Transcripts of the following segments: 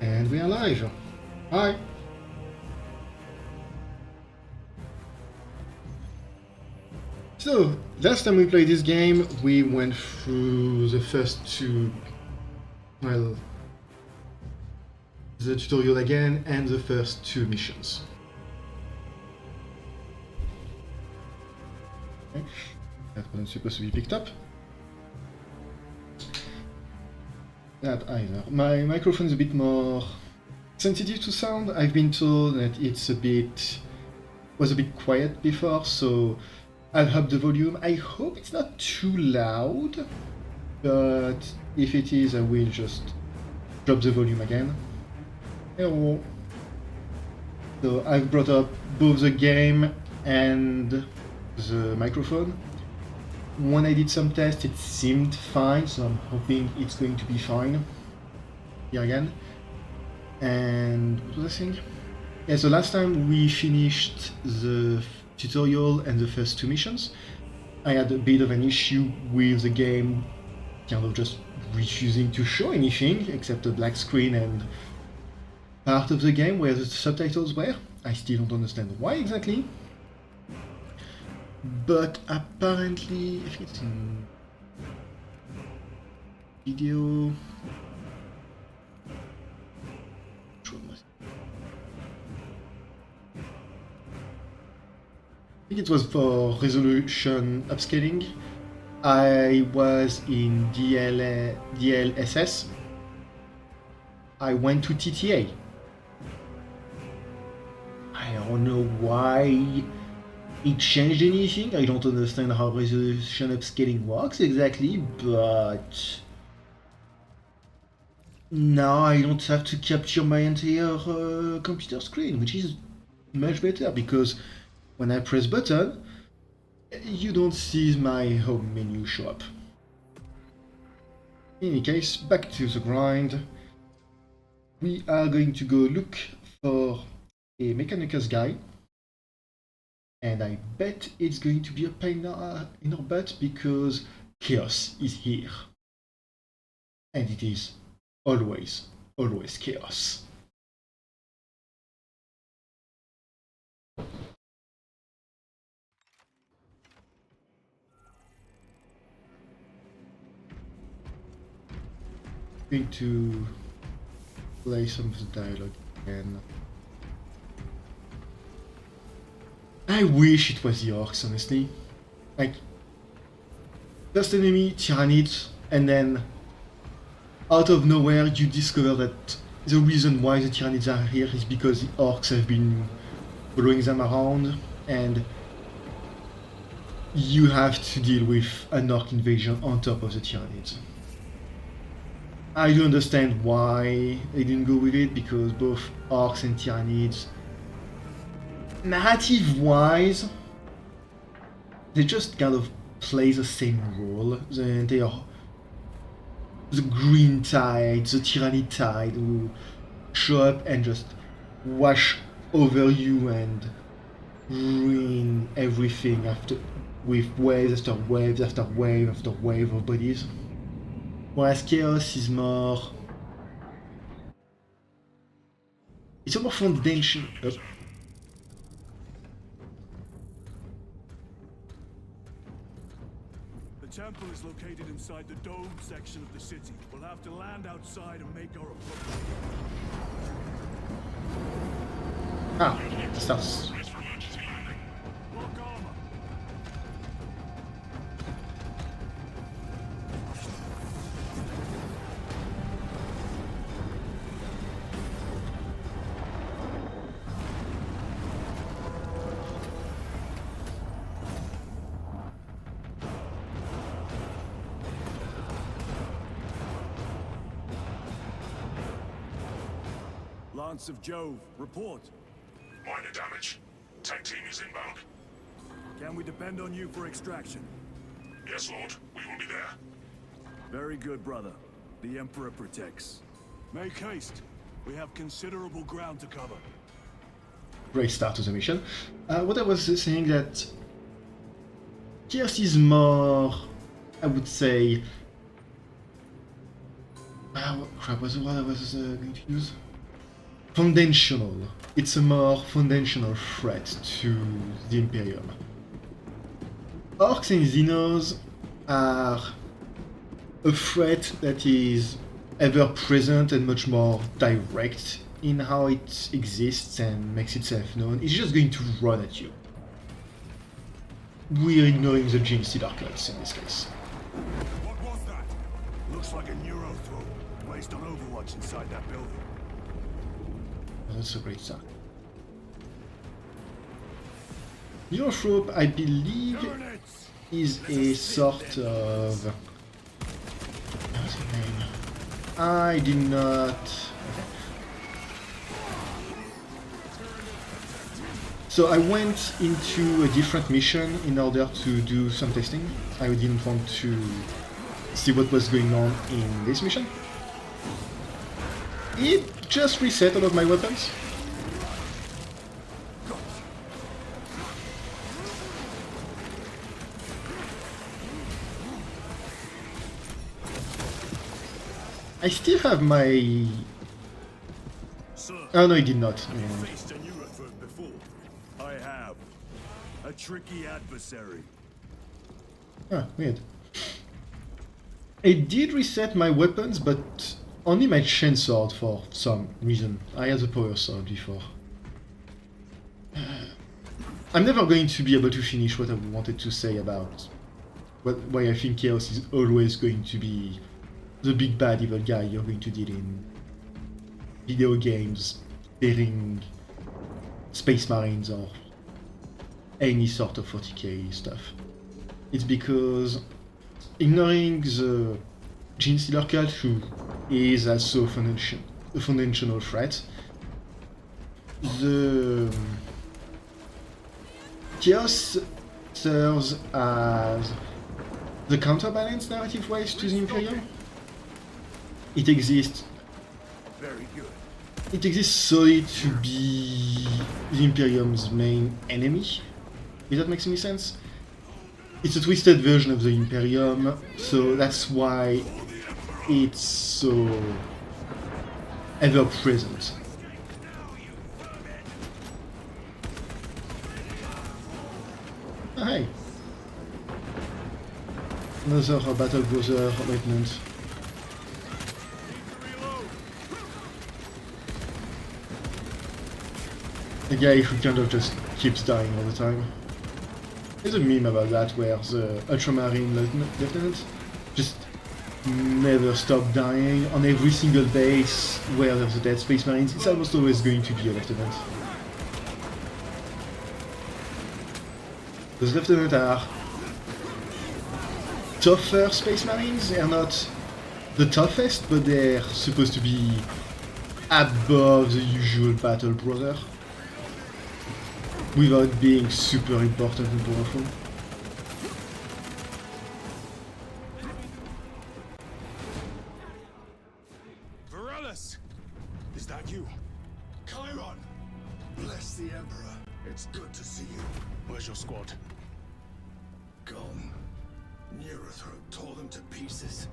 And we are live. Hi. So, last time we played this game, we went through the first two, well, the tutorial again, and the first two missions. Okay. That wasn't supposed to be picked up. That either. My microphone is a bit more sensitive to sound. I've been told that was a bit quiet before, so I'll up the volume. I hope it's not too loud, but if it is, I will just drop the volume again. Hello. So I've brought up both the game and the microphone. When I did some tests, it seemed fine, so I'm hoping it's going to be fine here again. And what was I saying? Yeah, so last time we finished the tutorial and the first two missions. I had a bit of an issue with the game kind of just refusing to show anything except a black screen and part of the game where the subtitles were. I still don't understand why exactly. But apparently, I think it's in video. I think it was for resolution upscaling. I was in DLSS. I went to TTA. I don't know why it changed anything. I don't understand how resolution upscaling works exactly, but now I don't have to capture my entire computer screen, which is much better because when I press button, you don't see my home menu show up. In any case, back to the grind. We are going to go look for a Mechanicus guy. And I bet it's going to be a pain in our butt because chaos is here. And it is always, always chaos. I'm going to play some of the dialogue again. I wish it was the orcs, honestly. Like, first enemy, Tyranids, and then out of nowhere you discover that the reason why the Tyranids are here is because the orcs have been following them around, and you have to deal with an orc invasion on top of the Tyranids. I do understand why they didn't go with it, because both orcs and Tyranids, narrative-wise, they just kind of play the same role. The green tide, the Tyrannid tide, who show up and just wash over you and ruin everything with waves after waves after wave after wave of bodies. Whereas Chaos is more... it's a more foundation... The temple is located inside the dome section of the city. We'll have to land outside and make our approach. Ah, that's... Lock armor. Lance of Jove, report. Minor damage. Tech team is inbound. Can we depend on you for extraction? Yes, Lord. We will be there. Very good, brother. The Emperor protects. Make haste. We have considerable ground to cover. Great start to the mission. What I was saying that Chaos is more, I would say, what crap was the word I was going to use? foundational. It's a more foundational threat to the Imperium. Orcs and Xenos are a threat that is ever present and much more direct in how it exists and makes itself known. It's just going to run at you. We're ignoring the gene stealer cults in this case. What was that? Looks like a neurothrow placed on Overwatch inside that building. That's a great start. Neurothrope, I believe, is a sort of... What's the name? I did not... So I went into a different mission in order to do some testing. I didn't want to see what was going on in this mission. It just reset all of my weapons. I still have my... Sir, Oh no, it did not. faced a neurothrow before. I have. A tricky adversary. Ah, weird. It did reset my weapons, but only my chainsword for some reason. I had the power sword before. I'm never going to be able to finish what I wanted to say about why I think Chaos is always going to be the big bad evil guy you're going to deal in video games, beating Space Marines or any sort of 40k stuff. It's because ignoring the Gene Stealer cult, who is also a foundational threat, the Chaos serves as the counterbalance narrative-wise to the Imperium. It exists. Very good. It exists solely to be the Imperium's main enemy. If that makes any sense. It's a twisted version of the Imperium, so that's why it's so ever present. Ah, hey. Another battle browser lieutenant. The guy who kind of just keeps dying all the time. There's a meme about that where the Ultramarine lieutenant just never stop dying on every single base where there's a dead Space Marines. It's almost always going to be a lieutenant. Those lieutenants are tougher Space Marines. They are not the toughest, but they're supposed to be above the usual battle brother, without being super important and powerful. Varellus! Is that you? Chiron! Bless the Emperor. It's good to see you. Where's your squad? Gone. Neurothrow tore them to pieces.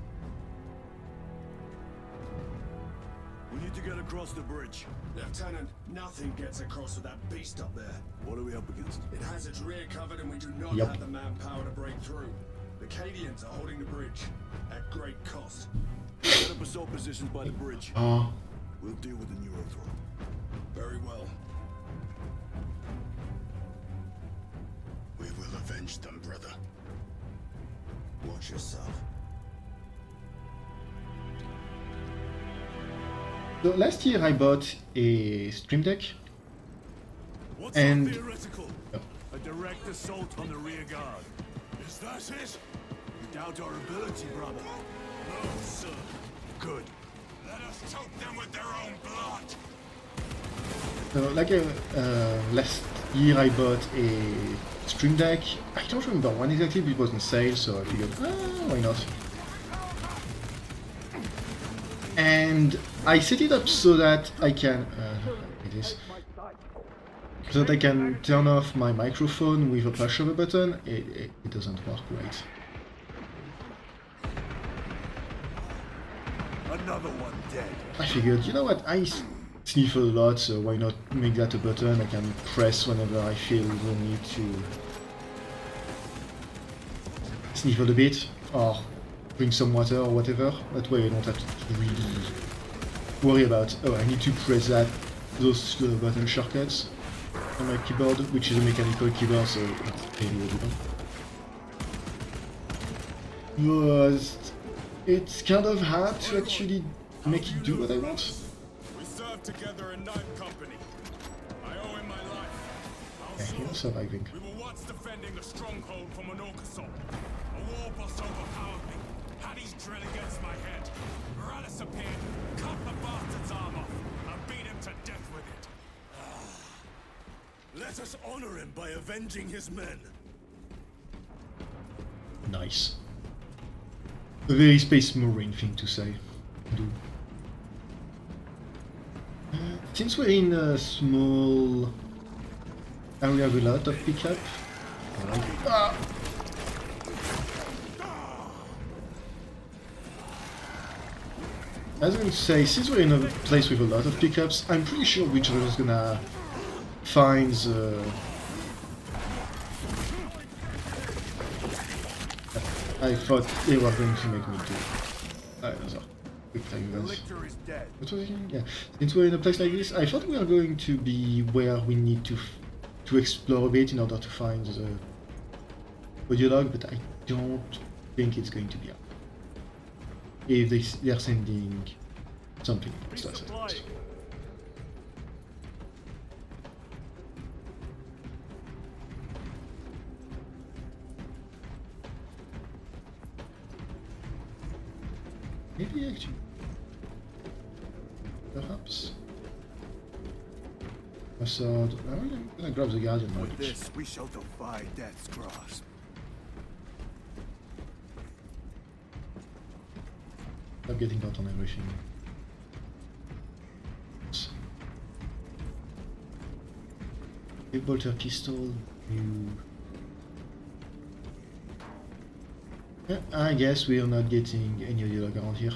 We need to get across the bridge. Lieutenant, nothing gets across with that beast up there. What are we up against? It has its rear covered and we do not have the manpower to break through. The Cadians are holding the bridge, at great cost. Set up assault positions by the bridge. We'll deal with the neurothrow. Very well. We will avenge them, brother. Watch yourself. So last year I bought a Stream Deck. What's and heretical? A direct assault on the rear guard. Is that it? You doubt our ability, brother? No, sir. Good. Let us choke them with their own blood. So like last year I bought a Stream Deck. I don't remember when exactly, but it was on sale, so I figured, why not? And I set it up so that I can so that I can turn off my microphone with a push of a button. It doesn't work right. Another one dead. I figured, you know what, sniff a lot, so why not make that a button I can press whenever I feel the need to sniffle a bit, or drink some water or whatever. That way I don't have to really worry about, oh, I need to press those button shortcuts on my keyboard, which is a mechanical keyboard, so it's really difficult. But it's kind of hard to actually make it do what I want. We served together in 9th Company. I owe him my life. Yeah, you're surviving. We were once defending a stronghold from an Orcasol. A war boss overpowered me. Had his drill against my head. Morales appeared, cut the bastard's arm off, and beat him to death with it. Let us honor him by avenging his men. Nice. A very Space Marine thing to say. Do. Since we're in a small area with a lot of pickup, I was going to say, since we're in a place with a lot of pickups, I'm pretty sure Witcher is gonna find I thought they were going to make me do it. Quick time events. What was it? Yeah. Since we're in a place like this, I thought we were going to be where we need to explore a bit in order to find the audio log, but I don't think it's going to be up. If they're sending something to us. Maybe actually. Perhaps. A sword. I'm gonna grab the Guardian With knowledge. this, we shall defy death's grasp. I'm getting out on everything. A bolter pistol. You. Yeah, I guess we are not getting any audio log around here.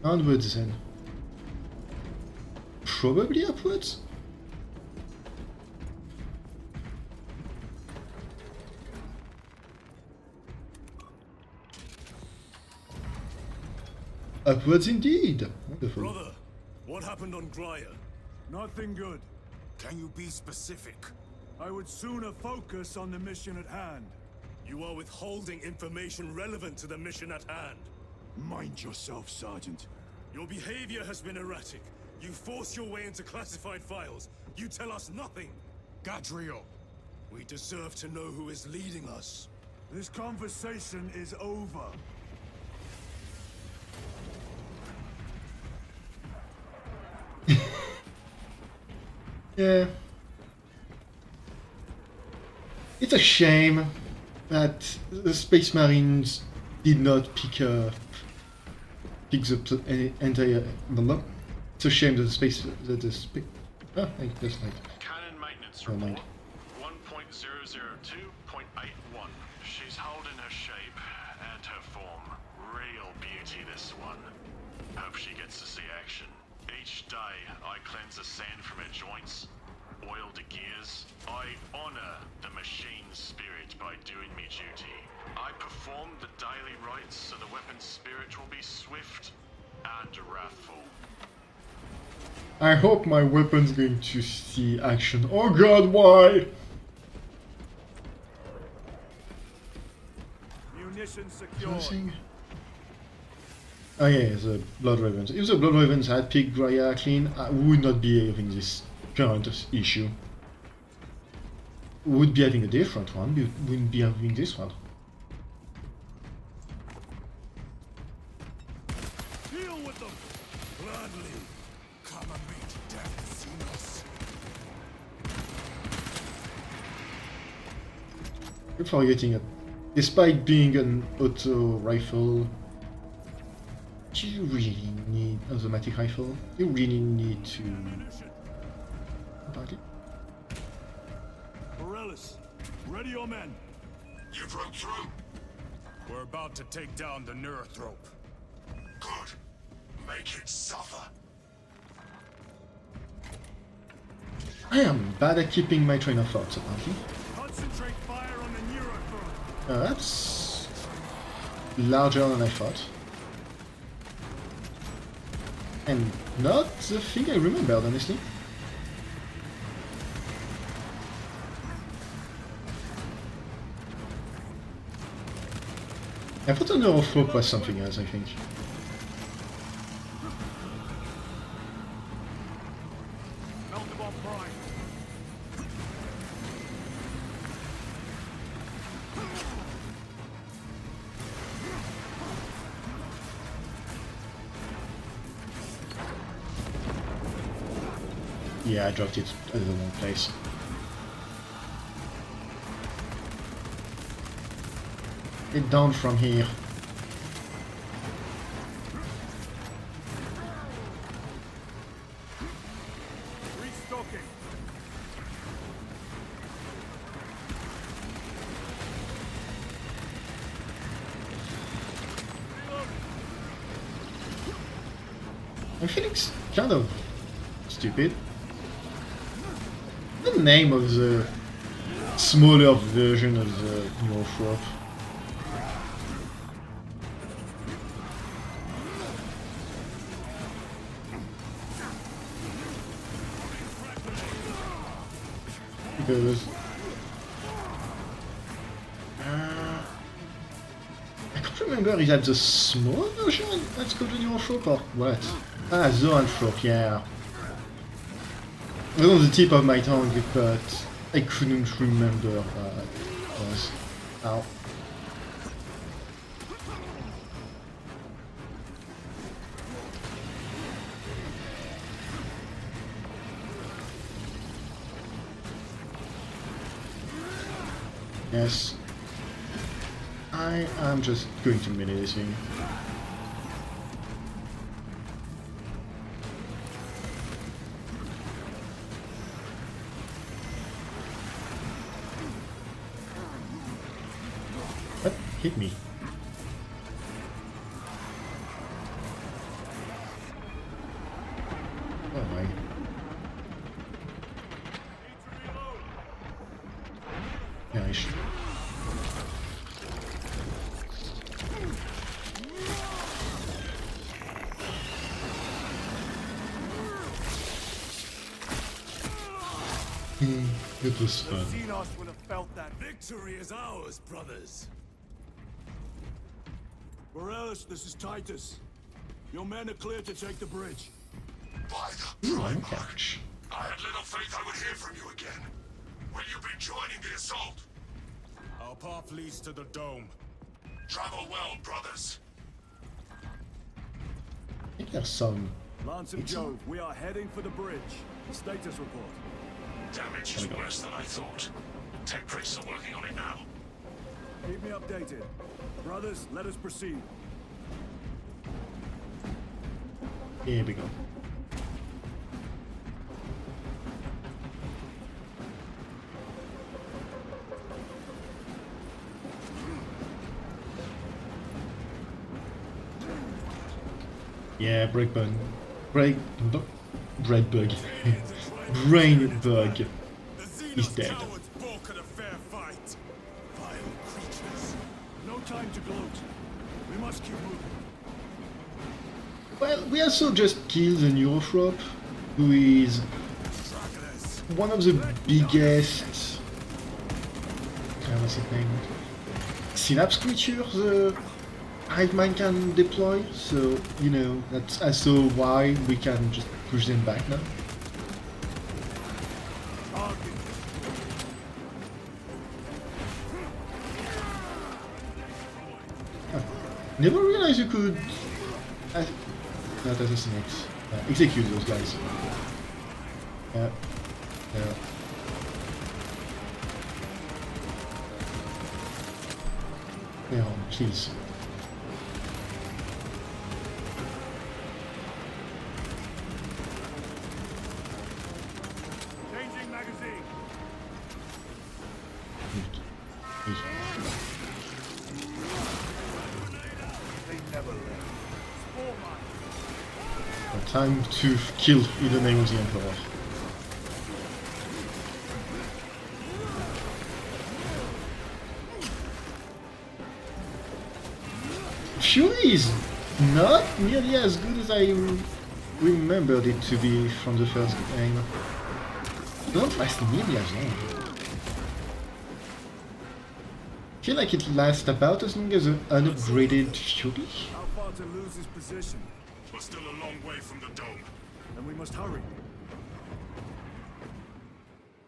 Onwards then. Probably upwards? Upwards indeed! Wonderful. Brother, what happened on Grya? Nothing good. Can you be specific? I would sooner focus on the mission at hand. You are withholding information relevant to the mission at hand. Mind yourself, Sergeant. Your behavior has been erratic. You force your way into classified files. You tell us nothing. Gadriel, we deserve to know who is leading us. This conversation is over. Yeah. It's a shame that the Space Marines did not pick the entire. It's a shame that the space. Oh, that's right. Cannon maintenance Never report. mind. 1.002.81. She's holding her shape and her form. Real beauty, this one. Hope she gets to see action. Each day, I cleanse the sand from her joints, oil the gears. I honor the machine's spirit by doing me duty. I perform the daily rites so the weapon's spirit will be swift and wrathful. I hope my weapon's going to see action. Oh god, why? Munitions secured. Nothing. Oh yeah, the Blood Ravens. If the Blood Ravens had picked Grya clean, I would not be having this current issue. We would be having a different one, we wouldn't be having this one. Deal with them. Gladly. Come and meet death, Xenos. You're forgetting it. Despite being an auto rifle, do you really need automatic rifle? You really need to. Apparently. Morales, ready your men. You broke through? We're about to take down the Neurothrope. Good. Make it suffer. I am bad at keeping my train of thoughts, apparently. Concentrate fire on the neurotron. That's larger than I thought. And not the thing I remembered, honestly. I thought the neurofolk was something else, I think. Meltable prime. Yeah, I dropped it at the wrong place. Get down from here. Restocking. I feel it's kind of stupid. The name of the smaller version of the neurofolk. Because I can't remember, is that the small version that's called the neurofolk or what? Ah, the Antfolk, yeah. It was on the tip of my tongue, but I couldn't remember what it was. Ow. Yes. I am just going to melee this thing. What hit me? Oh my. Nice. It was fun. Xenos would have felt that. Victory is ours, brothers. Borealis, this is Titus. Your men are clear to take the bridge. By the Ooh, I'm primarch. catch. I had little faith I would hear from you again. Will you be joining the assault? Our path leads to the dome. Travel well, brothers. I think there's some. Lance of Jove, we are heading for the bridge. Status report. Damage is worse than I thought. Tech priests are working on it now. Keep me updated. Brothers, let us proceed. Here we go. Yeah, break bug. Break bug. Bread bug. Brain bug. He's dead. No time to gloat. We must keep moving. Well, we also just killed the neurofolk, who is one of the biggest. What's his name? Synapse creatures the hive mind can deploy. So you know that's also why we can just push them back now. Never realized you could not assassinate, execute those guys. Yeah. Yeah, please. Changing magazine. Time to kill in the name of the Emperor. Fury is not nearly as good as I remembered it to be from the first game. It don't last nearly as long. I feel like it lasts about as long as an unupgraded Fury. How far to lose his position? We're still a long way from the dome. And we must hurry.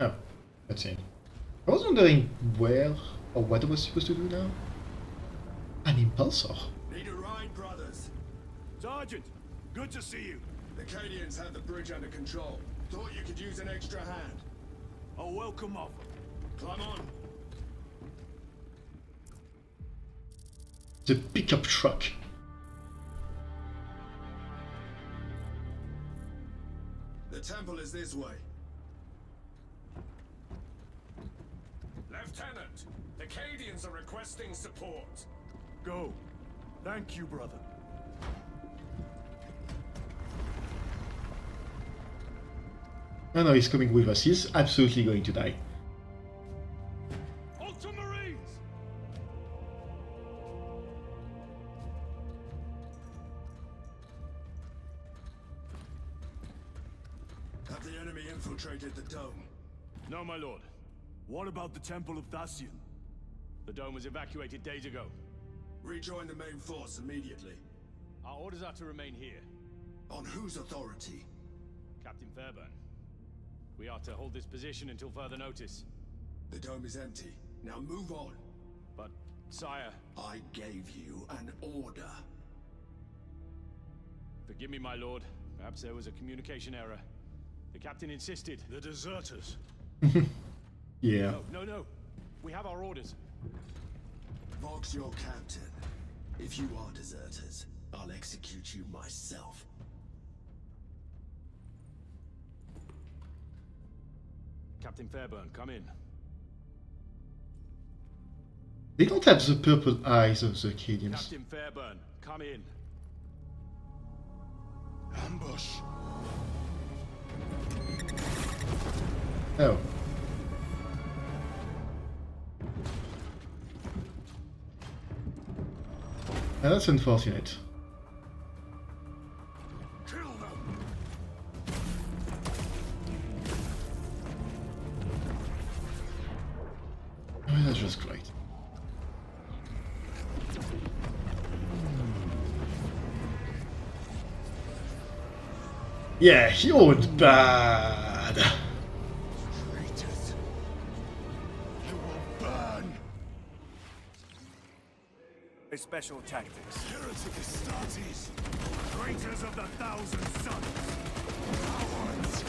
Oh, that's it. I was wondering where or what I was supposed to do now. An impulsor. Need a ride, brothers? Sergeant, good to see you. The Cadians have the bridge under control. Thought you could use an extra hand. A welcome offer. Climb on. The pickup truck. The temple is this way. Lieutenant, the Cadians are requesting support. Go. Thank you, brother. Oh no, he's coming with us. He's absolutely going to die. Ultramarines! Have the enemy infiltrated the dome? No, my lord. What about the Temple of Thasian? The dome was evacuated days ago. Rejoin the main force immediately. Our orders are to remain here. On whose authority? Captain Fairburn. We are to hold this position until further notice. The dome is empty. Now move on. But, sire, I gave you an order. forgive me, my lord. Perhaps there was a communication error. The captain insisted. The deserters. Yeah. No. We have our orders. Vox your captain. If you are deserters, I'll execute you myself. Captain Fairburn, come in. They don't have the purple eyes of the Acadians. Captain Fairburn, come in. Ambush. Oh. Now that's unfortunate. Kill them. I mean, that's just great. Yeah, you're bad. Traitors. You will burn. Special tactics. Heretic Astartes. Traitors of the Thousand Sons. Cowards.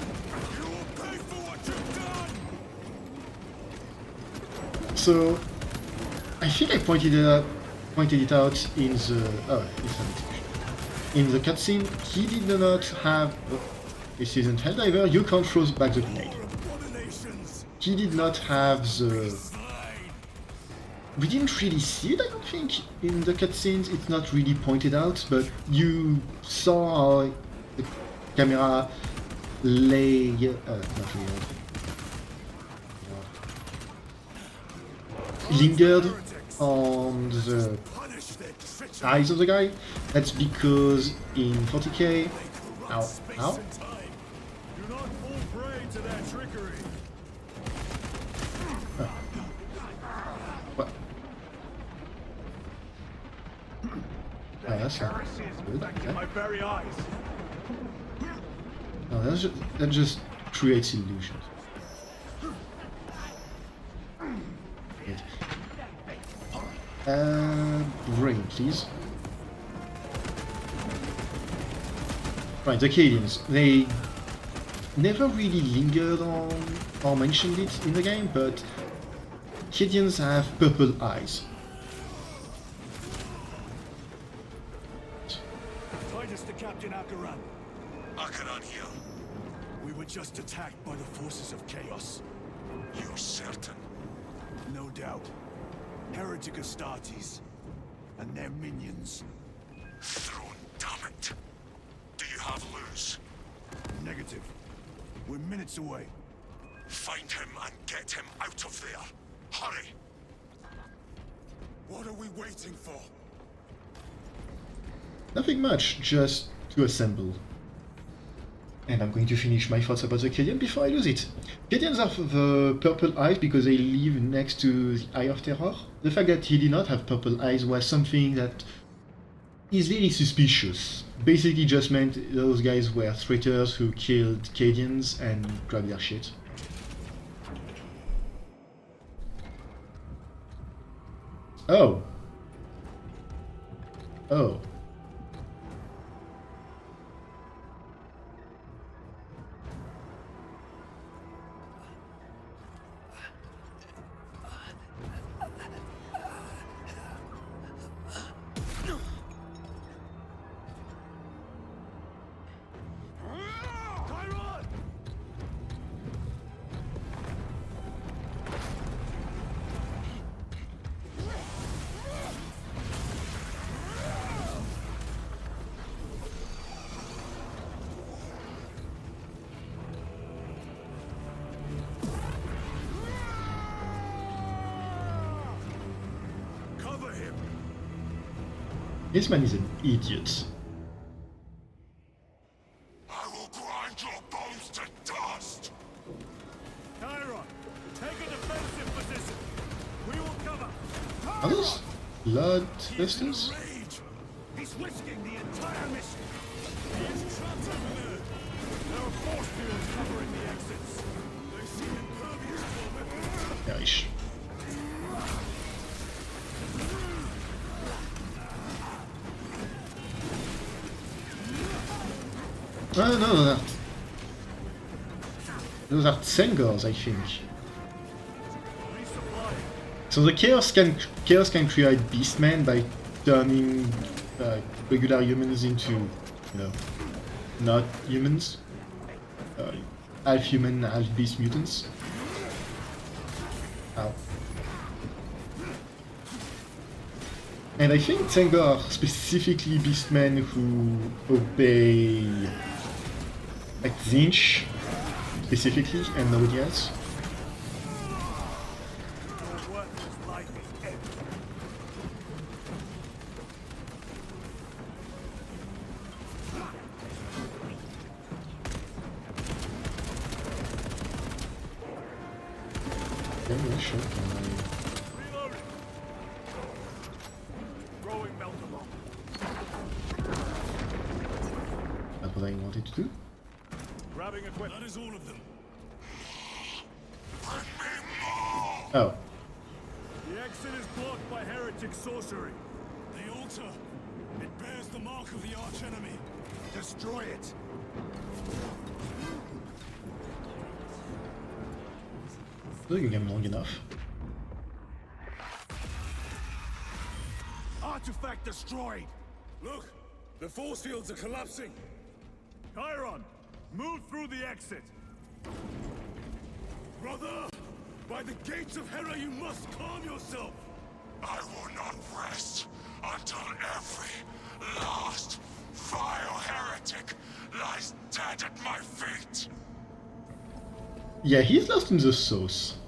You will pay for what you've done. So, I think I pointed it out in the in the cutscene. He did not have. This isn't Helldiver. You can't throw back the grenade. He did not have the. We didn't really see it, I don't think, in the cutscenes. It's not really pointed out, but you saw how the camera lay. Not lingered on the eyes of the guy. That's because in 40k. Ow. Do not fall prey to their trickery. What? Oh, that's not good. Okay. My very eyes. No, that just creates illusions. Brain, please. Right, the Acadians. They never really lingered on or mentioned it in the game, but Acadians have purple eyes. Titus to Captain Acheran. Acheran here. We were just attacked by the forces of chaos. You're certain? No doubt. Heretic Astartes. And their minions. Throne, damn it. Do you have Luz? Negative. We're minutes away. Find him and get him out of there. Hurry! What are we waiting for? Nothing much, just to assemble. And I'm going to finish my thoughts about the Cadian before I lose it. Cadians are the purple eyes because they live next to the Eye of Terror. The fact that he did not have purple eyes was something that is really suspicious. Basically just meant those guys were traitors who killed Cadians and grabbed their shit. Oh. Oh. This man is an idiot. I will grind your bones to dust! Chiron, take a defensive position. We will cover. Are those bloodthirsters? Rage! He's risking the entire mission. He is trapped over there. There are force fields covering the exits. They seem impervious to them. Garish. No. Those are Tsengors, I think. So the Chaos can create Beastmen by turning regular humans into, you know, not humans. Half human, half beast mutants. Ow. And I think Tsengor are specifically beastmen who obey like Zinch specifically and nobody else. Yeah, sure. That's what I wanted to do. Grabbing equipment. That is all of them. Oh. The exit is blocked by heretic sorcery. The altar. It bears the mark of the archenemy. Destroy it. Doing a game long enough. Artifact destroyed. Look, the force fields are collapsing. Chiron, move through the exit. Brother, by the gates of Hera, you must calm yourself. I will not rest until every last vile heretic lies dead at my feet. Yeah, he's lost in the sauce.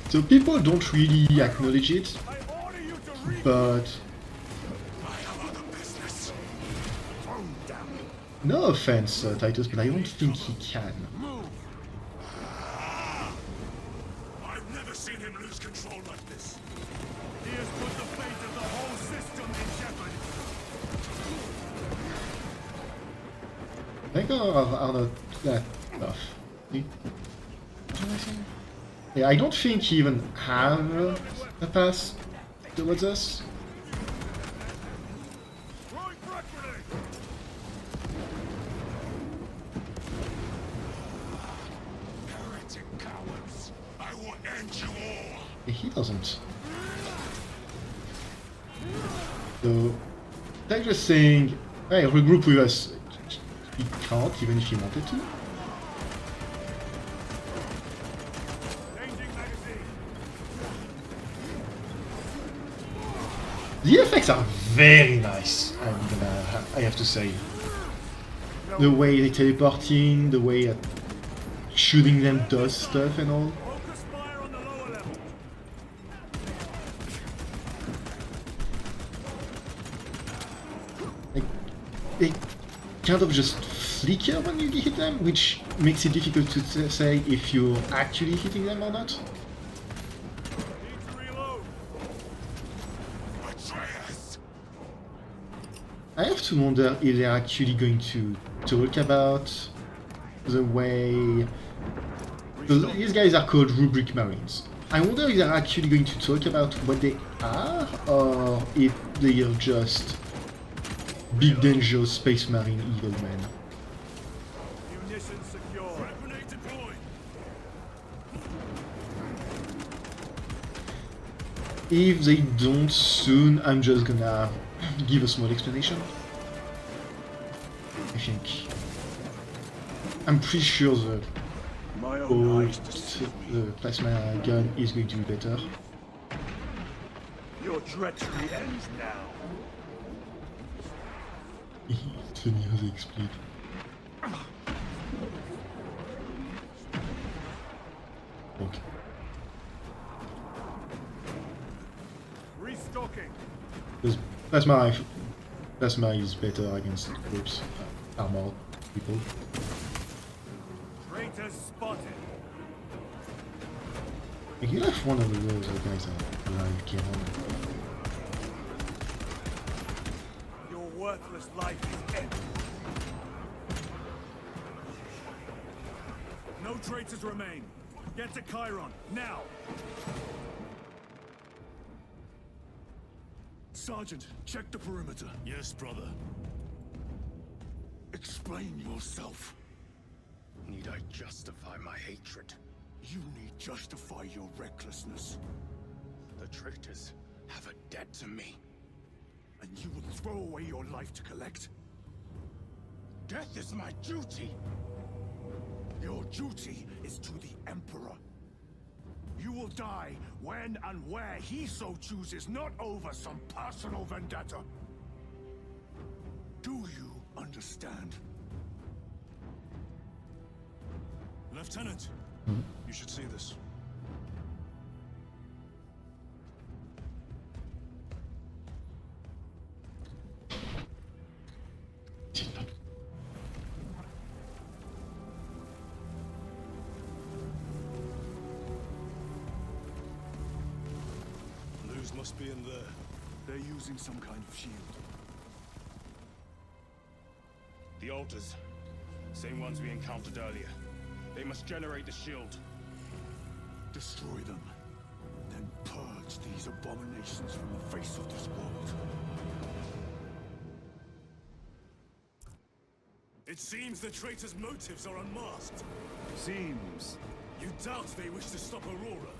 So people don't really acknowledge it, but no offense, Titus, but I don't think he can. I've never seen him lose control like this. He has put the fate of the whole system in jeopardy. Magos are not that tough. See? What am I saying? Yeah, I don't think he even have a pass towards us. Heretic cowards! I will end you all! Yeah, he doesn't. So, they're just saying, hey, regroup with us. He can't, even if he wanted to. The effects are very nice, I have to say. The way they teleport in, the way that shooting them does stuff and all. Focus fire on the lower level. Like, they kind of just flicker when you hit them, which makes it difficult to say if you're actually hitting them or not. Need to reload. Atreus! I have to wonder if they're actually going to talk about the way... These guys are called rubric marines. I wonder if they're actually going to talk about what they are, or if they are just big dangerous space marine evil men. Munitions secure. Frag grenade deployed. If they don't soon, I'm just gonna give a small explanation. I think. I'm pretty sure the plasma gun is going to be better. Your treachery ends now. It's funny how they explain. Okay. Restocking. Because plasma is better against groups, armored people. Traitors spotted. You left one of those guys alive, Acheran. Your worthless life is ended. No traitors remain. Get to Chiron, now! Sergeant, check the perimeter. Yes, brother. Explain yourself. Need I justify my hatred? You need justify your recklessness. The traitors have a debt to me. And you would throw away your life to collect? Death is my duty. Your duty is to the Emperor. You will die when and where he so chooses, not over some personal vendetta. Do you understand? Lieutenant, you should see this. News must be in there. They're using some kind of shield. The altars. Same ones we encountered earlier. They must generate the shield. Destroy them. Then purge these abominations from the face of this world. It seems the traitors' motives are unmasked. Seems. You doubt they wish to stop Aurora.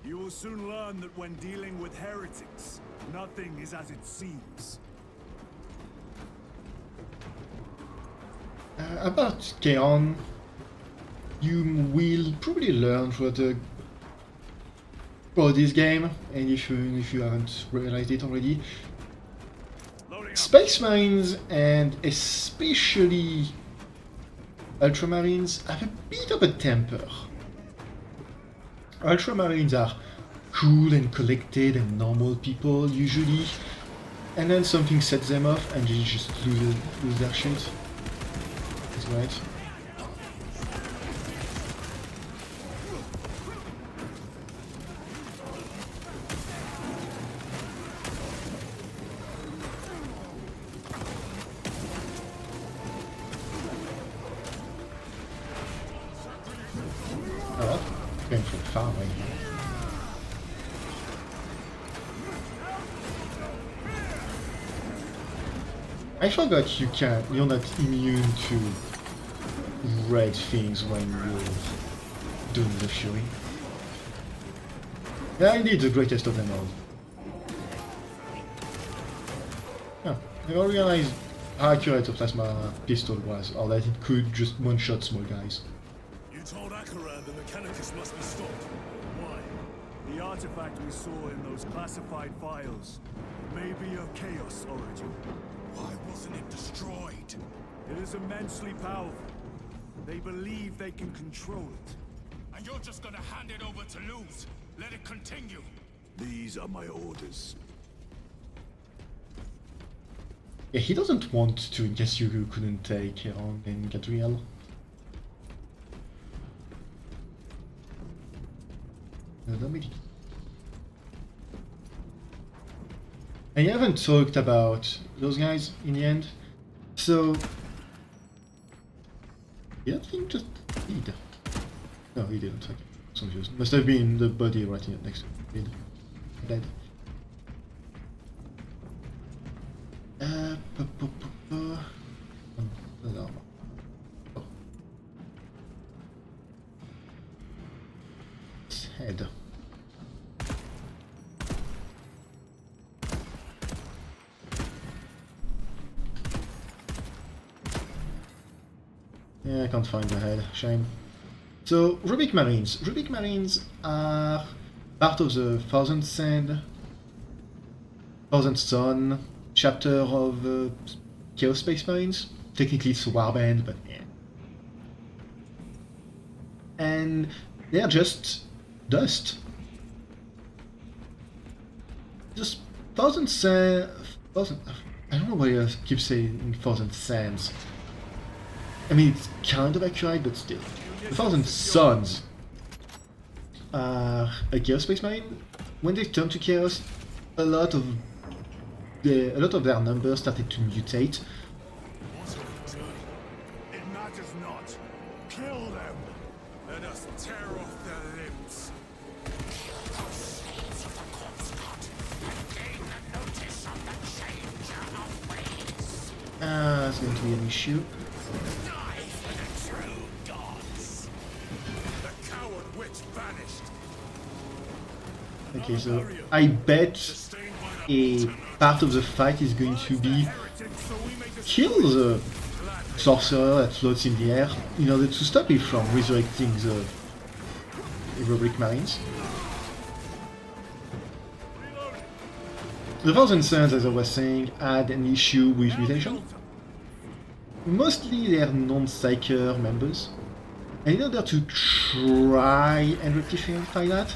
You will soon learn that when dealing with heretics, nothing is as it seems. About Acheran, you will probably learn throughout this game, and if you haven't realized it already, Space Marines and especially Ultramarines have a bit of a temper. Ultramarines are cool and collected and normal people usually, and then something sets them off and they just lose their shit. That's right. Going from far away. I forgot you're not immune to red things when you're doing the Fury. Yeah, indeed, the greatest of them all. Yeah, I all realized how accurate a plasma pistol was, or that it could just one-shot small guys. You told Acheran the Mechanicus must be stopped. Why? The artifact we saw in those classified files may be of Chaos origin. Why wasn't it destroyed? It is immensely powerful. They believe they can control it. And you're just gonna hand it over to lose. Let it continue. These are my orders. Yeah, he doesn't want to, in case you couldn't take on in Gadriel. I haven't talked about those guys in the end, so yeah, I think just did. No, he didn't. Okay. Confused. Must have been the body right here next to him. Dead. No. Oh. His head. Yeah, I can't find the head. Shame. So, Rubik Marines. Rubik Marines are part of the Thousand Sun chapter of Chaos Space Marines. Technically it's a warband, but yeah. And they're just dust. Just Thousand Sands. I don't know why I keep saying Thousand Sands. I mean, it's kind of accurate, but still. The Thousand Suns are a Chaos Space Marine. When they turned to Chaos, a lot of their numbers started to mutate. It matters not. Kill them. Let us tear off their limbs. That's going to be an issue. Okay, so I bet a part of the fight is going to be kill the sorcerer that floats in the air in order to stop it from resurrecting the Rubik Marines. The Thousand Suns, as I was saying, had an issue with mutation. Mostly they're non-psyker members, and in order to try and rectify that,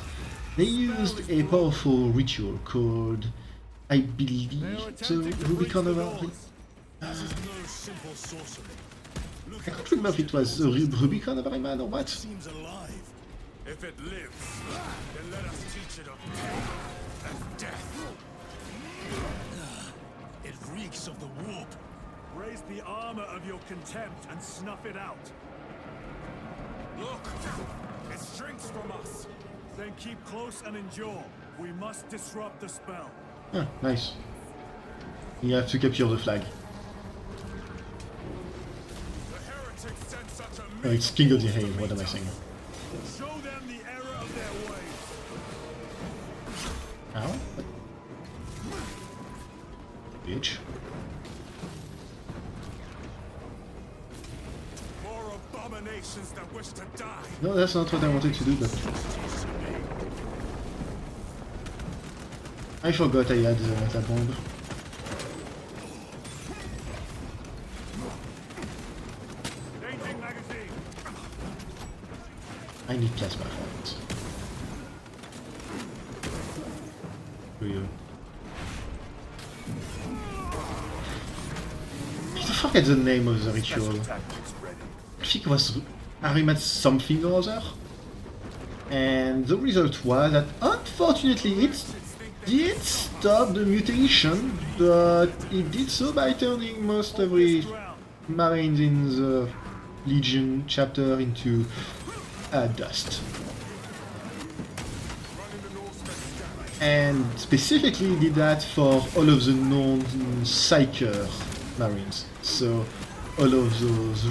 they used a powerful ritual called, I believe, the Rubicon of Man. I can't remember if it was the Rubicon of Man or what. Seems alive. If it lives, then let us teach it of pain and death. It reeks of the warp. Raise the armor of your contempt and snuff it out. Look! It shrinks from us! Then keep close and endure. We must disrupt the spell. Ah, nice. You have to capture the flag. The heretic sent such a Oh, it's King of the Hail, what am I saying? Show them the error of their ways. Ow? Bitch. more abominations that wish to die. No, that's not what I wanted to do, but I forgot I had the meta bomb. Changing magazine. I need plasma for it. For you. I forget the name of the ritual. I think it was Arimat something or other. And the result was that unfortunately it did stop the mutation, but it did so by turning most every Marines in the Legion chapter into dust. And specifically did that for all of the non-Psyker Marines. So all of those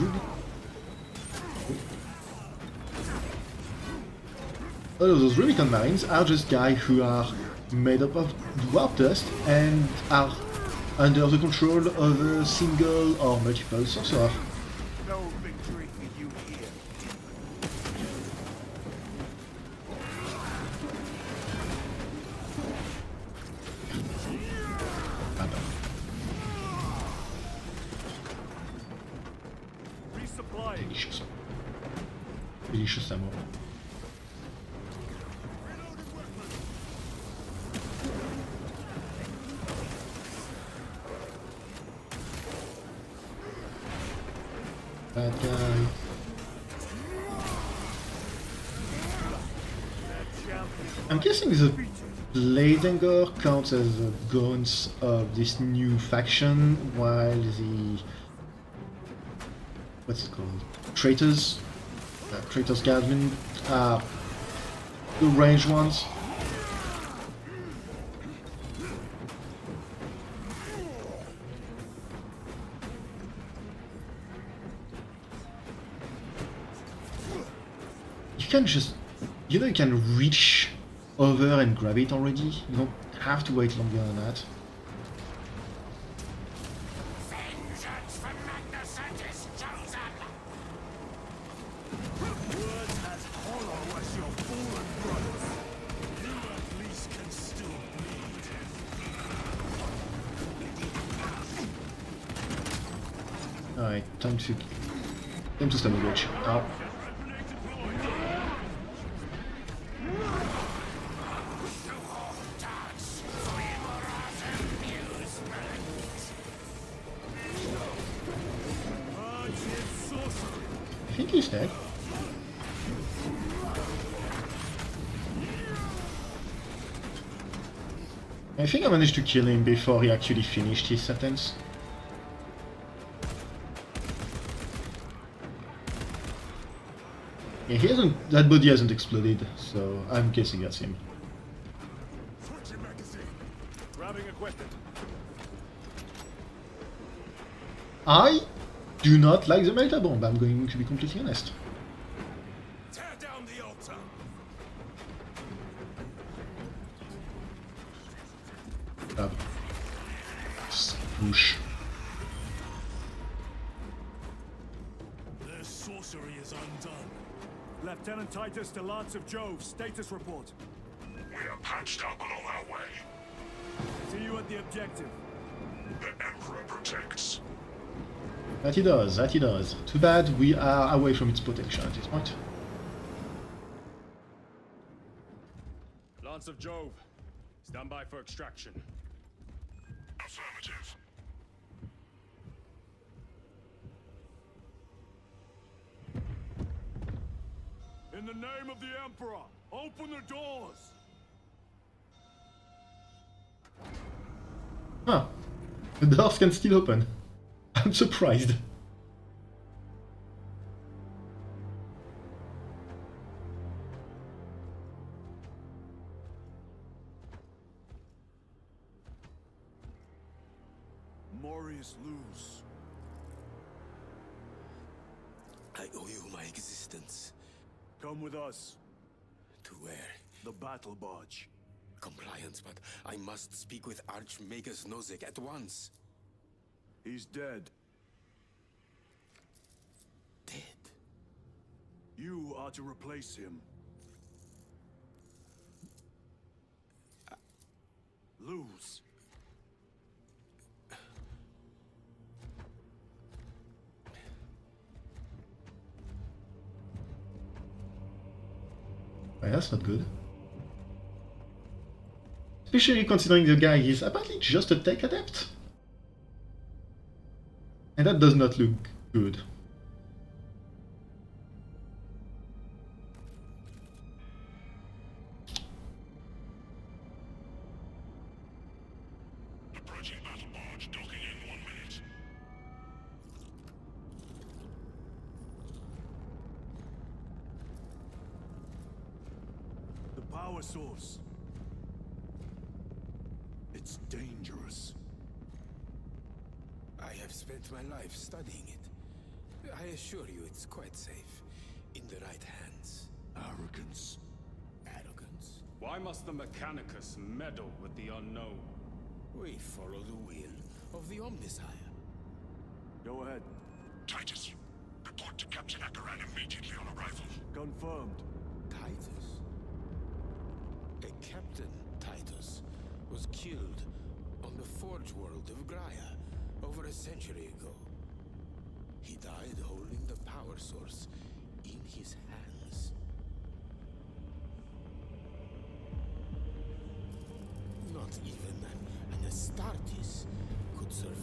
Rubicon Marines are just guys who are made up of warp dust and are under the control of a single or multiple sorcerer. No victory for you here. Resupplying. Delicious. delicious ammo. Bad guy. I'm guessing the Bladenger counts as the guns of this new faction, while the... what's it called? Traitors? Traitors Guardsmen are the ranged ones. You can just... you know, you can reach over and grab it already. You don't have to wait longer than that. Vengeance from Magnus and his chosen! Words as hollow as your fallen brothers. You at least can still bleed. Alright, time to stun the witch. Ow. I think he's dead. I think I managed to kill him before he actually finished his sentence. Yeah, he hasn't. That body hasn't exploded, so I'm guessing that's him. Switching magazine. Grabbing equipment. I do not like the melta bomb. I'm going to be completely honest. Tear down the altar! Grab. Swoosh. Their sorcery is undone. Lieutenant Titus to Lance of Jove, status report. We are patched up along our way. See you at the objective. The Emperor protects. That he does, that he does. Too bad we are away from its protection at this point. Lance of Jove, stand by for extraction. Affirmative. In the name of the Emperor, open the doors! Huh. The doors can still open. I'm surprised. Morius lose. I owe you my existence. Come with us. To where? The battle barge. Compliance, but I must speak with Archmagos Nozick at once. He's dead. Dead? You are to replace him. Lose. Well, that's not good. Especially considering the guy is apparently just a tech adept. And that does not look good. Approaching battle barge, docking in 1 minute. The power source. It's dangerous. I have spent my life studying it. I assure you it's quite safe. In the right hands. Arrogance. Arrogance? Why must the Mechanicus meddle with the unknown? We follow the will of the Omnisire. Go ahead. Titus, report to Captain Acheran immediately on arrival. Confirmed. Titus? A Captain Titus was killed on the Forge world of Graia over a century ago. He died holding the power source in his hands.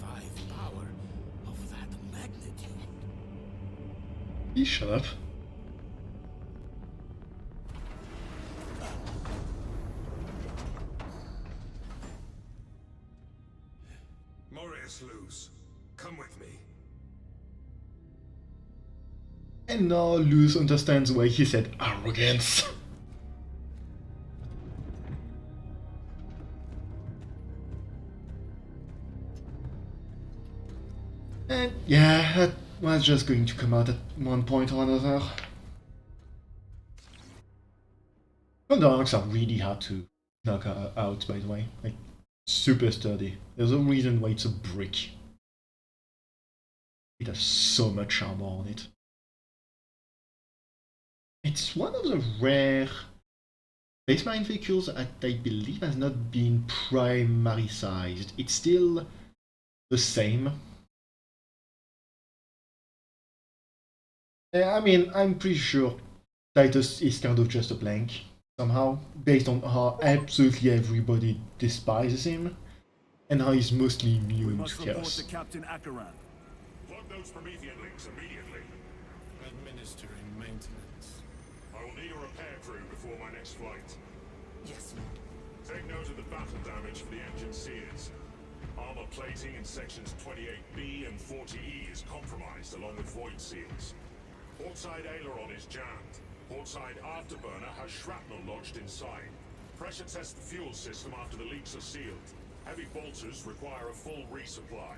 hive power of that magnitude. Please shut up. Morius Luz, come with me. And now Luz understands why he said arrogance. And yeah, that was just going to come out at one point or another. Thunderhawks are really hard to knock out, by the way. Like, super sturdy. There's a reason why it's a brick. It has so much armor on it. It's one of the rare Space Marine vehicles that I believe has not been primary sized. It's still the same. I mean, I'm pretty sure Titus is kind of just a blank, somehow, based on how absolutely everybody despises him, and how he's mostly We immune must to report chaos. to Captain Acheran. Plug those Promethean links immediately. Administering maintenance. I will need a repair crew before my next flight. Yes, Take note of the battle damage for the engine sears. Armor plating in sections 28B and 40E is compromised along with void seals. Portside aileron is jammed. Portside afterburner has shrapnel lodged inside. Pressure test the fuel system after the leaks are sealed. Heavy bolters require a full resupply.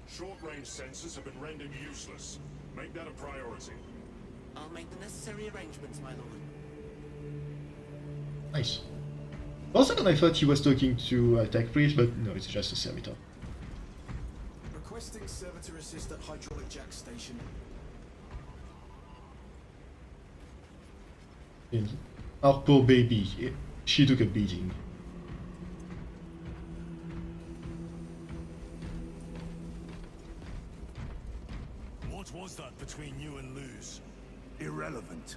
Short-range sensors have been rendered useless. Make that a priority. I'll make the necessary arrangements, my lord. Nice. For a second I thought he was talking to a tech priest, but no, it's just a servitor. Requesting servitor assist at hydraulic jack station. Our poor baby, she took a beating. What was that between you and Luz? Irrelevant.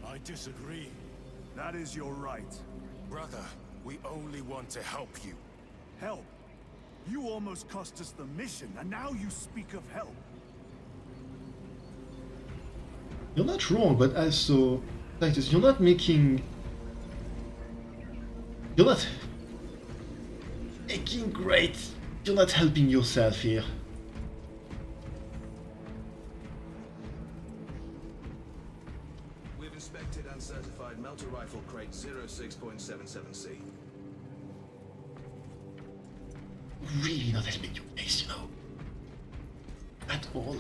I disagree. That is your right. Brother, we only want to help you. Help? You almost cost us the mission, and now you speak of help. You're not wrong, but also, Titus, you're not making great. You're not helping yourself here. We've inspected and certified melter rifle crate 06.77C. Really not helping your case, you know. At all.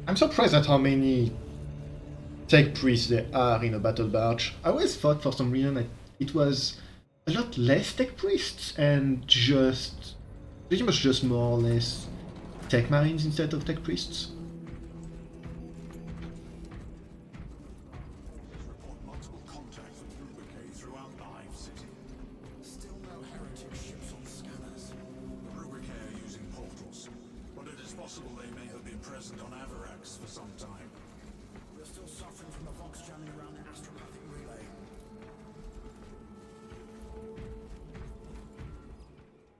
I'm surprised at how many tech priests there are in a battle barge. I always thought for some reason that it was a lot less tech priests and just pretty much just more or less tech marines instead of tech priests. Report multiple contacts with Rubricate throughout the Hive City. Still no heretic ships on scanners. The Rubricate are using portals, but it is possible they may have been present on Avarax for some time. We're still suffering from the Vox jamming around the astropathic relay.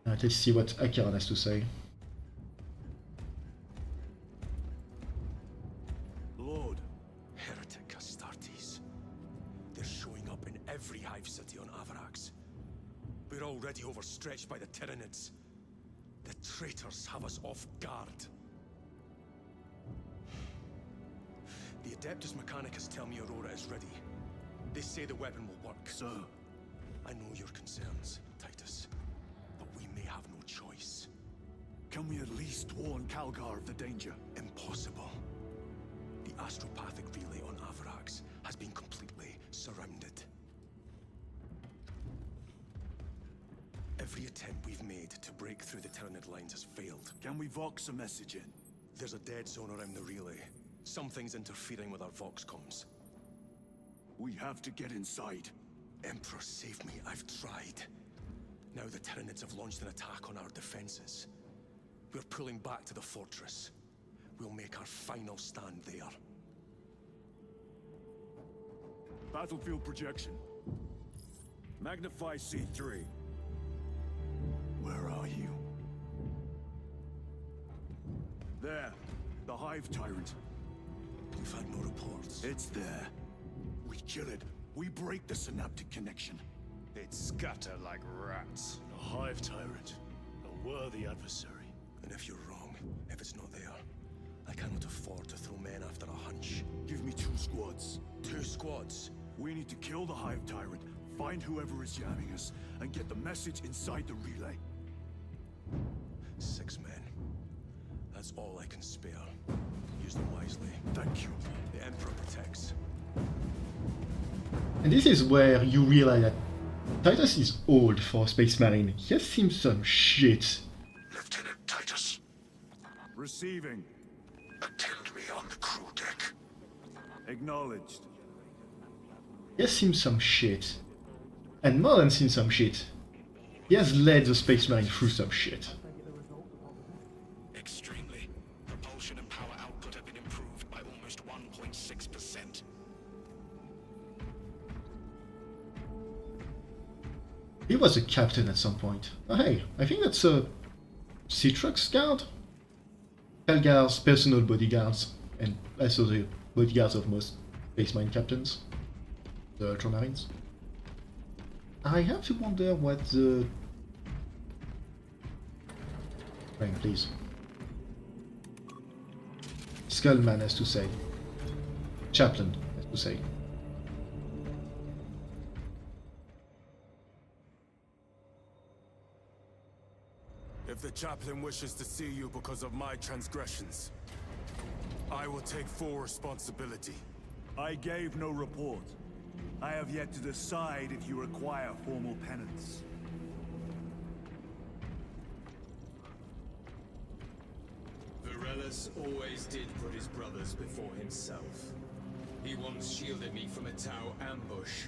Let's see what Acheran has to say. Lord, Heretic Astartes. They're showing up in every hive city on Avarax. We're already overstretched by the Tyranids. The traitors have us off guard. The Adeptus Mechanicus tell me Aurora is ready. They say the weapon will work. sir. I know your concerns, Titus, but we may have no choice. Can we at least warn Calgar of the danger? Impossible. The astropathic relay on Avarax has been completely surrounded. Every attempt we've made to break through the Tyranid lines has failed. Can we vox a message in? There's a dead zone around the relay. Something's interfering with our vox comms. We have to get inside. Emperor, save me. I've tried. Now the Tyranids have launched an attack on our defenses. We're pulling back to the fortress. We'll make our final stand there. Battlefield projection. Magnify C3. Where are you? There. The hive tyrant. We've had no reports. It's there. We kill it. We break the synaptic connection. They'd scatter like rats. A hive tyrant. A worthy adversary. And if you're wrong, if it's not there, I cannot afford to throw men after a hunch. Give me 2 squads. 2 squads? We need to kill the hive tyrant, find whoever is jamming us, and get the message inside the relay. 6 men. That's all I can spare. Use them wisely. Thank you. The Emperor protects. And this is where you realize that Titus is old for a Space Marine. He has seen some shit. Lieutenant Titus, Receiving. attend me on the crew deck. Acknowledged. He has seen some shit. And more than seen some shit. He has led the Space Marine through some shit. Extremely. Propulsion and power output have been improved by almost 1.6%. He was a captain at some point. Oh hey, I think that's a Citrux guard? Pelgar's personal bodyguards, and also the bodyguards of most Space Marine captains. The Ultramarines. I have to wonder what the... Frank, please. Skullman has to say. Chaplain has to say. If the chaplain wishes to see you because of my transgressions, I will take full responsibility. I gave no report. I have yet to decide if you require formal penance. Varellus always did put his brothers before himself. He once shielded me from a Tau ambush.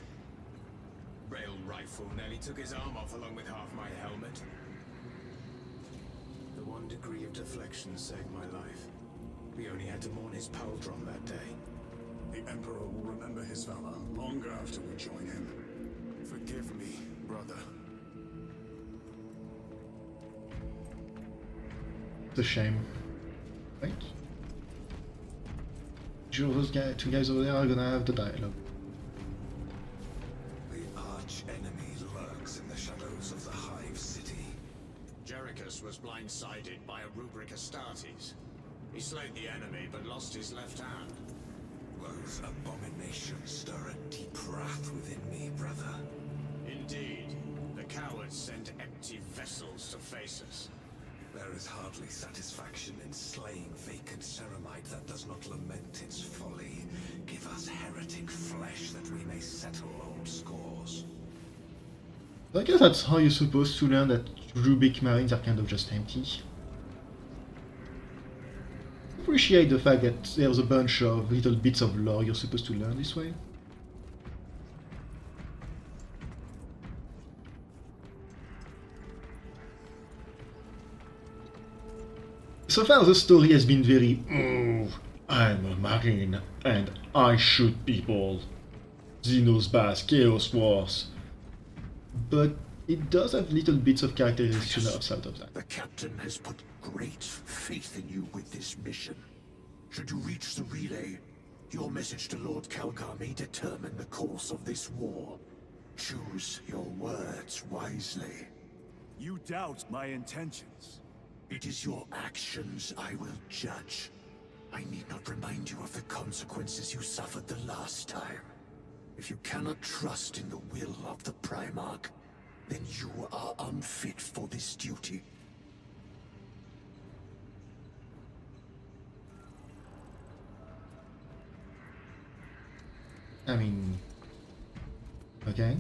Rail rifle nearly took his arm off along with half my helmet. The 1 degree of deflection saved my life. We only had to mourn his pauldron that day. The Emperor will remember his valor long after we join him. Forgive me, brother. It's a shame. Right? Sure, those two guys over there are gonna have the dialogue. The arch-enemy lurks in the shadows of the hive city. Jerichus was blindsided by a rubric Astartes. He slayed the enemy but lost his left hand. Those abominations stir a deep wrath within me, brother. Indeed, the cowards send empty vessels to face us. There is hardly satisfaction in slaying vacant ceramite that does not lament its folly. Give us heretic flesh that we may settle old scores. I guess that's how you're supposed to learn that Rubik Marines are kind of just empty. Appreciate the fact that there's a bunch of little bits of lore you're supposed to learn this way. So far the story has been very, oh, I'm a Marine and I shoot people. Xenos Bass, Chaos Wars. But it does have little bits of characterization outside of that. The captain has put great faith in you with this mission. Should you reach the relay, your message to Lord Calgar may determine the course of this war. Choose your words wisely. You doubt my intentions. It is your actions I will judge. I need not remind you of the consequences you suffered the last time. If you cannot trust in the will of the Primarch, then you are unfit for this duty. I mean... okay.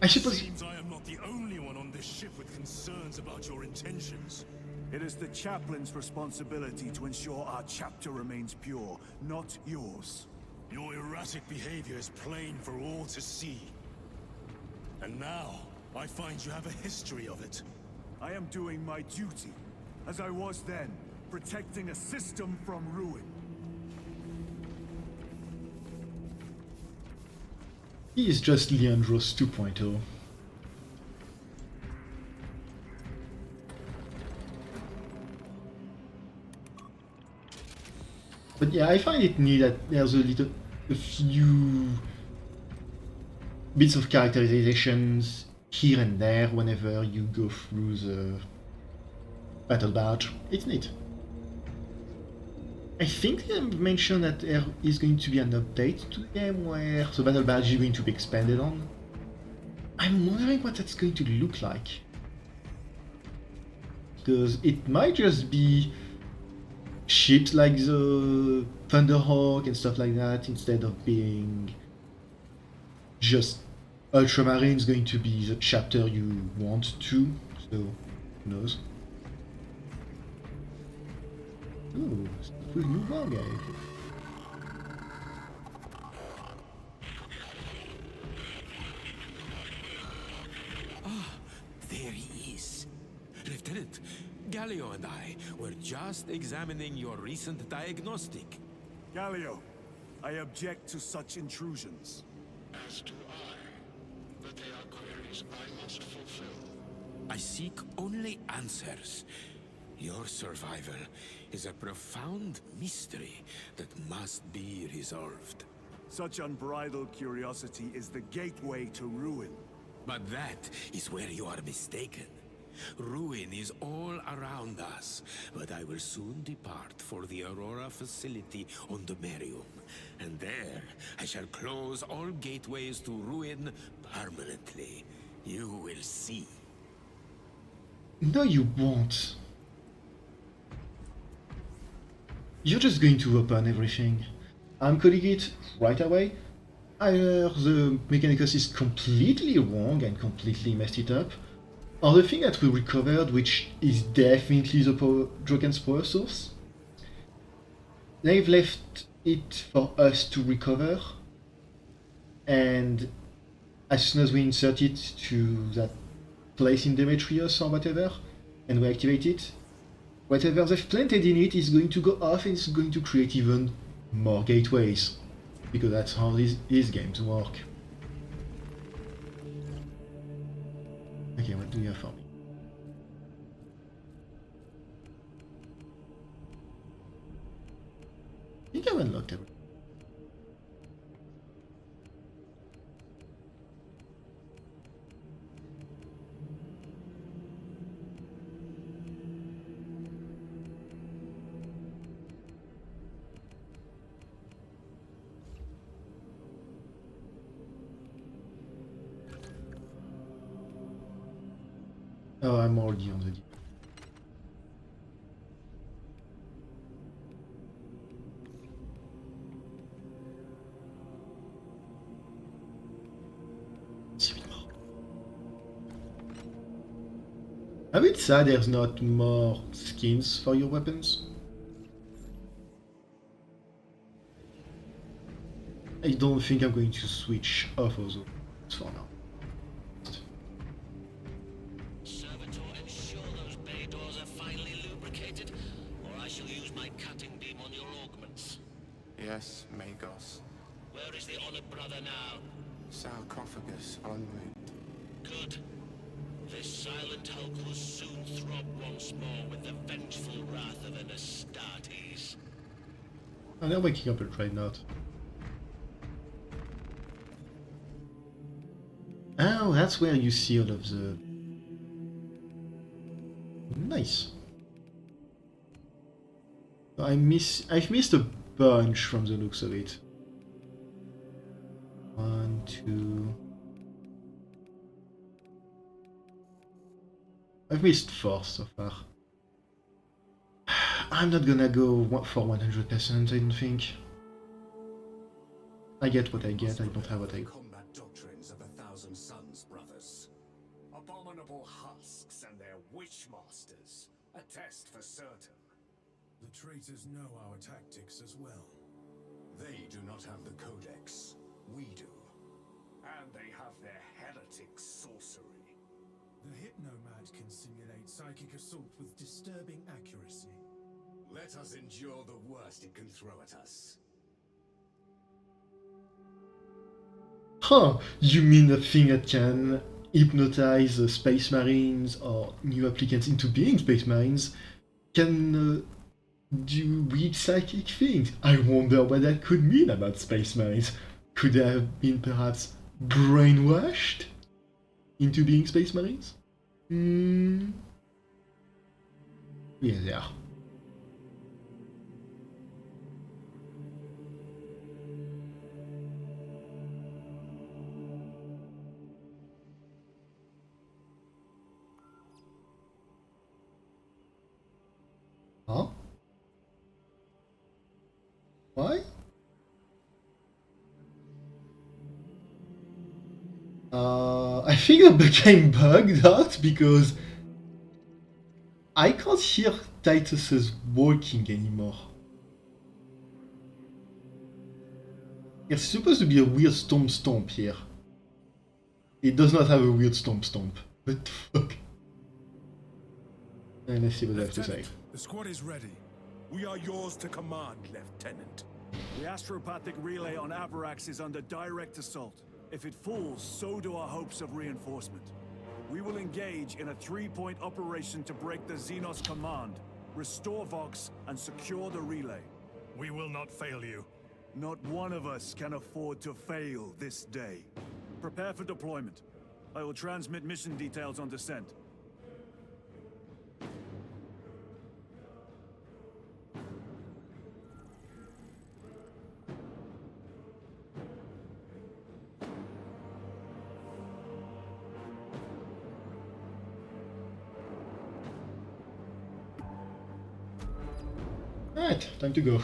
I suppose... Seems I am not the only one on this ship with concerns about your intentions. It is the chaplain's responsibility to ensure our chapter remains pure, not yours. Your erratic behavior is plain for all to see. And now, I find you have a history of it. I am doing my duty, as I was then, protecting a system from ruin. He is just Leandros 2.0. But yeah, I find it neat that there's a few bits of characterizations here and there whenever you go through the battle badge. It's neat. I think they mentioned that there is going to be an update to the game where the battle badge is going to be expanded on. I'm wondering what that's going to look like. Because it might just be ships like the Thunderhawk and stuff like that instead of being just Ultramarines going to be the chapter you want to, so who knows. Ooh, with new war guy. There he is. Lieutenant, Galio and I were just examining your recent diagnostic. Galio, I object to such intrusions. As do I. But they are queries I must fulfill. I seek only answers. Your survival is a profound mystery that must be resolved. Such unbridled curiosity is the gateway to ruin. But that is where you are mistaken. Ruin is all around us, but I will soon depart for the Aurora facility on the Imperium, and there I shall close all gateways to ruin permanently. You will see. No, you won't. You're just going to open everything. I'm calling it right away. Either the Mechanicus is completely wrong and completely messed it up, or the thing that we recovered, which is definitely the Drogan's power source, they've left it for us to recover, and as soon as we insert it to that place in Demetrius or whatever, and we activate it, whatever they've planted in it is going to go off and it's going to create even more gateways. Because that's how these games work. Okay, what do you have for me? I think I've unlocked everything. Oh, I'm already on the deep. A bit sad there's not more skins for your weapons. I don't think I'm going to switch off of those for now. Yes, magos. Where is the honored brother now? Sarcophagus en route. Good. This silent hulk will soon throb once more with the vengeful wrath of an Astartes. Oh, they're waking up a dreadnought. Oh, that's where you see all of the... Nice. I've missed a bunch from the looks of it. 1, 2... I've missed 4 so far. I'm not gonna go for 100%, I don't think. I get what I get, I don't have what I... Combat doctrines of 1,000 suns, brothers. Abominable husks and their witchmasters. A test for certain. The traitors know our tactics as well. They do not have the codex. We do. And they have their heretic sorcery. The hypnomad can simulate psychic assault with disturbing accuracy. Let us endure the worst it can throw at us. Huh, you mean the thing that can hypnotize space marines or new applicants into being space marines can do weird psychic things? I wonder what that could mean about space marines. Could they have been perhaps brainwashed into being space marines? Yeah, they are. Huh? Why? I think that became bugged out because I can't hear Titus's walking anymore. There's supposed to be a weird stomp here. It does not have a weird stomp. What the fuck? And let's see what I have to say. The squad is ready. We are yours to command, Lieutenant. The astropathic relay on Avarax is under direct assault. If it falls, so do our hopes of reinforcement. We will engage in a 3-point operation to break the Xenos command, restore Vox, and secure the relay. We will not fail you. Not one of us can afford to fail this day. Prepare for deployment. I will transmit mission details on descent. Alright, time to go.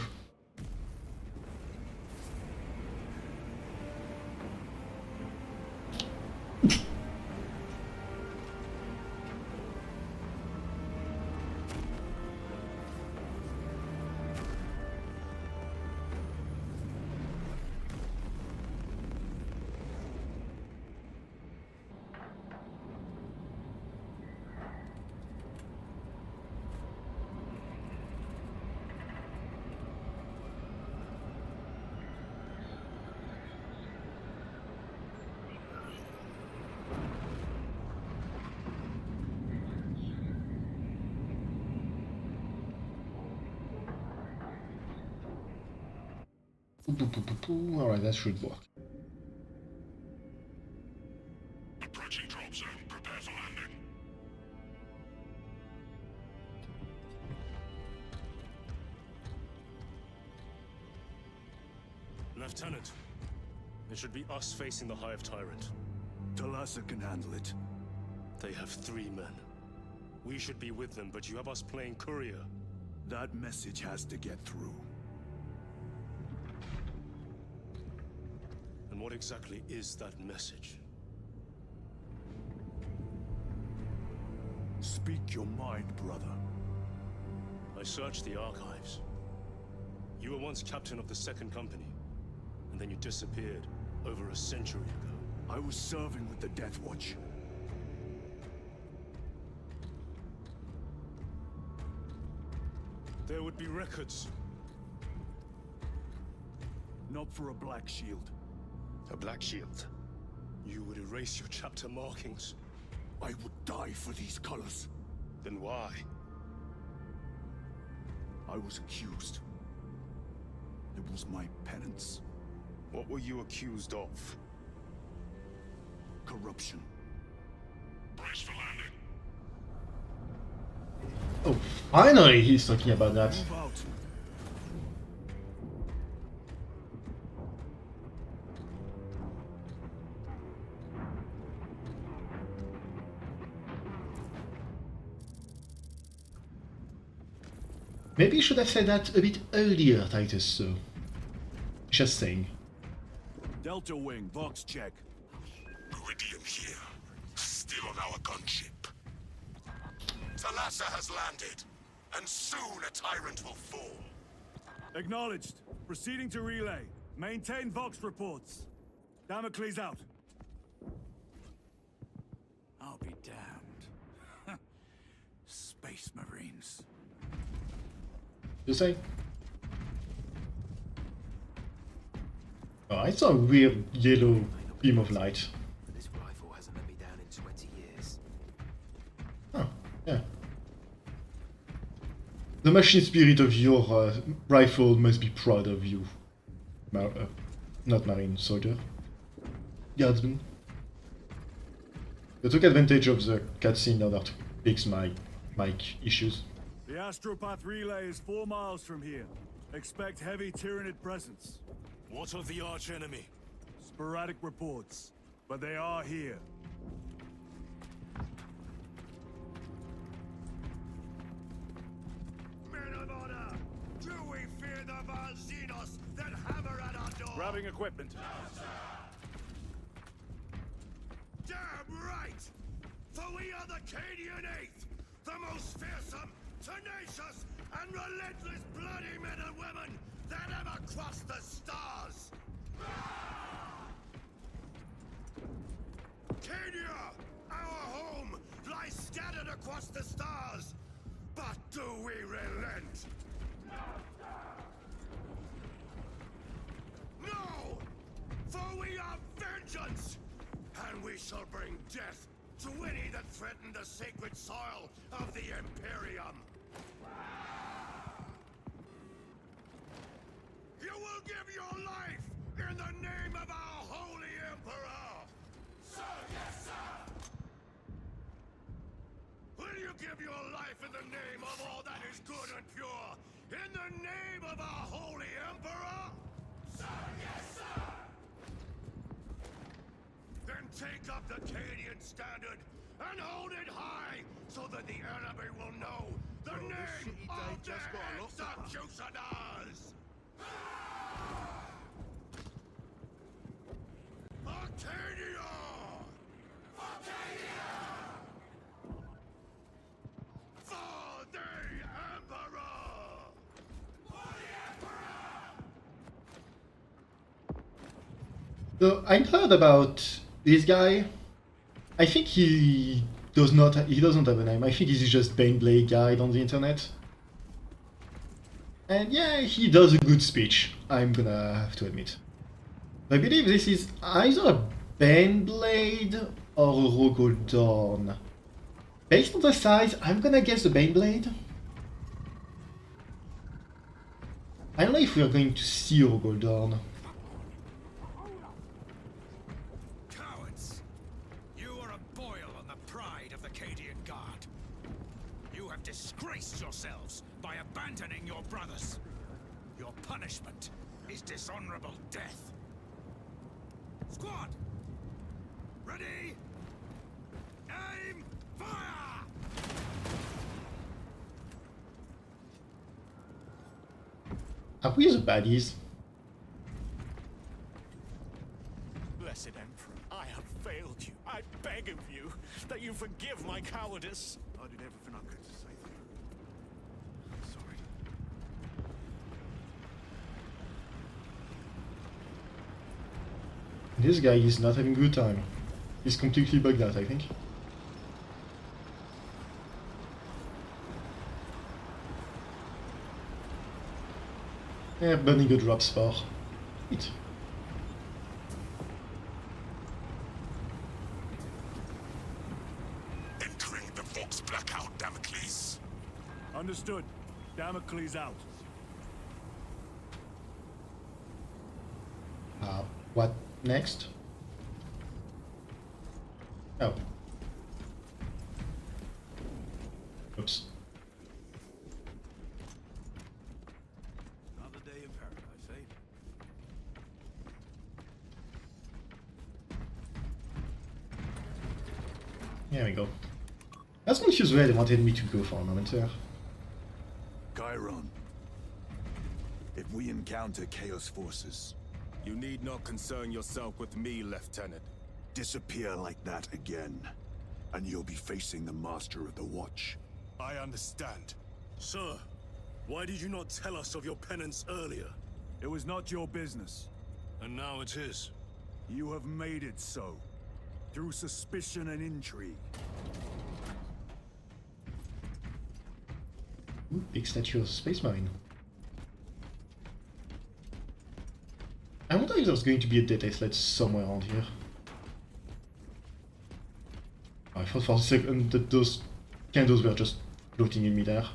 Alright, that should work. Approaching drop zone. Prepare for landing. Lieutenant, it should be us facing the Hive Tyrant. Talassa can handle it. They have 3 men. We should be with them, but you have us playing courier. That message has to get through. And what exactly is that message? Speak your mind, brother. I searched the archives. You were once captain of the 2nd Company, and then you disappeared over a century ago. I was serving with the Death Watch. There would be records. Not for a Black Shield. A Black Shield? You would erase your chapter markings. I would die for these colors. Then why? I was accused. It was my penance. What were you accused of? Corruption. Brace for landing. Oh, finally he's talking about that. Move out. Maybe you should have said that a bit earlier, Titus, so... Just saying. Delta Wing, Vox check. Meridian here. Still on our gunship. Talassa has landed, and soon a tyrant will fall. Acknowledged. Proceeding to relay. Maintain Vox reports. Damocles out. I'll be damned. Space Marines. Just saying. Oh, I saw a weird yellow beam of light. This rifle hasn't let me down in 20 years. Oh, yeah. The machine spirit of your rifle must be proud of you. Not marine, soldier. Guardsman. You took advantage of the cutscene in order to fix my issues. The Astropath relay is 4 miles from here. Expect heavy Tyranid presence. What of the arch enemy? Sporadic reports, but they are here. Men of honor, do we fear the Valzinos that hammer at our door? Grabbing equipment. Damn right! For we are the Cadian Eighth, the most fearsome, tenacious, and relentless bloody men and women that ever crossed the stars! Cadia, our home, lies scattered across the stars, but do we relent? No! For we are vengeance! And we shall bring death to any that threaten the sacred soil of the Imperium! You will give your life in the name of our holy Emperor! Sir, yes, sir! Will you give your life in the name of all that is good and pure? In the name of our holy Emperor? Sir, yes, sir! Then take up the Cadian standard and hold it high so that the enemy will know the name of the executioners! Arcadia! Arcadia! For the Emperor! For the Emperor! So I heard about this guy. I think he doesn't have a name. I think he's just Baneblade guide on the internet. And yeah, he does a good speech, I'm gonna have to admit. I believe this is either a Baneblade or a Rogaldorn. Based on the size, I'm gonna guess the Baneblade. I don't know if we are going to see Rogaldorn. Cowards! You are a boil on the pride of the Cadian Guard. You have disgraced yourselves by abandoning your brothers. Your punishment is dishonorable death. Squad! Ready! Aim! Fire! Are we the baddies? Blessed Emperor, I have failed you. I beg of you that you forgive my cowardice. I did everything I could to save you. I'm sorry. This guy is not having a good time. He's completely bugged out, I think. Yeah, burning a drop spore. Sweet. Entering the Vox blackout, Damocles. Understood. Damocles out. What next? Oh. Oops. Another day in paradise, eh? There we go. I was confused where they wanted me to go for a moment there. Chiron. If we encounter Chaos forces, You need not concern yourself with me, Lieutenant. disappear like that again, and you'll be facing the Master of the Watch. I understand. Sir, why did you not tell us of your penance earlier? It was not your business. And now it is. You have made it so, through suspicion and intrigue. Ooh, big statue of Space Marine. I wonder if there's going to be a data sled somewhere around here. I thought for a second that those candles were just floating in midair.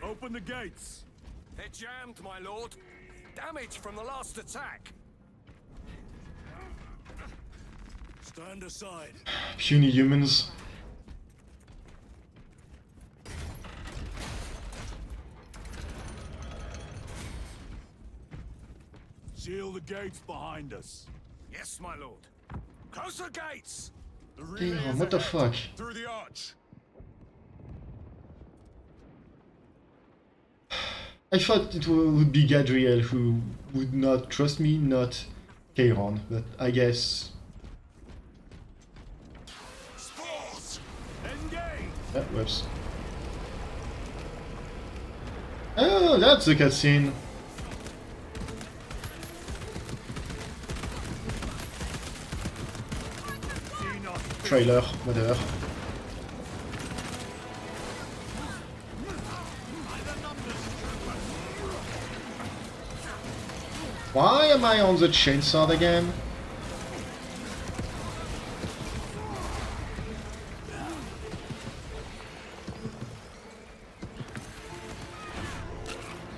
Open the gates. They're jammed, my lord. Damage from the last attack. Stand aside. Puny humans. Seal the gates behind us. Yes, my lord. Close the gates. The relay Damn, is what the ahead. fuck? Through the arch. I thought it would be Gadriel who would not trust me, not Acheran, but I guess... Spores! Engage! Whoops. Oh, that's a cutscene. Trailer, whatever. Why am I on the chainsaw again?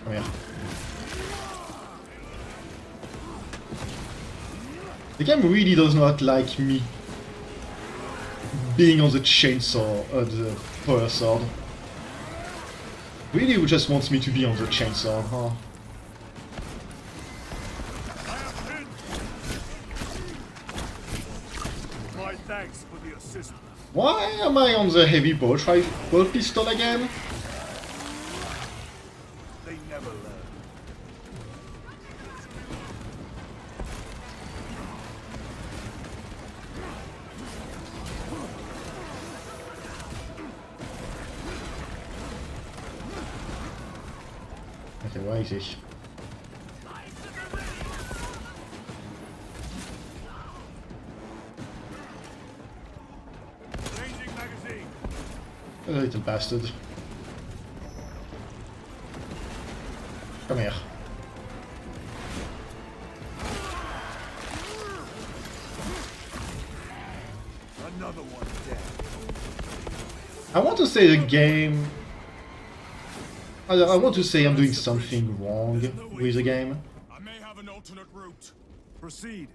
Come here. The game really does not like me being on the chainsaw or the power sword. Really just wants me to be on the chainsaw, huh? My thanks for the assistance. Why am I on the heavy bolt pistol again? They never learn. Okay, where is he? Changing magazine. A little bastard. Come here. Another one dead. I want to say the game... I want to say I'm doing something wrong with the game. I may have an alternate route. Proceed.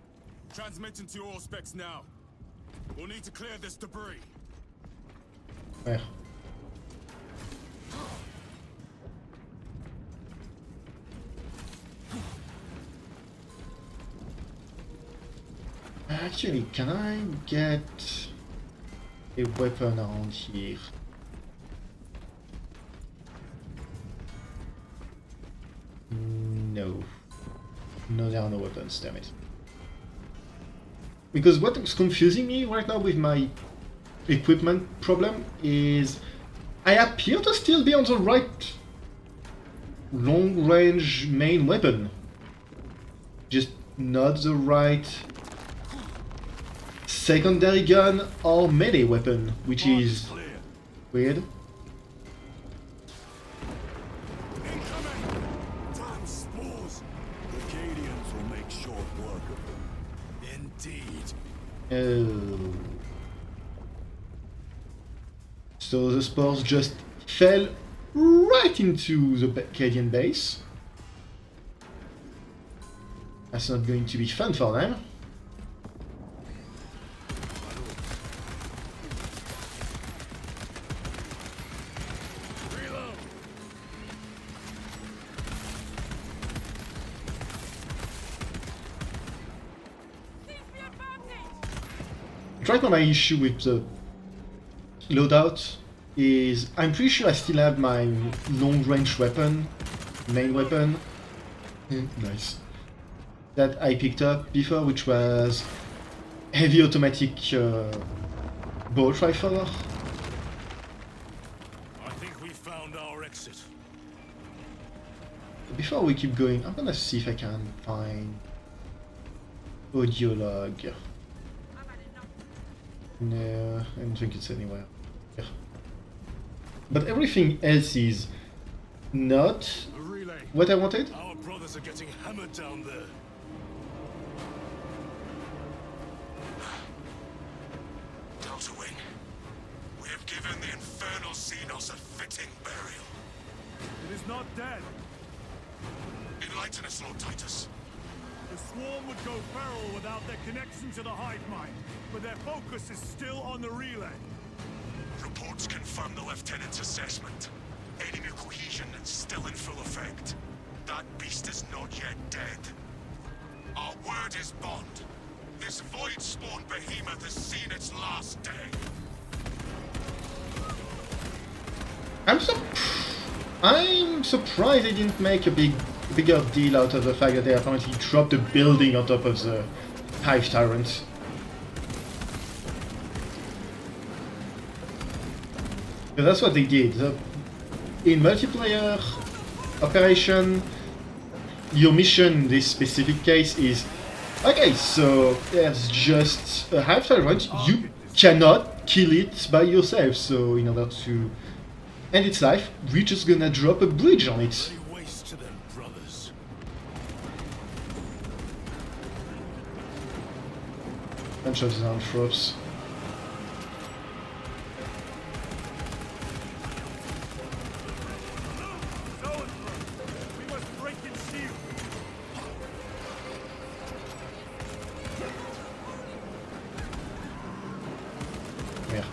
Transmitting to all specs now. We'll need to clear this debris. Where? Actually, can I get a weapon around here? No. No, there are no weapons, damn it. Because what is confusing me right now with my equipment problem is I appear to still be on the right long-range main weapon. Just not the right secondary gun or melee weapon, which is weird. Damn spores. The Cadians will make short work of them. Indeed. Oh. So the spores just fell right into the Cadian base. That's not going to be fun for them. Right now my issue with the loadout is I'm pretty sure I still have my long-range weapon, main weapon, nice, that I picked up before, which was heavy automatic bolt rifle. I think we found our exit. Before we keep going, I'm gonna see if I can find audio log. No, I don't think it's anywhere. Yeah. But everything else is not The relay. what I wanted. Our brothers are getting hammered down there. infernal Xenos a fitting burial. It is not dead. Enlighten us, Lord Titus. The swarm would go feral without their connection to the hive mind, but their focus is still on the relay. Reports confirm the Lieutenant's assessment. Enemy cohesion is still in full effect. That beast is not yet dead. Our word is bond. This void-spawn behemoth has seen its last day. I'm surprised they didn't make a bigger deal out of the fact that they apparently dropped a building on top of the hive tyrant. But that's what they did. In multiplayer operation, your mission in this specific case is, okay, so there's just a hive tyrant, you cannot kill it by yourself, so in order to end its life, we're just gonna drop a bridge on it. Waste to them, brothers. Bunch of Xanthropes. We must break its shield. Merde.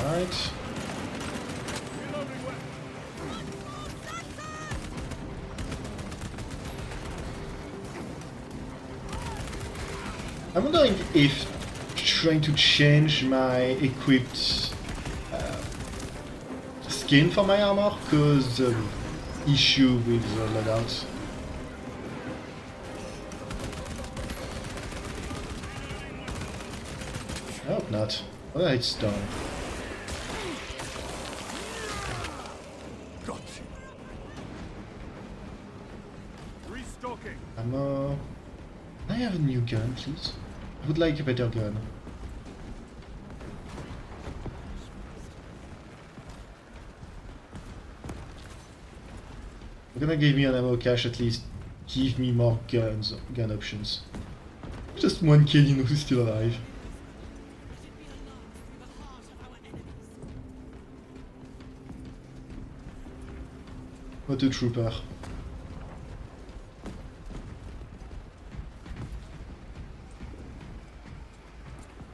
Right. I'm wondering if trying to change my equipped skin for my armor caused the issue with the loadouts. I hope not. Oh, it's done. Restocking. Ammo. Can I have a new gun, please? I would like a better gun. You're gonna give me an ammo cache, at least give me more gun options. Just one kid, you know, who's still alive. What a trooper.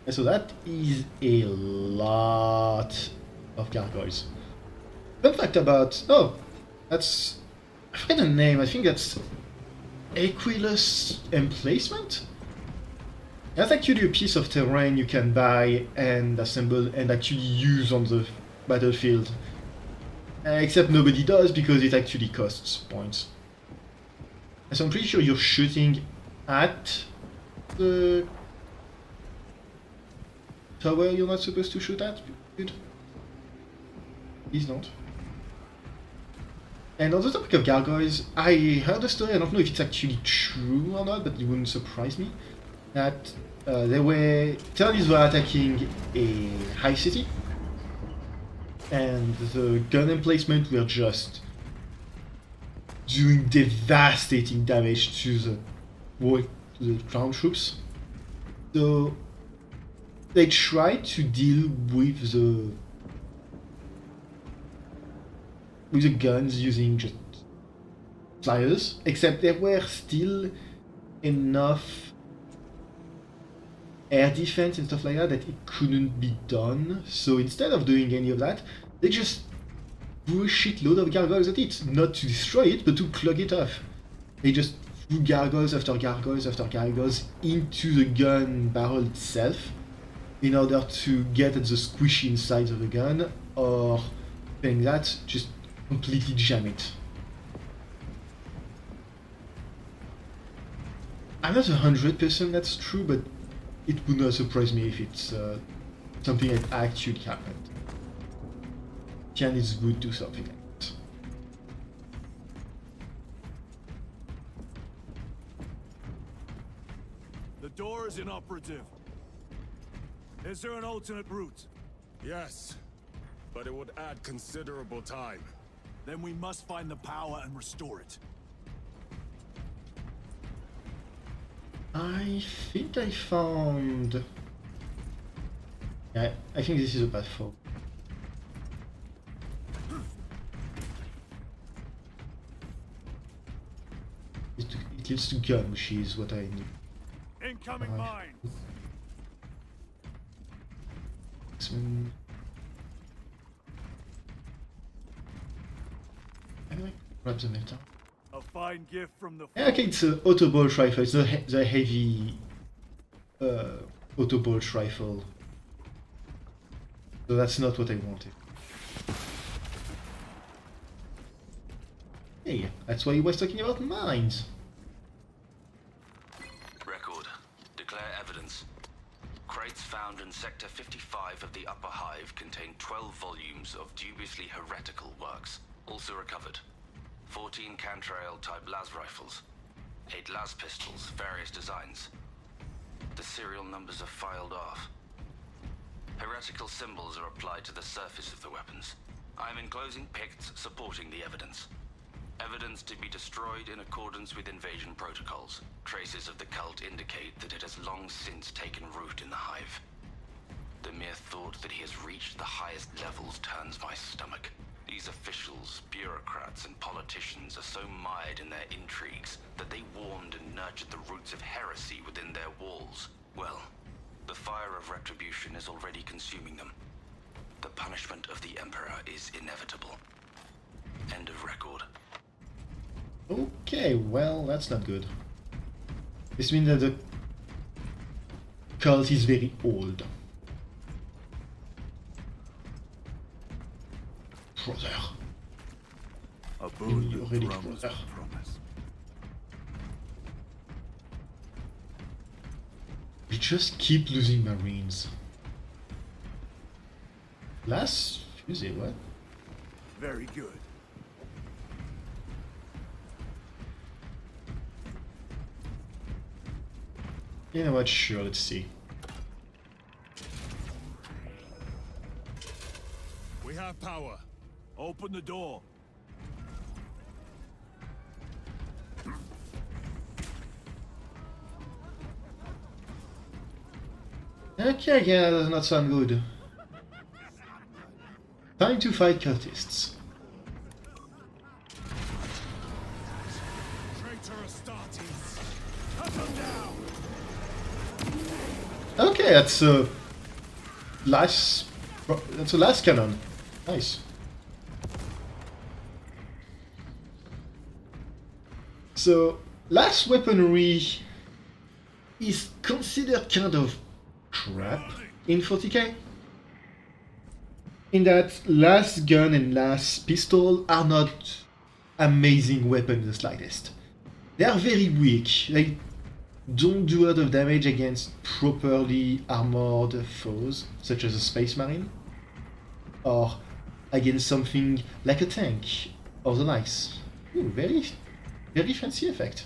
And so that is a lot of gargoyles. Fun fact about... oh, that's... I forget the name, I think that's... Aquilus Emplacement? That's actually a piece of terrain you can buy and assemble and actually use on the battlefield. Except nobody does because it actually costs points. And so I'm pretty sure you're shooting at the tower you're not supposed to shoot at. Good. Please don't. And on the topic of gargoyles, I heard a story, I don't know if it's actually true or not, but it wouldn't surprise me, that Terrorists were attacking a high city, and the gun emplacement were just doing devastating damage to the ground troops. So they tried to deal with the guns using just flyers, except there were still enough air defense and stuff like that it couldn't be done. So instead of doing any of that, they just threw a shitload of gargoyles at it, not to destroy it, but to clog it off. They just threw gargoyles after gargoyles after gargoyles into the gun barrel itself in order to get at the squishy inside of the gun, or doing that, just completely jam it. I'm not 100% that's true, but it would not surprise me if it's something that actually happened. Tian would do something like that. The door is inoperative. Is there an alternate route? Yes, but it would add considerable time. Then we must find the power and restore it. I think I found... Yeah, I think this is a path forward. It leads to gun, which is what I need. Incoming mines. Anyway, grab the metal. A fine gift from the. Yeah, okay, it's an auto bolt rifle. It's the heavy auto bolt rifle. So that's not what I wanted. Hey, that's why he was talking about mines. Record. Declare evidence. Crates found in Sector 55 of the Upper Hive contain 12 volumes of dubiously heretical works. Also recovered. 14 Cantrail-type las rifles. 8 las pistols, various designs. The serial numbers are filed off. Heretical symbols are applied to the surface of the weapons. I am enclosing picts supporting the evidence. Evidence to be destroyed in accordance with invasion protocols. Traces of the cult indicate that it has long since taken root in the Hive. The mere thought that he has reached the highest levels turns my stomach. These officials, bureaucrats, and politicians are so mired in their intrigues that they warmed and nurtured the roots of heresy within their walls. Well, the fire of retribution is already consuming them. The punishment of the Emperor is inevitable. End of record. Okay, well, that's not good. This means that the cult is very old. Brother. A boon You're that really comes brother. with promise. We just keep losing Marines. Last Tuesday, what? Very good. You know what, sure, let's see. We have power. Open the door. Okay, yeah, that does not sound good. Time to fight cultists. Traitor Astartes. Cut them down. Okay, that's a last cannon. Nice. So last weaponry is considered kind of crap in 40k. In that last gun and last pistol are not amazing weapons in the slightest. They are very weak. They don't do a lot of damage against properly armored foes, such as a space marine, or against something like a tank or the likes. Ooh, very fancy effect.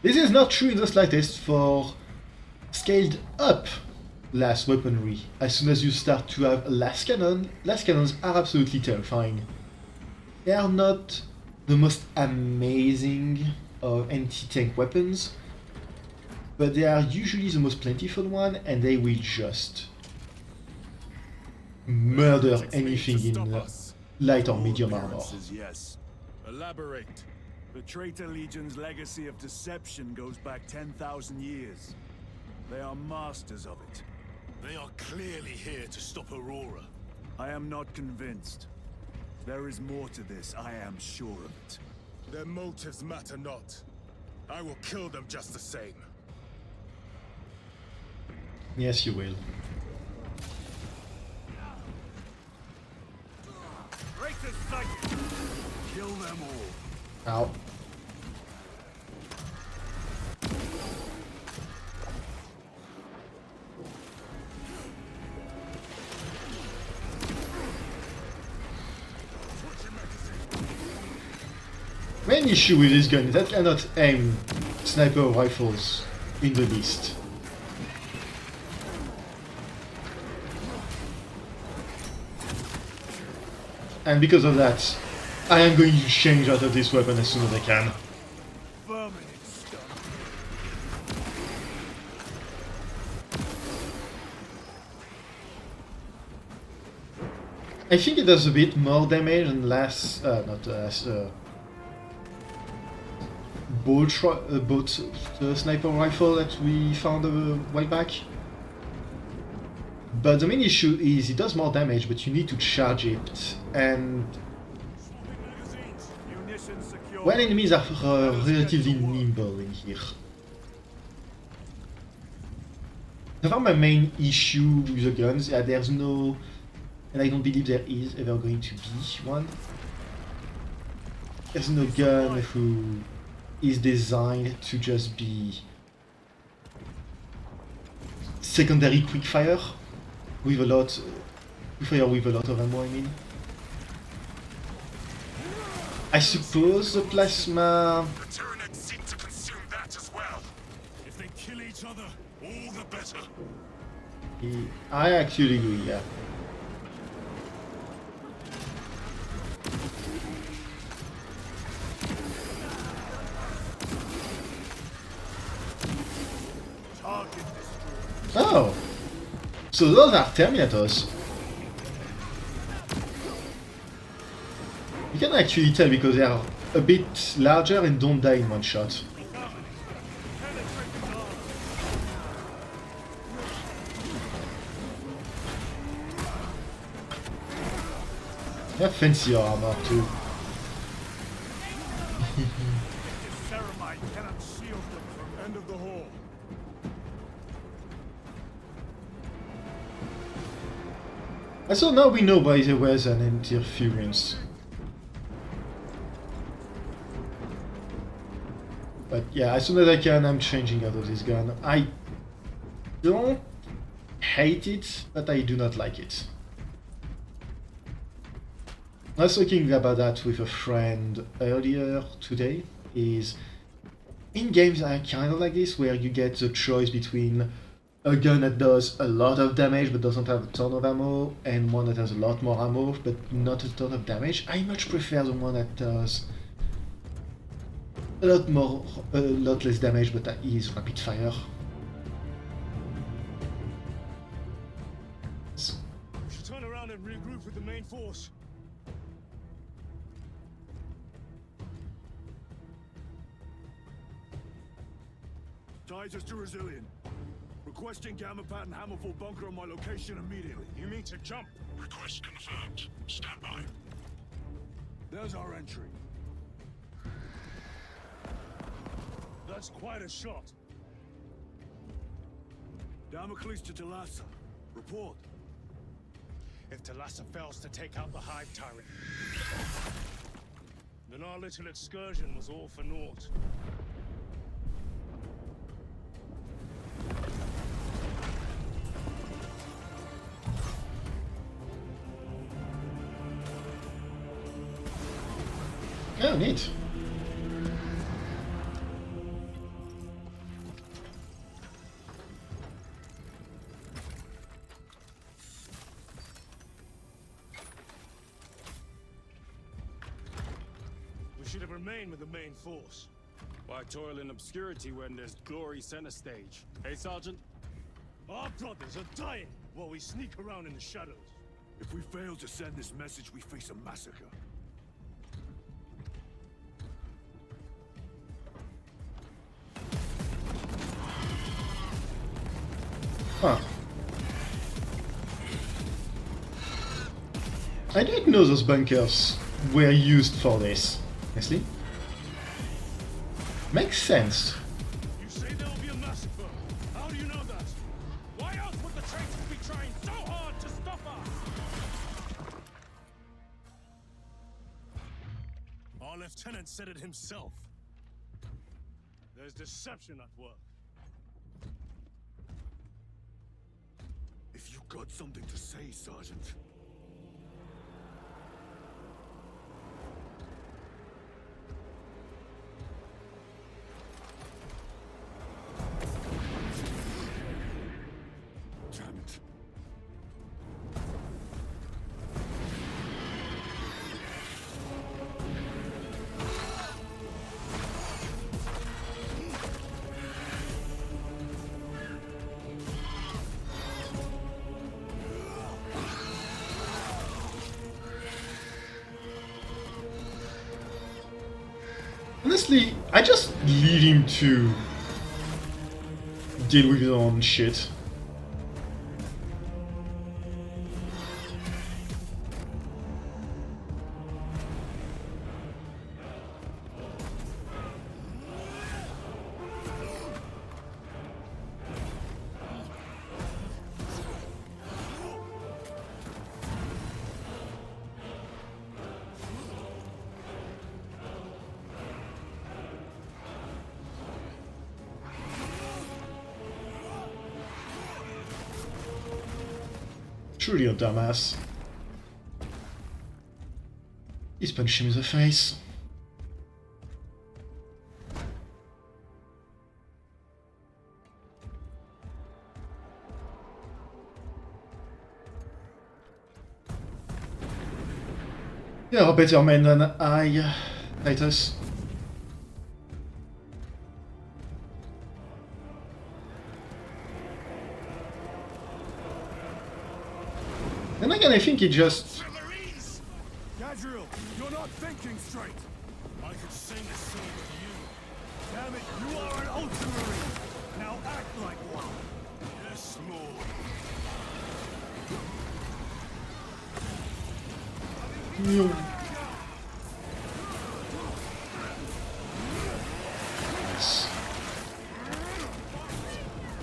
This is not true in the slightest for scaled up last weaponry. As soon as you start to have a last cannons are absolutely terrifying. They are not the most amazing of anti-tank weapons, but they are usually the most plentiful one, and they will just murder anything in light or medium armor. Yes. Elaborate. The Traitor Legion's legacy of deception goes back 10,000 years. They are masters of it. They are clearly here to stop Aurora. I am not convinced. There is more to this, I am sure of it. Their motives matter not. I will kill them just the same. Yes, you will. Traitor's sight! Kill them all. Ow. Main issue with this gun is that I cannot aim sniper rifles in the least. And because of that, I am going to change out of this weapon as soon as I can. Vermin in stone. I think it does a bit more damage and less, not less, both the sniper rifle that we found a while back. But the main issue is it does more damage, but you need to charge it, and well, enemies are relatively nimble in here. So far my main issue with the guns, yeah, there's no, and I don't believe there is ever going to be one. There's no gun who is designed to just be secondary quickfire with a lot, quickfire with a lot of ammo, I mean. I suppose the plasma. The Tyranids seem to consume that as well. If they kill each other, all the better. I actually agree, yeah. Oh! So those are Terminators. You can actually tell because they are a bit larger and don't die in one shot. They have fancier armor too. End of the hall. So now we know why there was an interference. But yeah, as soon as I can, I'm changing out of this gun. I don't hate it, but I do not like it. I was talking about that with a friend earlier today, is in games are kind of like this, where you get the choice between a gun that does a lot of damage but doesn't have a ton of ammo, and one that has a lot more ammo but not a ton of damage. I much prefer the one that does a lot less damage but that is rapid fire. We should turn around and regroup with the main force. Titus to Resilient. Requesting gamma pattern hammerful bunker on my location immediately. You mean to jump? Request confirmed. Stand by. There's our entry. That's quite a shot. Damocles to Talassa. Report. If Talassa fails to take out the hive tyrant, then our little excursion was all for naught. Oh, neat. We should have remained with the main force. Why toil in obscurity when there's glory center stage? Hey, Sergeant? Our brothers are dying while we sneak around in the shadows. If we fail to send this message, we face a massacre. Huh. I didn't know those bunkers were used for this. Honestly. Makes sense. You say there will be a massacre. How do you know that? Why else would the traitors be trying so hard to stop us? Our lieutenant said it himself. There's deception at work. If you got something to say, Sergeant. Damn it. Honestly, I just leave him to deal with his own shit. Truly a dumbass. He's punched him in the face. You're a better man than I, Titus. Then again, I think he just... Gadriel, you're not thinking straight. I could sing the same with you. Damn it, you are an Ultramarine. Now act like one. Yes, Lord. Nice.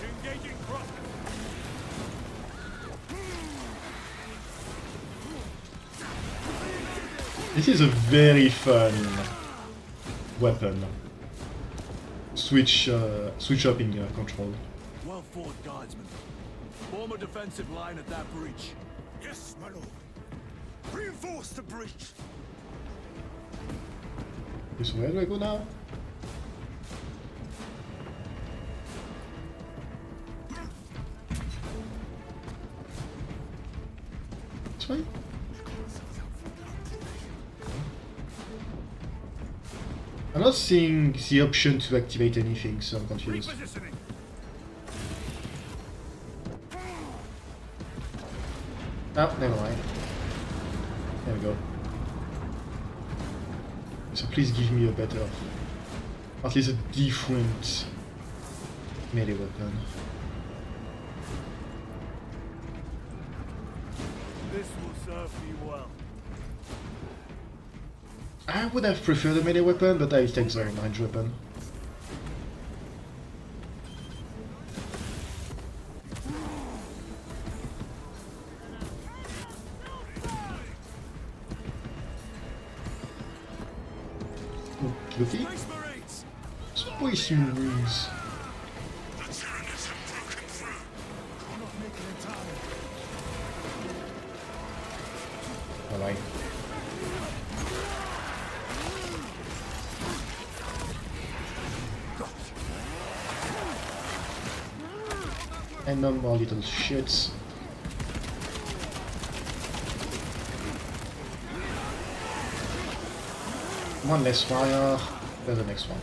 Engaging cross. This is a very fun weapon. Switch up in control. Well fought, guardsmen. Form a defensive line at that breach. Yes, my lord. Reinforce the breach. So where do I go now? This way? I'm not seeing the option to activate anything, so I'm confused. Repositioning. Oh, never mind. There we go. So please give me a better, at least a different melee weapon. This will serve me well. I would have preferred a melee weapon, but I'll take the range weapon. Okay. Space Marines. Alright. And no more little shits. One less fire. There's the next one.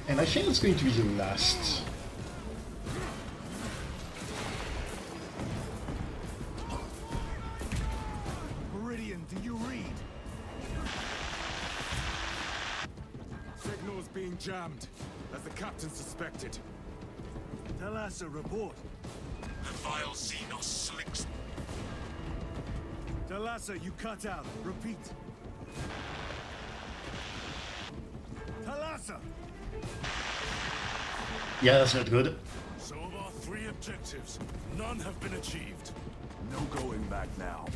And I think it's going to be the last. Meridian, do you read? Signal's being jammed, as the captain suspected. Tell us a report. The vile Xenos slicks. Talassa, you cut out. Repeat. Talassa! Yeah, that's not good. So of our 3 objectives, none have been achieved. No going back now.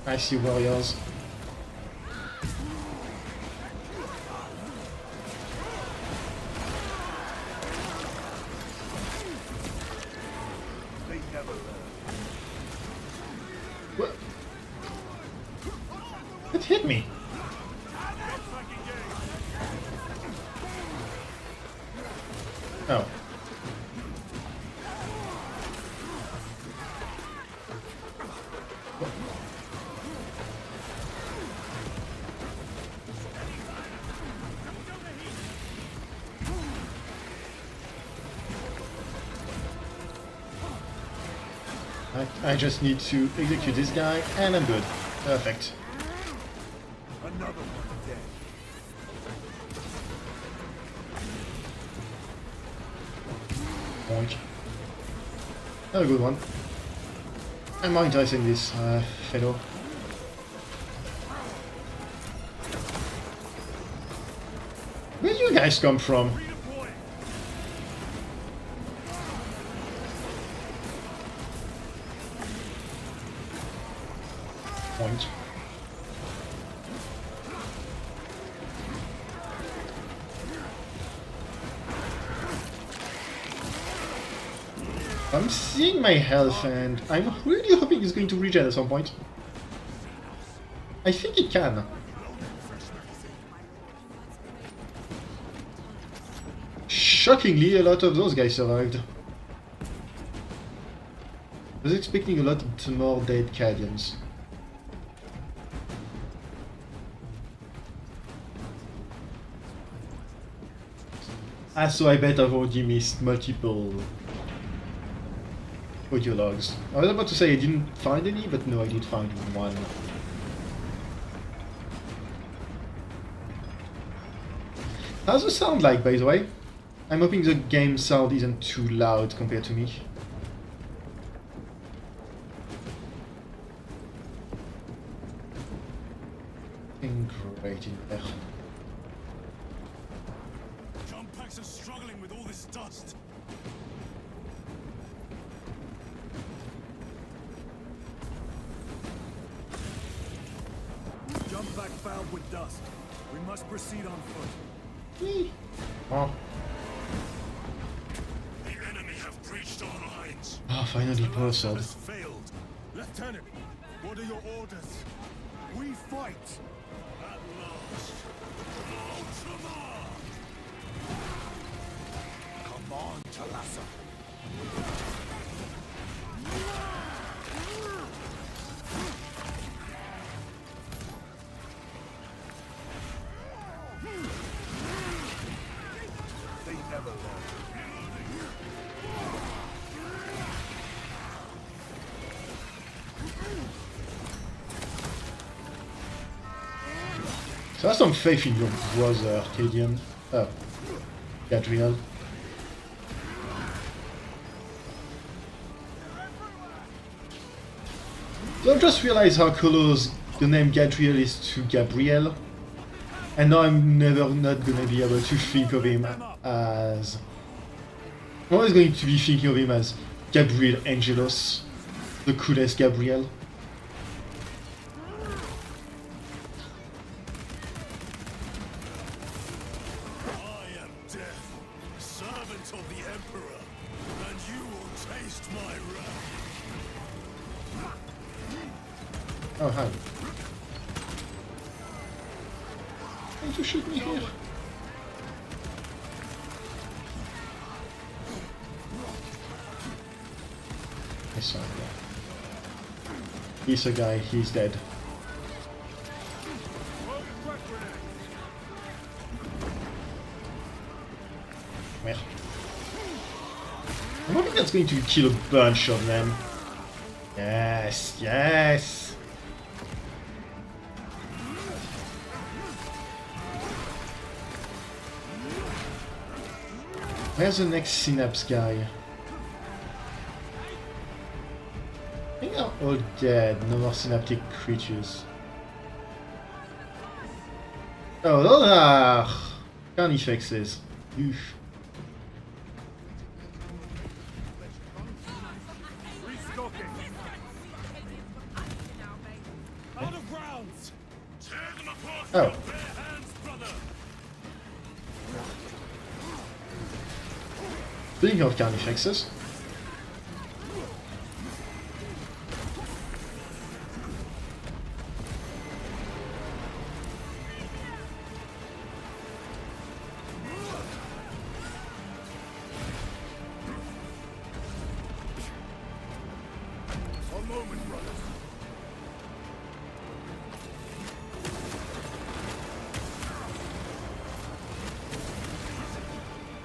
I see warriors. They never learn. What? It hit me. Oh. I just need to execute this guy, and I'm good. Perfect. Another one dead. Point. Another good one. I'm more interested in this fellow. Where do you guys come from? Point. I'm seeing my health and I'm really hoping it's going to regen at some point. I think it can. Shockingly, a lot of those guys survived. I was expecting a lot more dead Cadians. So I bet I've already missed multiple audio logs. I was about to say I didn't find any, but no, I did find one. How's the sound like, by the way? I'm hoping the game sound isn't too loud compared to me. Great in there. Jump packs are struggling with all this dust. Jump pack fouled with dust. We must proceed on foot. Oh. The enemy have breached our lines. Ah, finally power sword. Has failed. Lieutenant, what are your orders? We fight. At last. Ultramarines! Come on, Talassa. They never learn. So I have some faith in your brother, Cadian. Gadriel. So I've just realized how close the name Gadriel is to Gabriel. And now I'm never not gonna be able to think of him as... I'm always going to be thinking of him as Gabriel Angelos, the coolest Gabriel. Oh, hi. Trying to shoot me here. I saw him. He's a guy, he's dead. Well. I'm hoping that's going to kill a bunch of them. Yes, yes! Where's the next synapse guy? I think they're all dead, no more synaptic creatures. Oh, those are carnifexes. Oof. Oh. Speaking of carnifexes. A moment, brothers.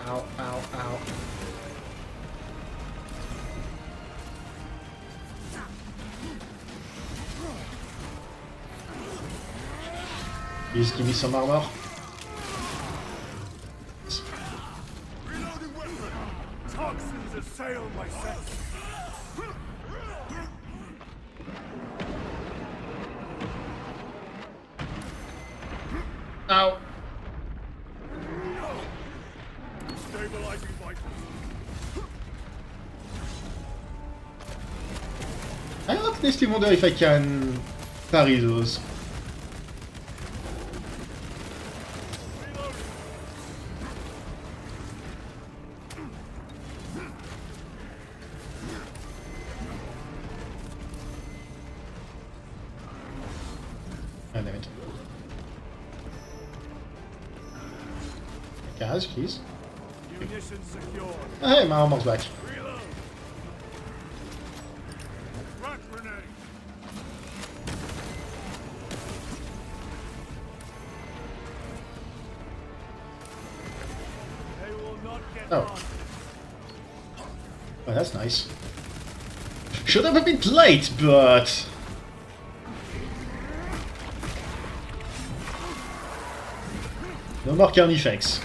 Ow, ow, ow. Please give me some armor. Reloading weapon! Toxins assail my sense! Ow! Stabilizing vitals. I honestly wonder if I can parry those. Ah, damn it. Guys, please. Munitions secured. Ah, hey, my armor's back. Reload. Frag grenade. They will not get Oh. on. Oh, that's nice. Should have been late, but... No more carnifex.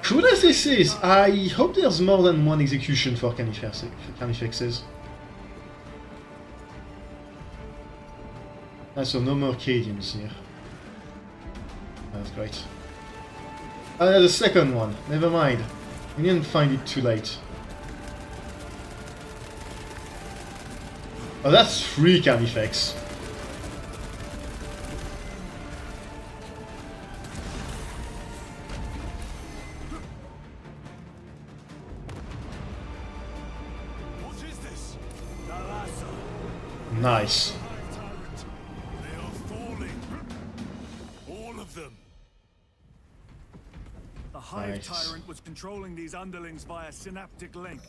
Cool as this is, I hope there's more than one execution for carnifexes. So no more Cadians here. That's great. The second one, never mind. We didn't find it too late. Oh, that's 3 carnifex. What is this? Nice. They are falling. All of them. The hive Nice. tyrant was controlling these underlings via synaptic link.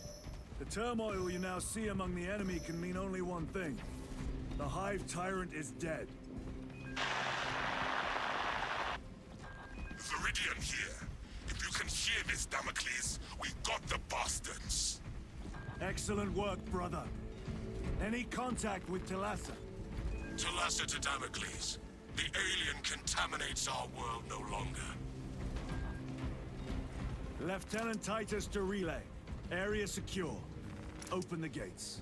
The turmoil you now see among the enemy can mean only one thing. The hive tyrant is dead. Viridian here. If you can hear this, Damocles, we got the bastards. Excellent work, brother. Any contact with Talassa? Talassa to Damocles. The alien contaminates our world no longer. Lieutenant Titus to relay. Area secure. Open the gates.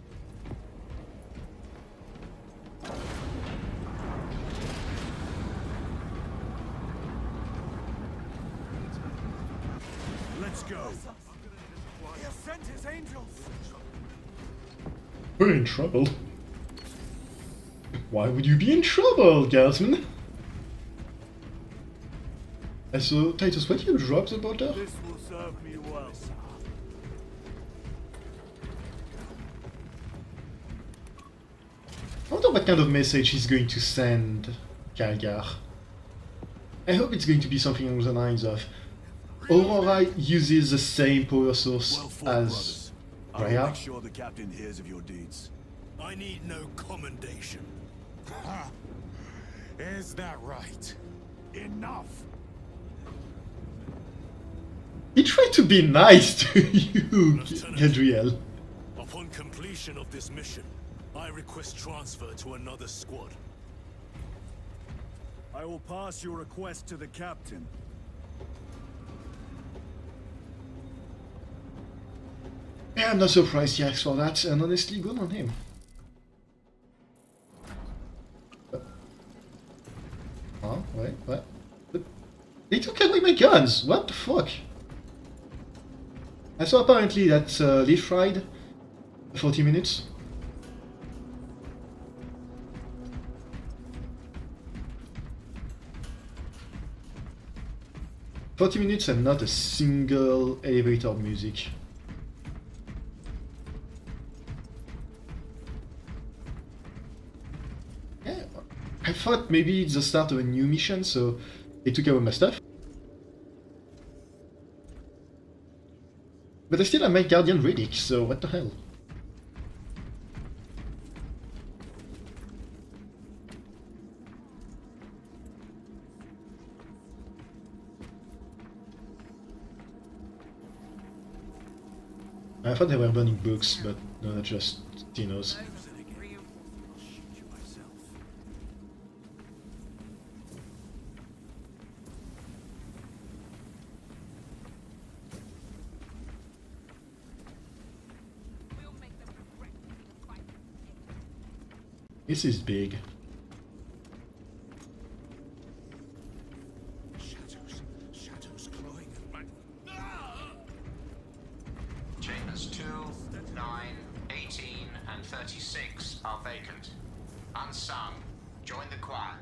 Let's go. He has sent his angels. We're in trouble. Why would you be in trouble, Guardsman? So, Titus, why do you drop the butter? This will serve me well. I wonder what kind of message he's going to send Calgar. I hope it's going to be something along the lines of Aurora uses the same power source Well fought, as brothers. I will Rhea. make sure the captain hears of your deeds. I need no commendation. Is that right? Enough! He tried to be nice to you, Lieutenant. Gadriel. Upon completion of this mission, I request transfer to another squad. I will pass your request to the captain. Yeah, I'm not surprised he asked for that, and honestly, good on him. Oh, wait, what? But they took away my guns! What the fuck? I saw apparently that lift ride, 40 minutes. "40 minutes and not a single elevator music." Yeah, I thought maybe it's the start of a new mission, so they took away my stuff. But I still have my Guardian Relic, so what the hell? I thought they were burning books, but no, that's just Tino's. This is big. Shadows clawing at my... Chambers 2, 9, 18, and 36 are vacant. Unsung. Join the choir.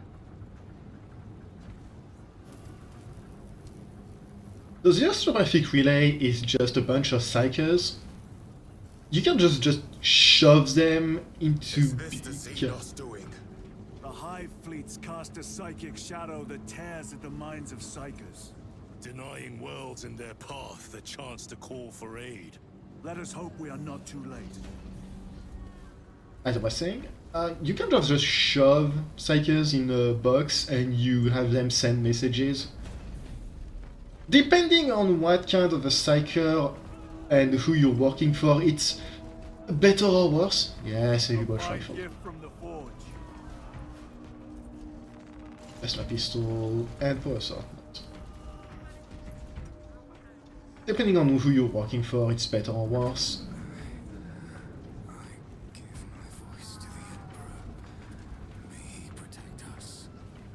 So the ostrographic relay is just a bunch of psychers. You can just shove them into The hive fleets cast a psychic shadow that tears at the minds of psychers, Denying worlds in their path the chance to call for aid. Let us hope we are not too late. As I was saying, you can just shove psychers in a box and you have them send messages. Depending on what kind of a psyker and who you're working for, it's better or worse. Yes, heavy bolt rifle. That's my pistol and power assortment. Depending on who you're working for, it's better or worse.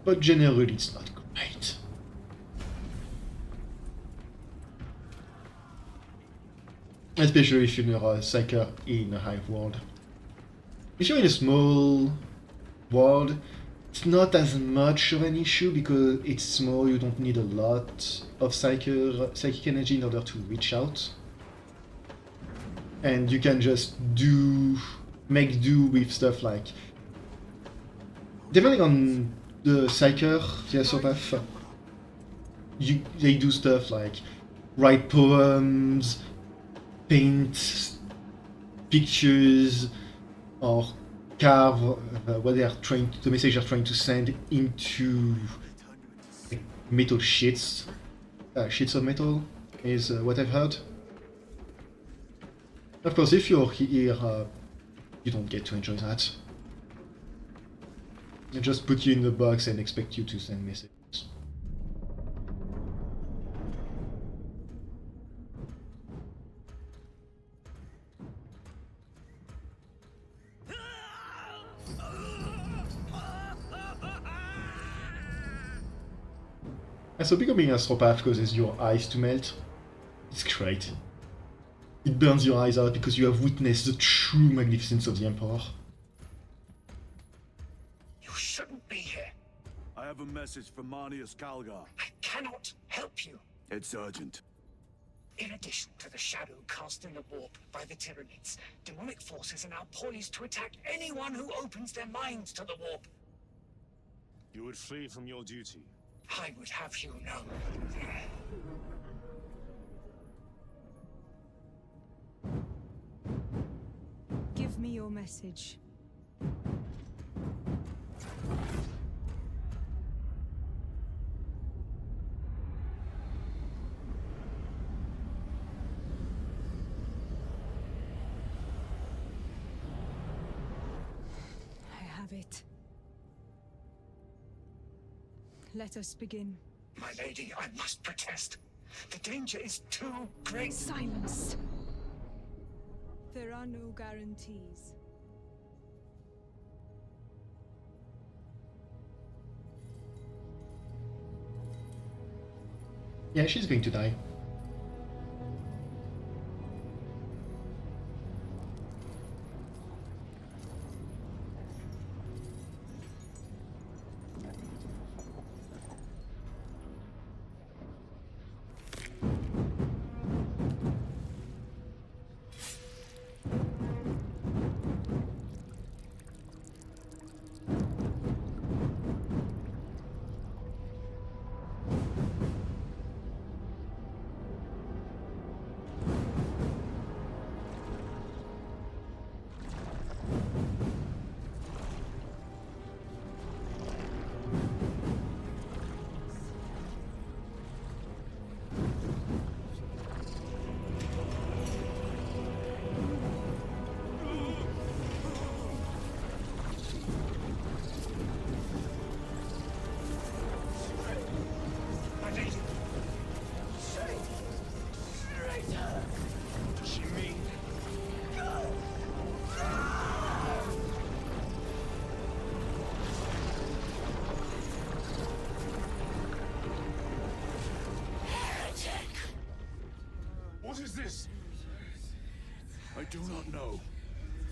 But generally it's not great. Especially if you're a psyker in a hive world. If you're in a small world, it's not as much of an issue because it's small, you don't need a lot of psychic energy in order to reach out. And you can just make do with stuff like... Depending on the psyker, the sociopath, they do stuff like write poems, paint pictures, or carve what they are the message they're trying to send into metal sheets. Sheets of metal is what I've heard. Of course, if you're here, you don't get to enjoy that. They just put you in the box and expect you to send messages. And so becoming an astropath causes your eyes to melt. It's great. It burns your eyes out because you have witnessed the true magnificence of the Emperor. You shouldn't be here. I have a message from Marnius Calgar. I cannot help you. It's urgent. In addition to the shadow cast in the warp by the Tyranids, demonic forces are now poised to attack anyone who opens their minds to the warp. You would flee from your duty. I would have you know. Give me your message. I have it. Let us begin. My lady, I must protest. The danger is too great. Silence. There are no guarantees. Yeah, she's going to die. do not know.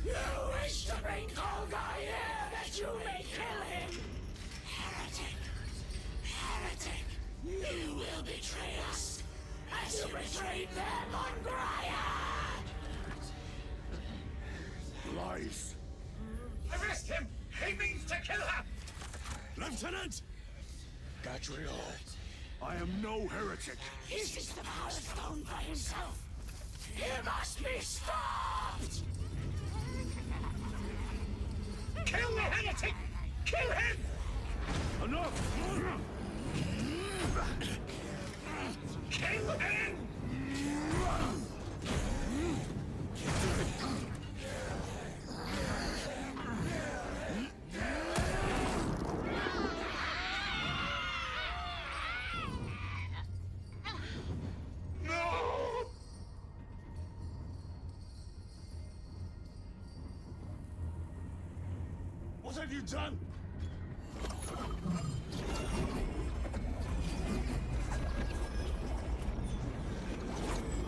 You wish to bring Olga here that you may kill him! Heretic! Heretic! You will betray us as you betrayed them on Graia! Lies. Arrest him! He means to kill her! Lieutenant! Gadriel, I am no heretic. He seeks the power stone for himself. He must be stopped! Kill the heretic! Kill him! Enough! Kill him! What have you done?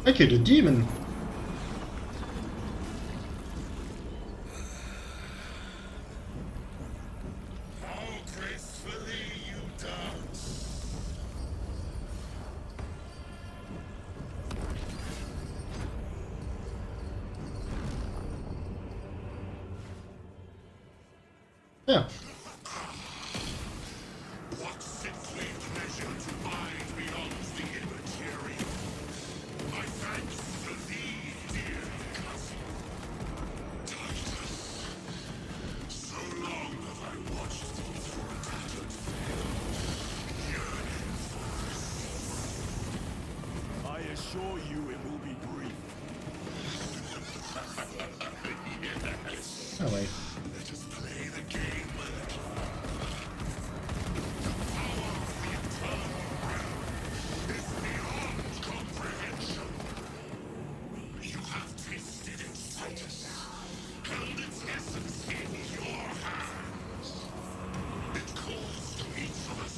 I killed a demon. How gracefully you dance! Yeah. What sickly pleasure to find beyond the immaterial! My thanks to thee, dear cousin. Titus. So long have I watched thee through a tattered veil, yearning for I assure you it will be brief. yes. Oh wait. Let us play the game. The power of the eternal realm is beyond comprehension. You have tasted its Titus, held its essence in your hands. It calls to each of us,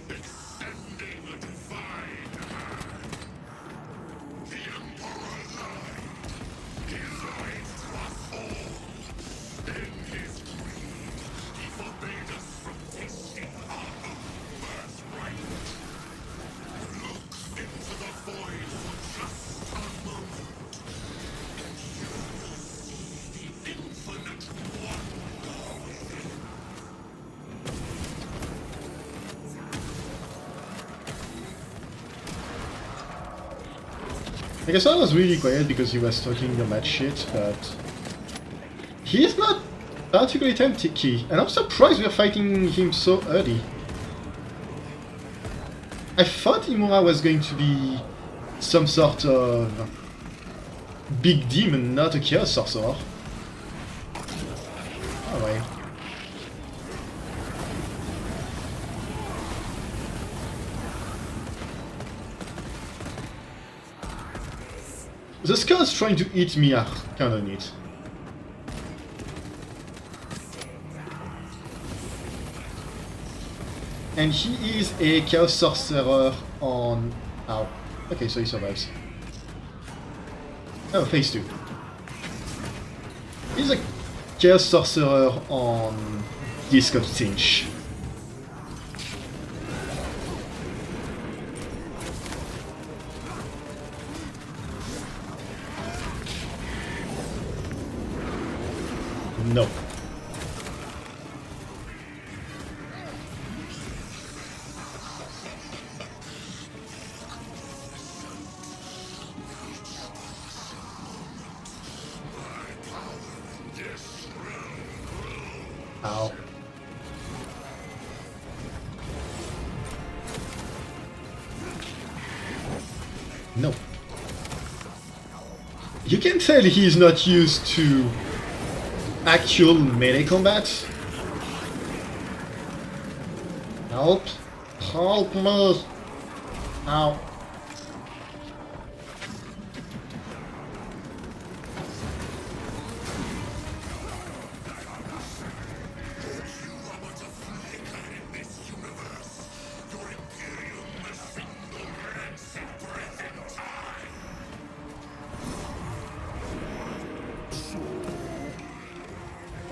extending a divine hand. The Emperor lied. He lied to us all. In his greed, he forbade us from tasting our own birthright. Look into the void for just a moment, and you will see the infinite wonder within. I guess I was really quiet because he was talking the mad shit, but he is not particularly tempting, and I'm surprised we're fighting him so early. I thought Imura was going to be some sort of big demon, not a chaos sorcerer. Oh wait. The skull's trying to eat me are kinda neat. And he is a chaos sorcerer on... Ow. Okay, so he survives. Oh, phase 2. He's a chaos sorcerer on Disc of Cinch. No. Ow. No. You can tell he's not used to actual melee combat. Help! Help me! Ow.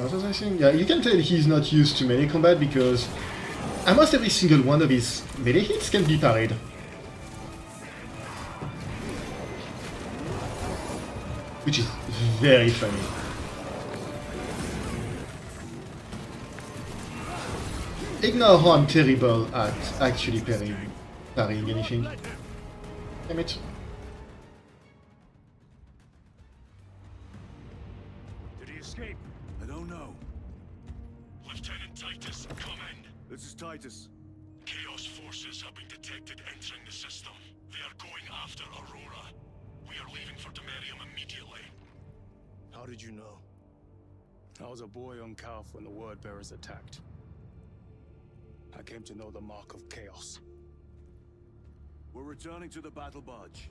what was I saying? Yeah, you can tell he's not used to melee combat because almost every single one of his melee hits can be parried. Which is very funny. Ignore how I'm terrible at actually parrying anything. Damn it. Did he escape? I don't know. Lieutenant Titus, come in. This is Titus. Chaos forces have been detected entering the system. They are going after Aurora. We are leaving for Imperium immediately. How did you know? I was a boy on Calf when the word bearers attacked. I came to know the mark of chaos. We're returning to the battle barge.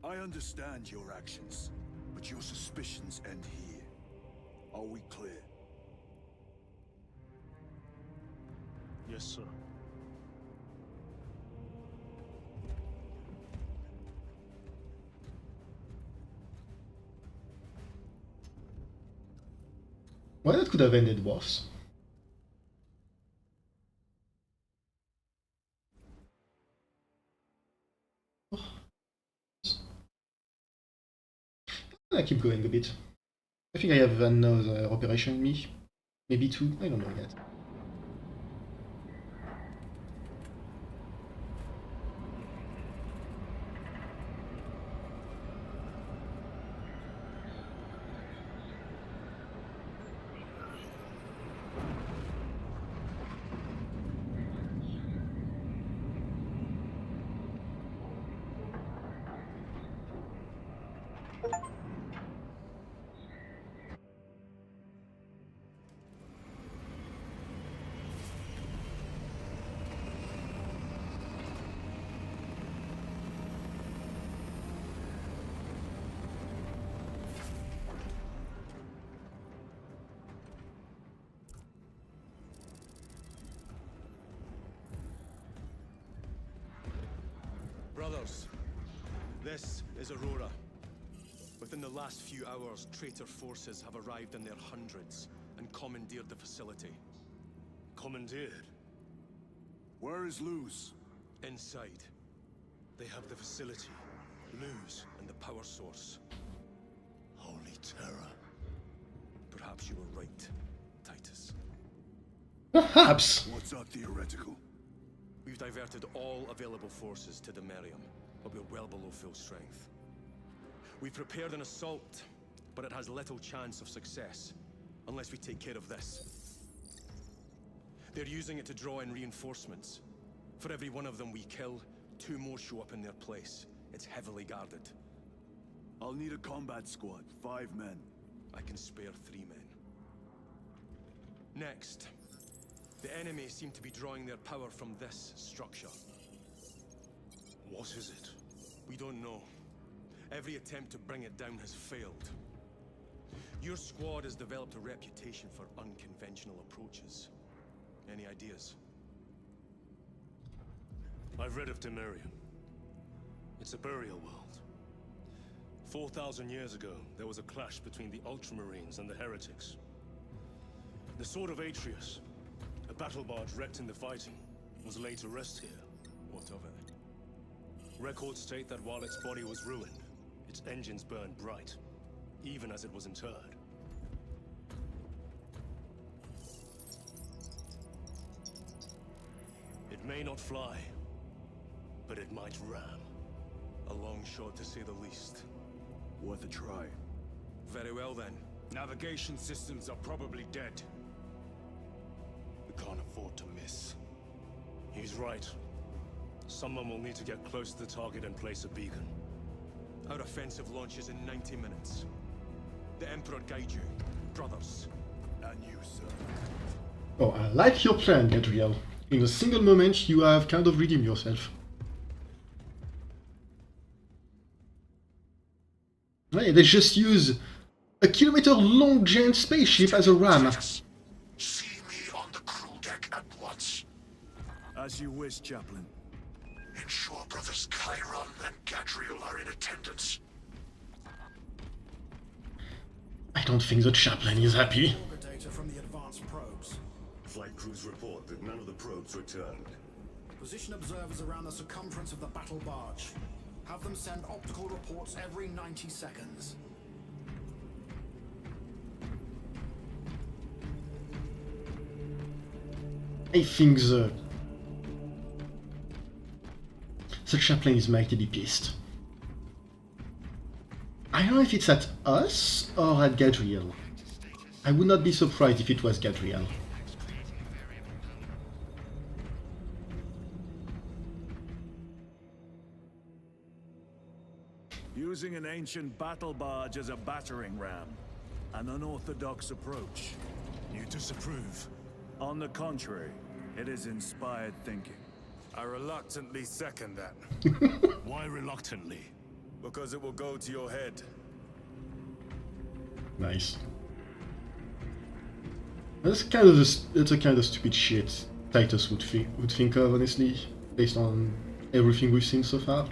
I understand your actions, but your suspicions end here. Are we clear? Yes, sir. Well, that could have ended worse. I keep going a bit. I think I have another operation me. Maybe two, I don't know yet. Brothers, this is Aurora. Within the last few hours, traitor forces have arrived in their hundreds and commandeered the facility. Commandeered? Where is Luz? Inside. They have the facility, Luz, and the power source. Holy terror. Perhaps you were right, Titus. Perhaps! What's up, the heretical? We've diverted all available forces to Imperium, but we're well below full strength. We've prepared an assault, but it has little chance of success, unless we take care of this. They're using it to draw in reinforcements. For every one of them we kill, 2 more show up in their place. It's heavily guarded. I'll need a combat squad, 5 men. I can spare 3 men. Next. The enemy seem to be drawing their power from this structure. What is it? We don't know. Every attempt to bring it down has failed. Your squad has developed a reputation for unconventional approaches. Any ideas? I've read of Imperium. It's a burial world. 4,000 years ago, there was a clash between the Ultramarines and the heretics. The Sword of Atreus, a battle barge wrecked in the fighting, was laid to rest here. What of it? Records state that while its body was ruined, its engines burned bright, even as it was interred. It may not fly, but it might ram. A long shot to say the least. Worth a try. Very well then. Navigation systems are probably dead. We can't afford to miss. He's right. Someone will need to get close to the target and place a beacon. Our offensive launches in 90 minutes. The Emperor guide you, brothers. And you, sir. Oh, I like your plan, Gadriel. In a single moment, you have kind of redeemed yourself. Right, they just use a kilometer-long giant spaceship as a ram. See me on the crew deck at once. As you wish, Chaplain. Ensure brothers Chiron and Gadriel are in attendance. I don't think the chaplain is happy. Cogitator from the advanced probes. Flight crews report that none of the probes returned. Position observers around the circumference of the battle barge. Have them send optical reports every 90 seconds. I think the chaplain is mightily pissed. I don't know if it's at us or at Gadriel. I would not be surprised if it was Gadriel. Using an ancient battle barge as a battering ram. An unorthodox approach. You disapprove? On the contrary, it is inspired thinking. I reluctantly second that. Why reluctantly? Because it will go to your head. Nice. That's a kind of stupid shit Titus would think of, honestly, based on everything we've seen so far.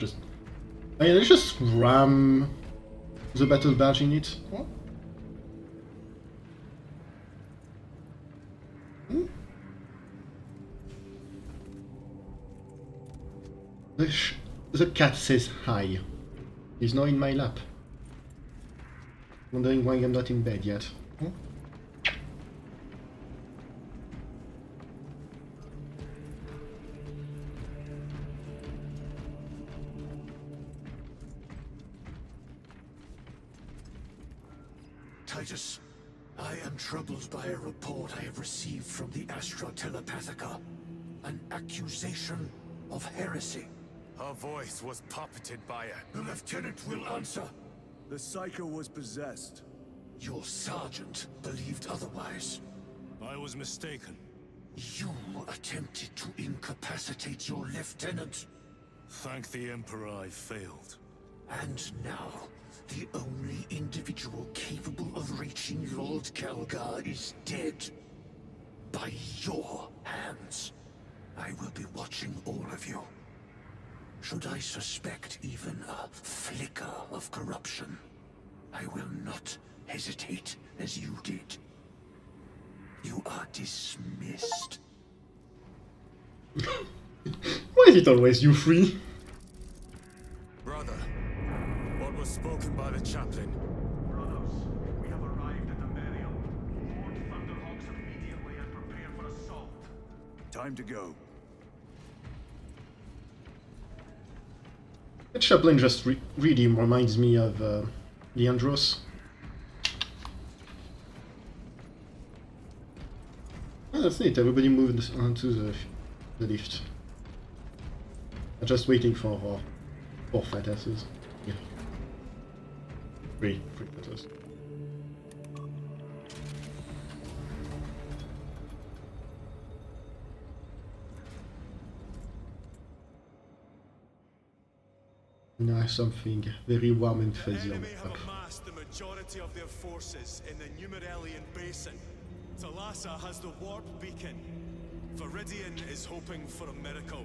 Let's just ram the battle barge in it. Huh? The cat says hi. He's now in my lap. Wondering why I'm not in bed yet. Huh? Titus, I am troubled by a report I have received from the Astra Telepathica. An accusation of heresy. Her voice was puppeted by her. The lieutenant will answer. The Psycho was possessed. Your sergeant believed otherwise. I was mistaken. You attempted to incapacitate your lieutenant. Thank the Emperor I failed. And now, the only individual capable of reaching Lord Kelgar is dead. By your hands. I will be watching all of you. Should I suspect even a flicker of corruption, I will not hesitate as you did. You are dismissed. Why is it always you three? Brother, what was spoken by the chaplain? Brothers, we have arrived at the Imperium. Board thunderhawks immediately and prepare for assault. Time to go. The chaplain just really reminds me of Leandros. Oh, that's neat. Everybody moved onto the lift. I'm just waiting for fat asses. Yeah. Three fat asses. Now something very warm and fuzzy on The enemy the have top. amassed the majority of their forces in the Numeralian Basin. Thalassa has the warp beacon. Viridian is hoping for a miracle.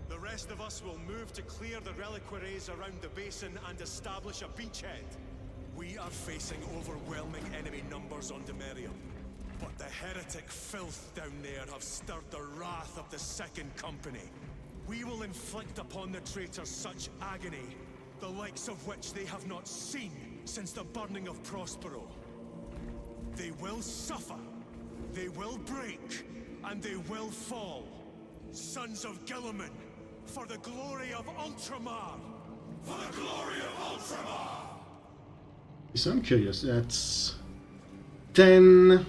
The rest of us will move to clear the reliquaries around the basin and establish a beachhead. We are facing overwhelming enemy numbers on Demerium. But the heretic filth down there have stirred the wrath of the Second Company. We will inflict upon the traitors such agony, the likes of which they have not seen since the burning of Prospero. They will suffer, they will break, and they will fall. Sons of Guilliman, for the glory of Ultramar! For the glory of Ultramar! So I'm curious, that's 10...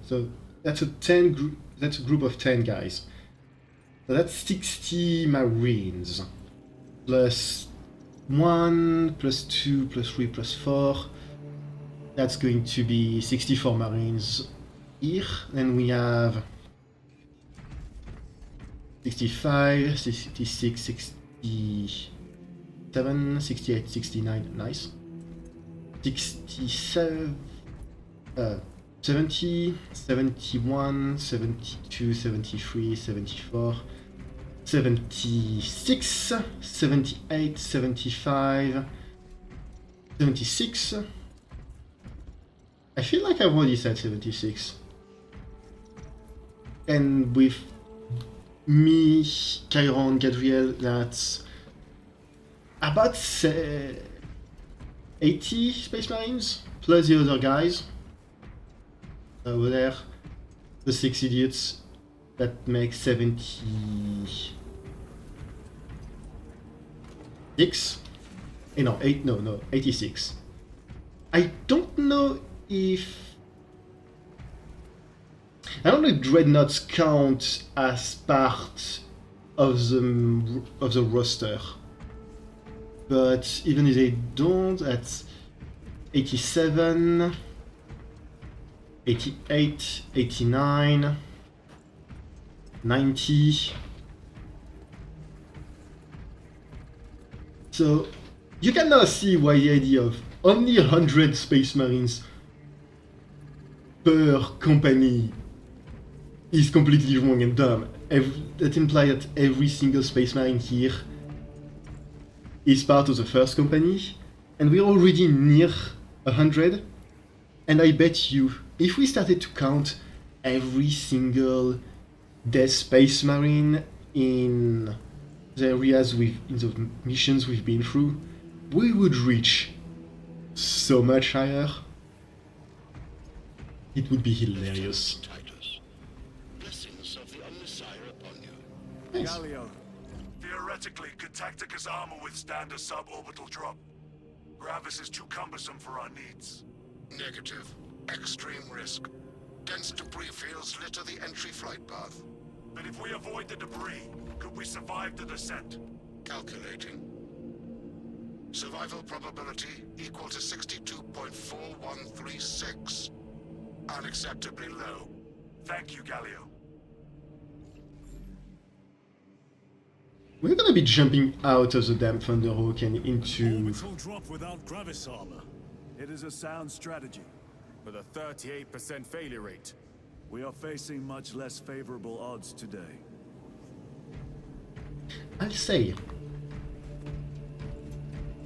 so that's that's a group of 10 guys. So that's 60 Marines. Plus 1, plus 2, plus 3, plus 4. That's going to be 64 Marines here. Then we have 65, 66, 67, 68, 69, nice. 67, 70, 71, 72, 73, 74, 76, 78, 75, 76. I feel like I've already said 76. And with me, Chiron, Gadriel, that's about 80 Space Marines, plus the other guys over there, the 6 idiots, that makes 76. No, 86. I don't know if Dreadnoughts count as part of the roster, but even if they don't, that's 87, 88, 89, 90. So you can now see why the idea of only 100 Space Marines per company is completely wrong and dumb. That implies that every single Space Marine here is part of the first company, and we're already near 100. And I bet you, if we started to count every single dead Space Marine in the areas in the missions we've been through, we would reach so much higher. It would be hilarious. Titus, blessings of the Omnissiah upon you. Nice. Galio, Theoretically, could Tactica's armor withstand a suborbital drop? Gravis is too cumbersome for our needs. Negative. Extreme risk. Dense debris fields litter the entry flight path. But if we avoid the debris, could we survive the descent? Calculating. Survival probability equal to 62.4136. Unacceptably low. Thank you, Galio. We're gonna be jumping out of the damn thunderhawk and into... Orbital drop without Gravis armor. It is a sound strategy. With a 38% failure rate. We are facing much less favorable odds today. I'll say.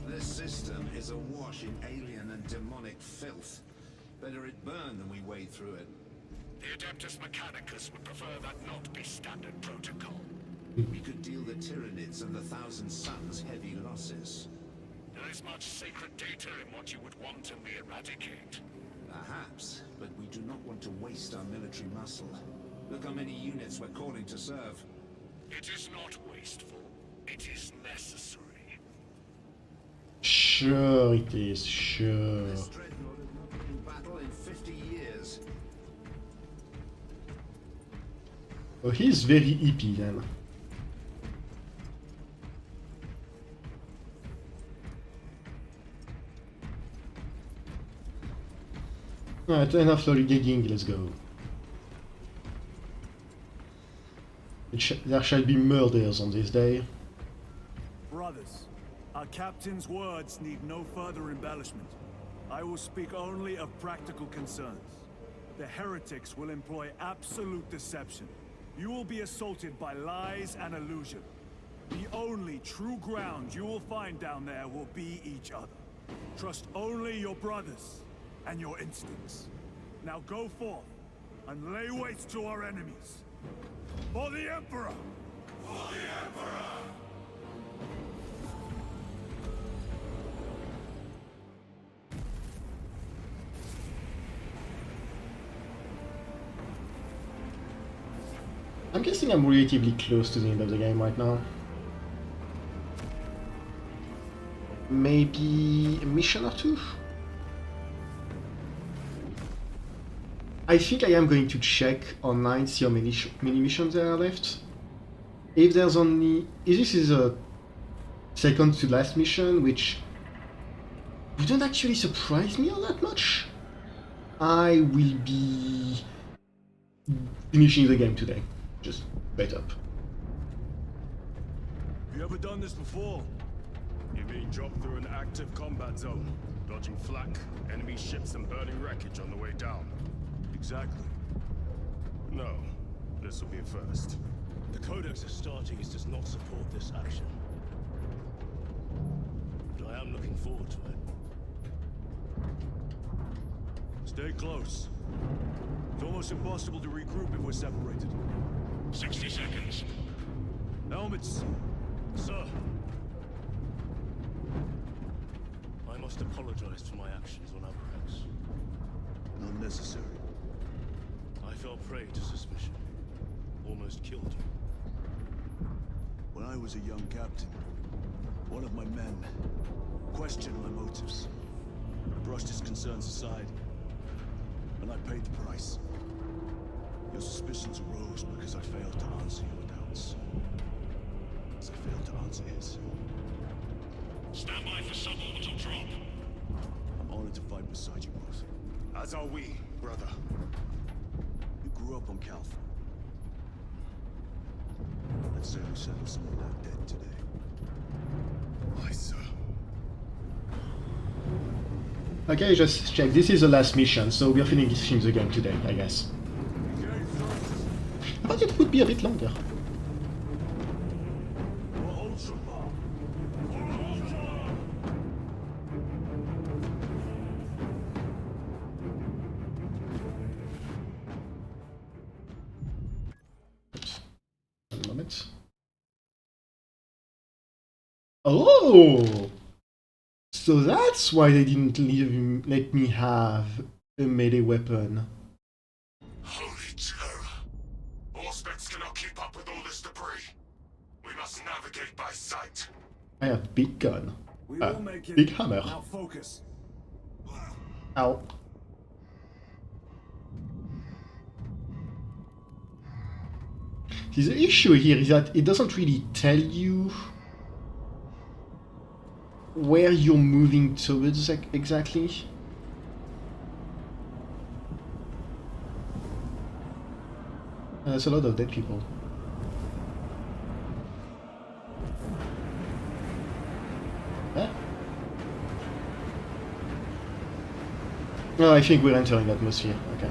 This system is awash in alien and demonic filth. Better it burn than we wade through it. The Adeptus Mechanicus would prefer that not be standard protocol. We could deal the Tyranids and the Thousand Suns heavy losses. There is much sacred data in what you would want to eradicate. Perhaps, but we do not want to waste our military muscle. Look how many units we're calling to serve. It is not wasteful. It is necessary. Sure it is, sure. This dreadnought has not been in battle in 50 years. Oh, he's very EP then. Alright, enough lollygagging, let's go. There shall be murders on this day. Brothers, our captain's words need no further embellishment. I will speak only of practical concerns. The heretics will employ absolute deception. You will be assaulted by lies and illusion. The only true ground you will find down there will be each other. Trust only your brothers and your instincts. Now go forth and lay waste to our enemies. For the Emperor! For the Emperor! I'm guessing I'm relatively close to the end of the game right now. Maybe a mission or two? I think I am going to check online, see how many missions there are left. If there's only... If this is a second to last mission, which wouldn't actually surprise me all that much, I will be finishing the game today. Just wait up. Have you ever done this before? You mean drop through an active combat zone, dodging flak, enemy ships and burning wreckage on the way down? Exactly. No, this will be a first. The Codex Astartes does not support this action. But I am looking forward to it. Stay close. It's almost impossible to regroup if we're separated. 60 seconds. Helmets! Sir! I must apologize for my actions on Acheran. Not necessary. I fell prey to suspicion. Almost killed you. When I was a young captain, one of my men questioned my motives. I brushed his concerns aside, and I paid the price. Your suspicions arose because I failed to answer your doubts. As I failed to answer his. Stand by for suborbital drop. I'm honored to fight beside you both. As are we, brother. You grew up on Calth. I'd say we settled someone out dead today. Aye, sir. Okay, just check. This is the last mission, so we are finishing the game today, I guess. I thought it would be a bit longer. One moment. Oh! So that's why they didn't let me have a melee weapon. Holy terror! Auspex cannot keep up with all this debris. We must navigate by sight. I have big gun. We will make it. Big hammer. Now focus. Ow. See, the issue here is that it doesn't really tell you where you're moving towards exactly. There's a lot of dead people. Huh? Oh, I think we're entering atmosphere. Okay.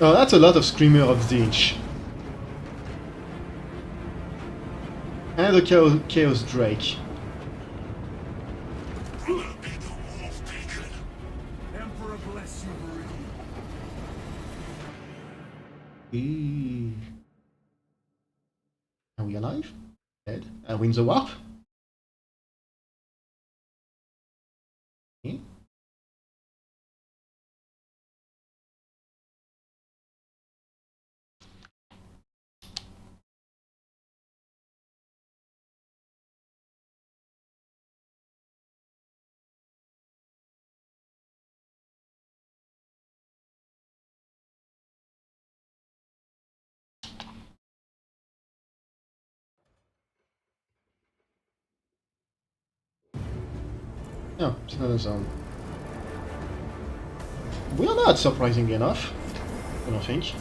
Oh, that's a lot of Screamer of the Inch. And the Chaos Drake. Emperor bless you, Marine. Are we alive? Dead? Win the warp? Okay. Oh, it's another zone. We're not, surprisingly enough. I don't think.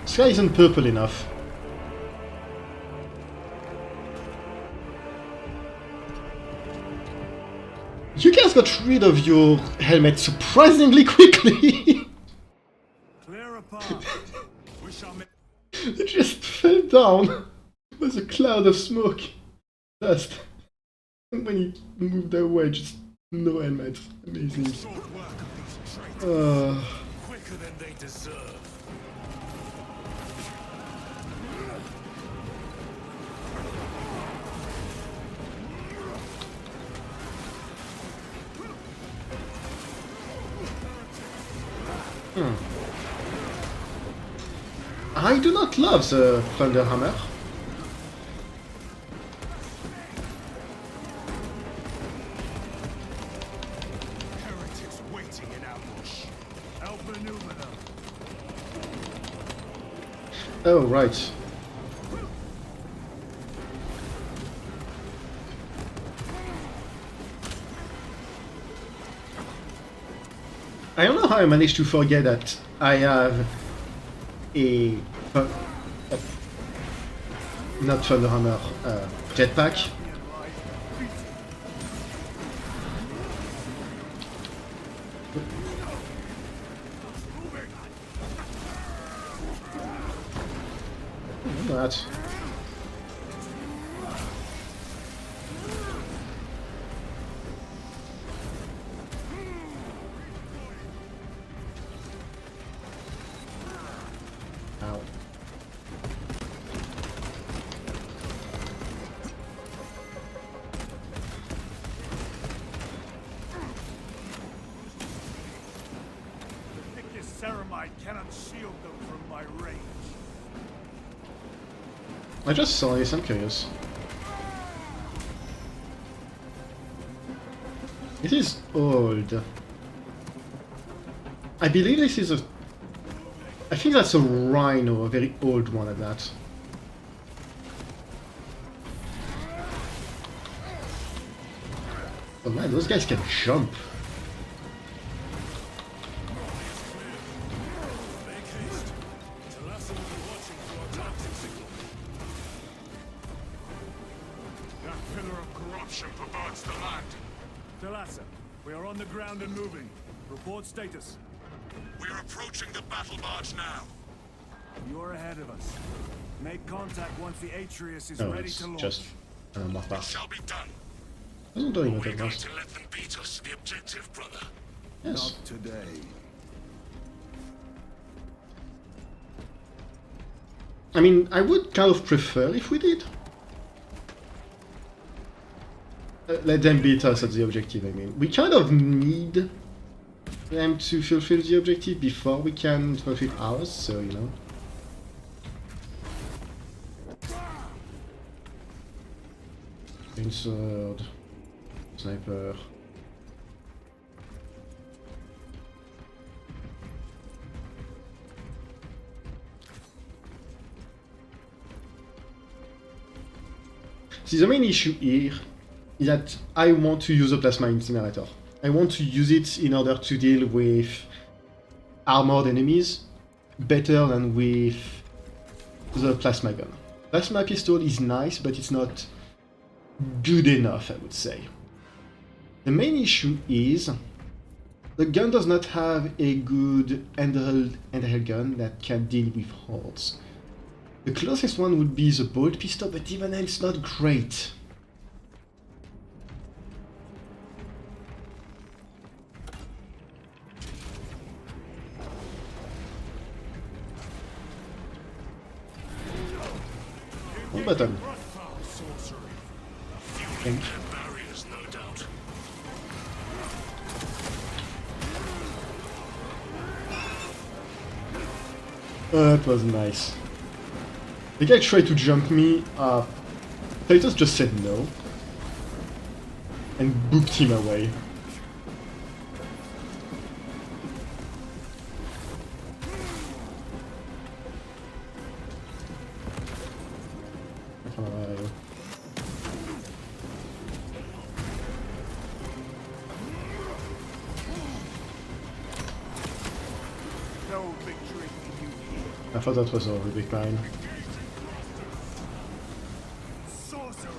Sky isn't purple enough. You guys got rid of your helmet surprisingly quickly! Clear a path. We shall make. It just fell down. It was a cloud of smoke. Dust. And when he moved away, just no helmet. Amazing. Quicker than they deserve. I do not love the Thunderhammer. Heretics waiting in ambush. Help maneuver them. Oh, right. I don't know how I managed to forget that I have a not Thunderhammer, jetpack. that. Ow. The thickest ceramide cannot shield them from my range. I just saw this, I'm curious. It is old. I believe this is a... I think that's a rhino, a very old one at that. Oh man, those guys can jump. And moving. Report status. We're approaching the battle barge now. You're ahead of us. Make contact once the Atreus is Oh, ready it's to launch. just It shall be done. Wasn't doing We're what it going was. to let them beat us to the objective, brother. Yes. Not today. I mean, I would kind of prefer if we did. Let them beat us at the objective, I mean. We kind of need them to fulfill the objective before we can fulfill ours, so, you know. Sword, sniper. See, the main issue here is that I want to use a plasma incinerator. I want to use it in order to deal with armored enemies better than with the plasma gun. Plasma pistol is nice, but it's not good enough, I would say. The main issue is the gun does not have a good handheld gun that can deal with hordes. The closest one would be the bolt pistol, but even then it's not great. One button. Think. That was nice. The guy tried to jump me, Titus just said no. And booped him away. I thought that was a big mine. Sorcerer,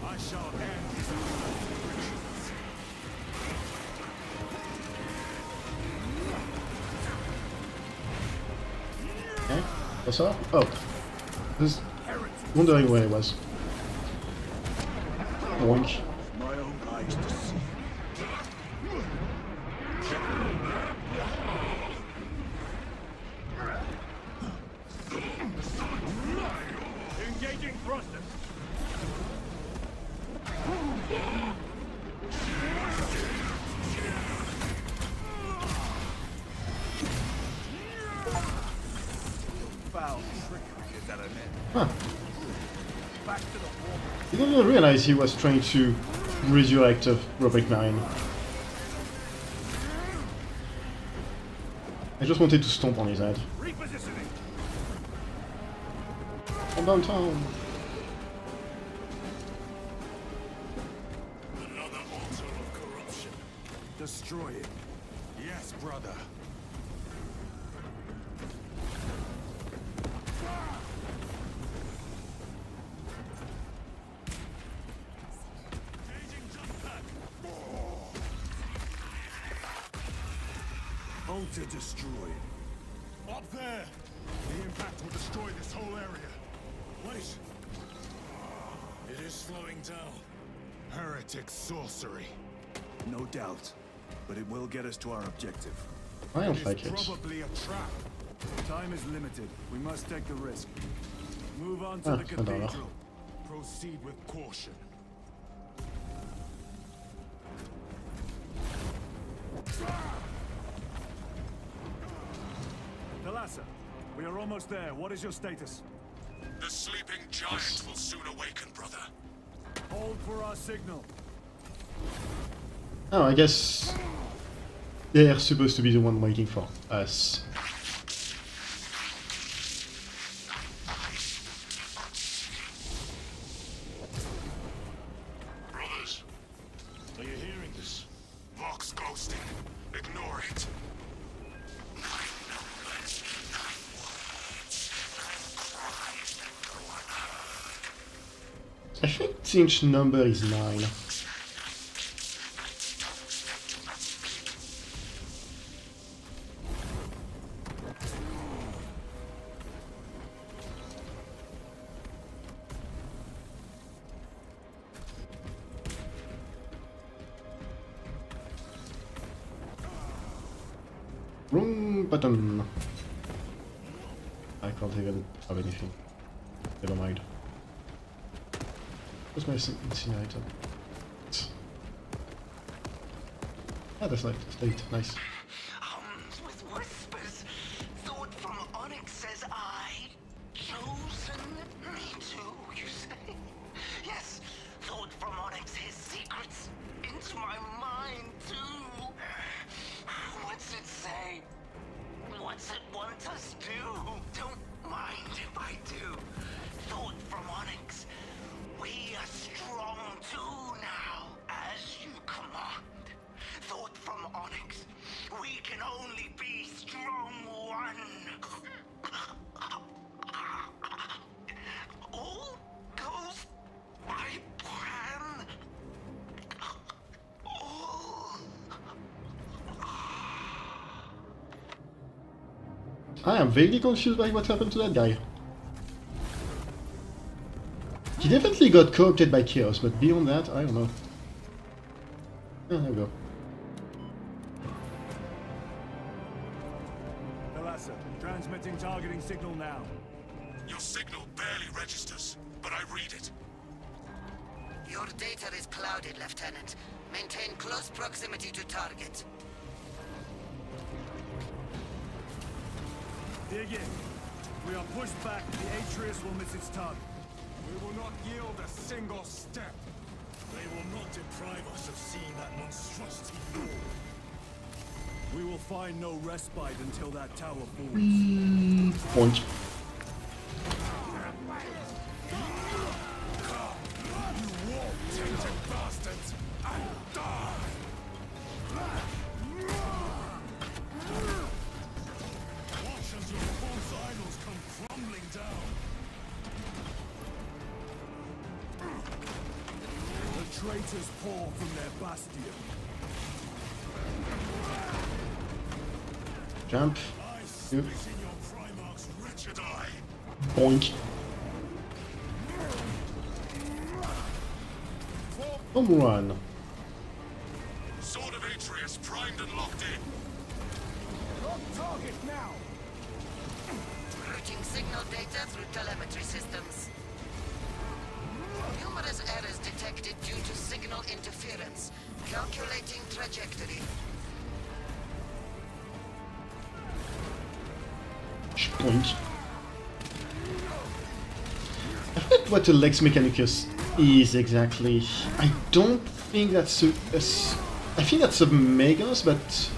I shall end his operations. Okay, what's up? Oh, I was wondering where it was. Oink. My own eyes to see. Engaging thrusters. Foul trickery is at an end. Huh. Back to the war. He didn't even realize he was trying to resurrect a robot mine. I just wanted to stomp on his head. Repositioning. From downtown. Another altar of corruption. Destroy it. Yes, brother. Altar destroyed. Up there! The impact will destroy this whole area. Wait! It is slowing down. Heretic sorcery. No doubt. But it will get us to our objective. I don't like it. Probably a trap. Time is limited. We must take the risk. Move on to the thunderhawk. cathedral. Proceed with caution. Thalassa, we are almost there. What is your status? The sleeping giant will soon awaken, brother. Hold for our signal. Oh, I guess they're supposed to be the one waiting for us. Brothers, Are you hearing this? Vox ghosting. Ignore it. I think the inch number is 9. Wrong button. I can't even have anything. Never mind. Where's my incinerator? Ah, that's like state. Nice. With whispers, thought from Onyx says I chosen me too, you say? Yes, thought from Onyx his secrets into my mind too. What's it say? What's it want us to? Don't mind if I do. Thought from Onyx. We are strong too now, as you command. Thought from Onyx. We can only be strong one. All goes by plan. All. I am vaguely confused by what happened to that guy. He definitely got co-opted by chaos, but beyond that, I don't know. Oh, there we go. Thalassa, transmitting targeting signal now. Your signal barely registers, but I read it. Your data is clouded, Lieutenant. Maintain close proximity to target. Dig in. We are pushed back. The Atreus will miss its target. We will not yield a single step. They will not deprive us of seeing that monstrosity fall. We will find no respite until that tower falls. Point. You war-tainted bastards, and die! Watch as your false idols come crumbling down. The traitors pour from their bastion. Jump. Yep. In your primarch's wretched eye. Boink. Home run. Sword of Atreus primed and locked in. On target now! Routing signal data through telemetry systems. Numerous errors detected due to signal interference. Calculating trajectory. Point. I forget what a Lex Mechanicus is exactly. I don't think that's I think that's a Magos, but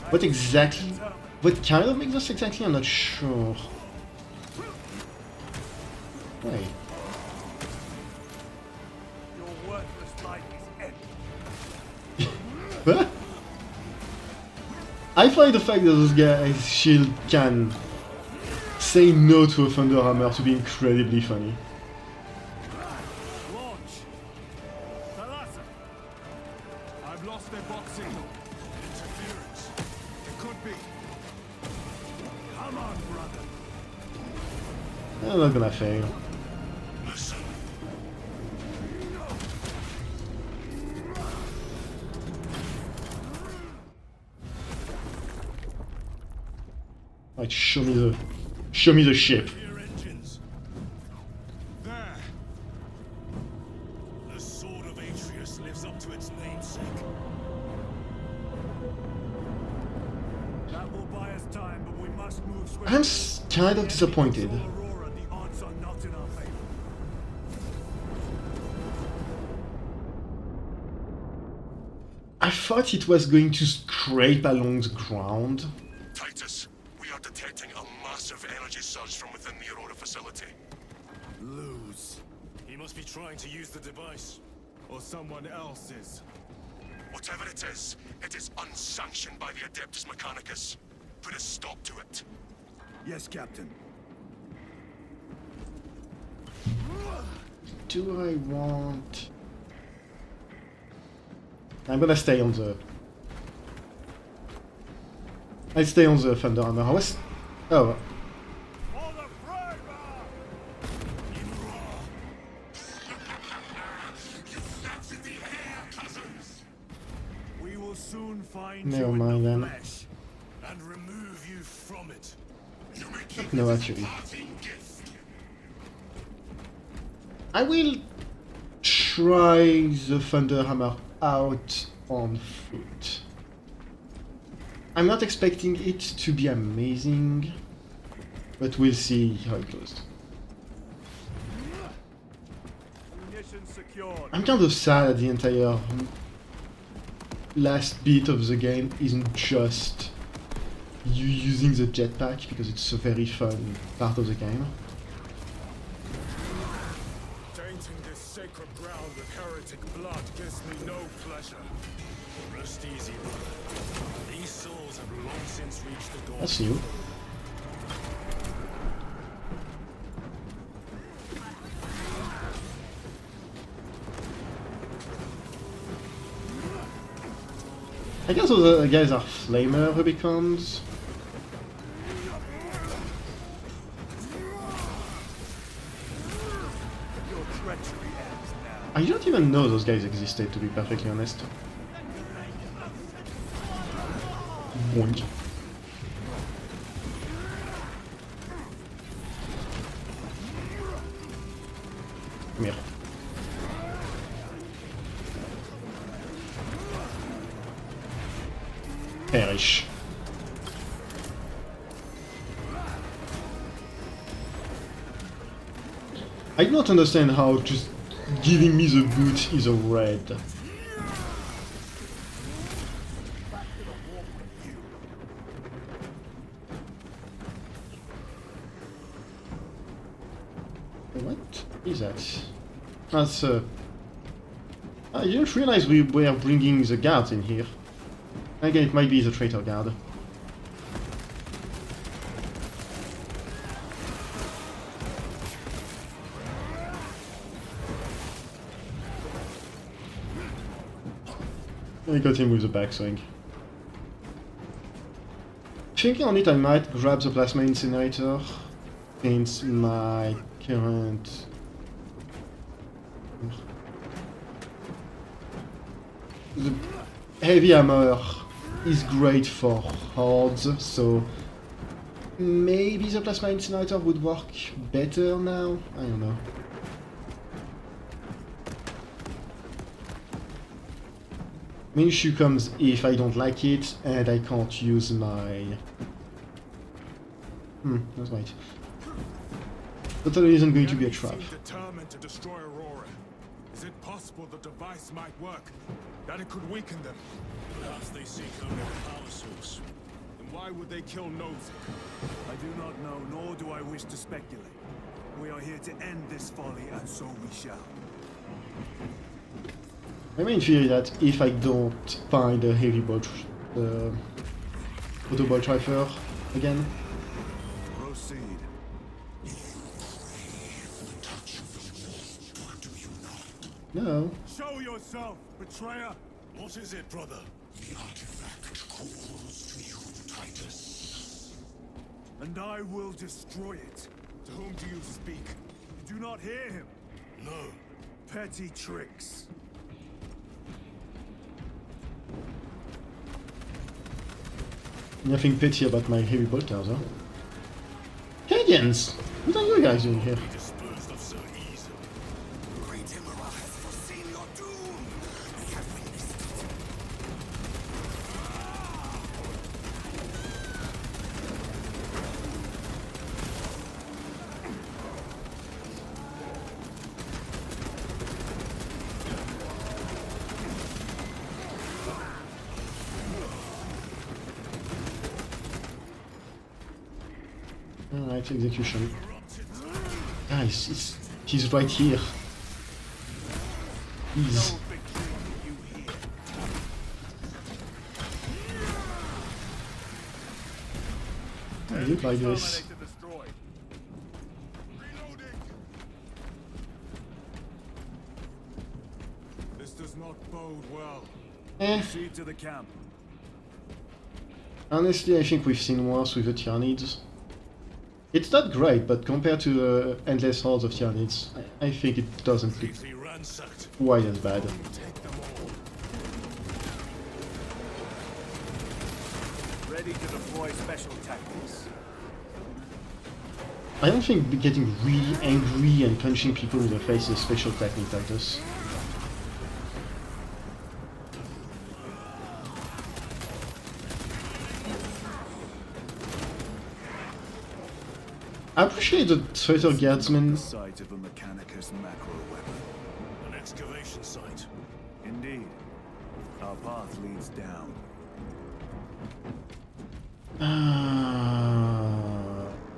what exactly? What kind of Magos exactly? I'm not sure. Wait. Your worthless life is empty. What? I find the fact that this guy's shield can say no to a Thunder Hammer to be incredibly funny. Launch. Thalassa. I've lost their box signal. Interference. It could be. Come on, brother. I'm not gonna fail. Right, show me the ship. There. The sword of Atreus lives up to its namesake. That will buy us time, but we must move swiftly. I'm kind of disappointed. Aurora, the odds are not in our favor. I thought it was going to scrape along the ground. Titus, we are detecting a massive energy surge from within the Aurora facility. Lose. He must be trying to use the device. Or someone else is. Whatever it is unsanctioned by the Adeptus Mechanicus. Put a stop to it. Yes, Captain. Do I want... I'm gonna stay on the... I'll stay on the Thunder Hammer. I was... Oh. We will soon find Never you mind in the then. flesh and remove you from it. No, actually. I will try the Thunder Hammer out on foot. I'm not expecting it to be amazing, but we'll see how it goes. I'm kind of sad that the entire last bit of the game isn't just you using the jetpack, because it's a very fun part of the game. Tainting this sacred ground with heretic blood gives me no pleasure. Rest easy, brother. These souls have long since reached the goal. That's new. I guess those guys are Flamer Rubicons. I don't even know those guys existed, to be perfectly honest. Boink. Come here. Perish. I do not understand how just giving me the boot is a red. What is that? That's I didn't realize we were bringing the guards in here. Again, it might be the traitor guard. I got him with the backswing. Thinking on it, I might grab the plasma incinerator, since my current... The heavy hammer is great for hordes, so maybe the plasma incinerator would work better now? I don't know. Main issue comes if I don't like it and I can't use my... that's right. Totally isn't going to be a trap. Determined to destroy Aurora. Is it possible the device might work? That it could weaken them? Perhaps they seek only the power source. Then why would they kill Nozick? I do not know, nor do I wish to speculate. We are here to end this folly, and so we shall. My main fear is that if I don't find a heavy bolt, auto bolt rifle again. Proceed. No. Show yourself, betrayer! What is it, brother? The artifact calls to you, Titus. And I will destroy it. To whom do you speak? You do not hear him? No. Petty tricks. Nothing petty about my heavy bolters, huh? Guardians! What are you guys doing here? Alright, execution. Guys, he's right here. He's... I look like this. This does not bode well. Eh. Proceed to the camp. Honestly, I think we've seen worse with the Tyranids. It's not great, but compared to the endless hordes of Tyranids, I think it doesn't look quite as bad. Ready to deploy special tactics. I don't think getting really angry and punching people in the face is a special technique like this. I appreciate the traitor guardsmen. The site of a Mechanicus macro weapon. An excavation site. Indeed. Our path leads down.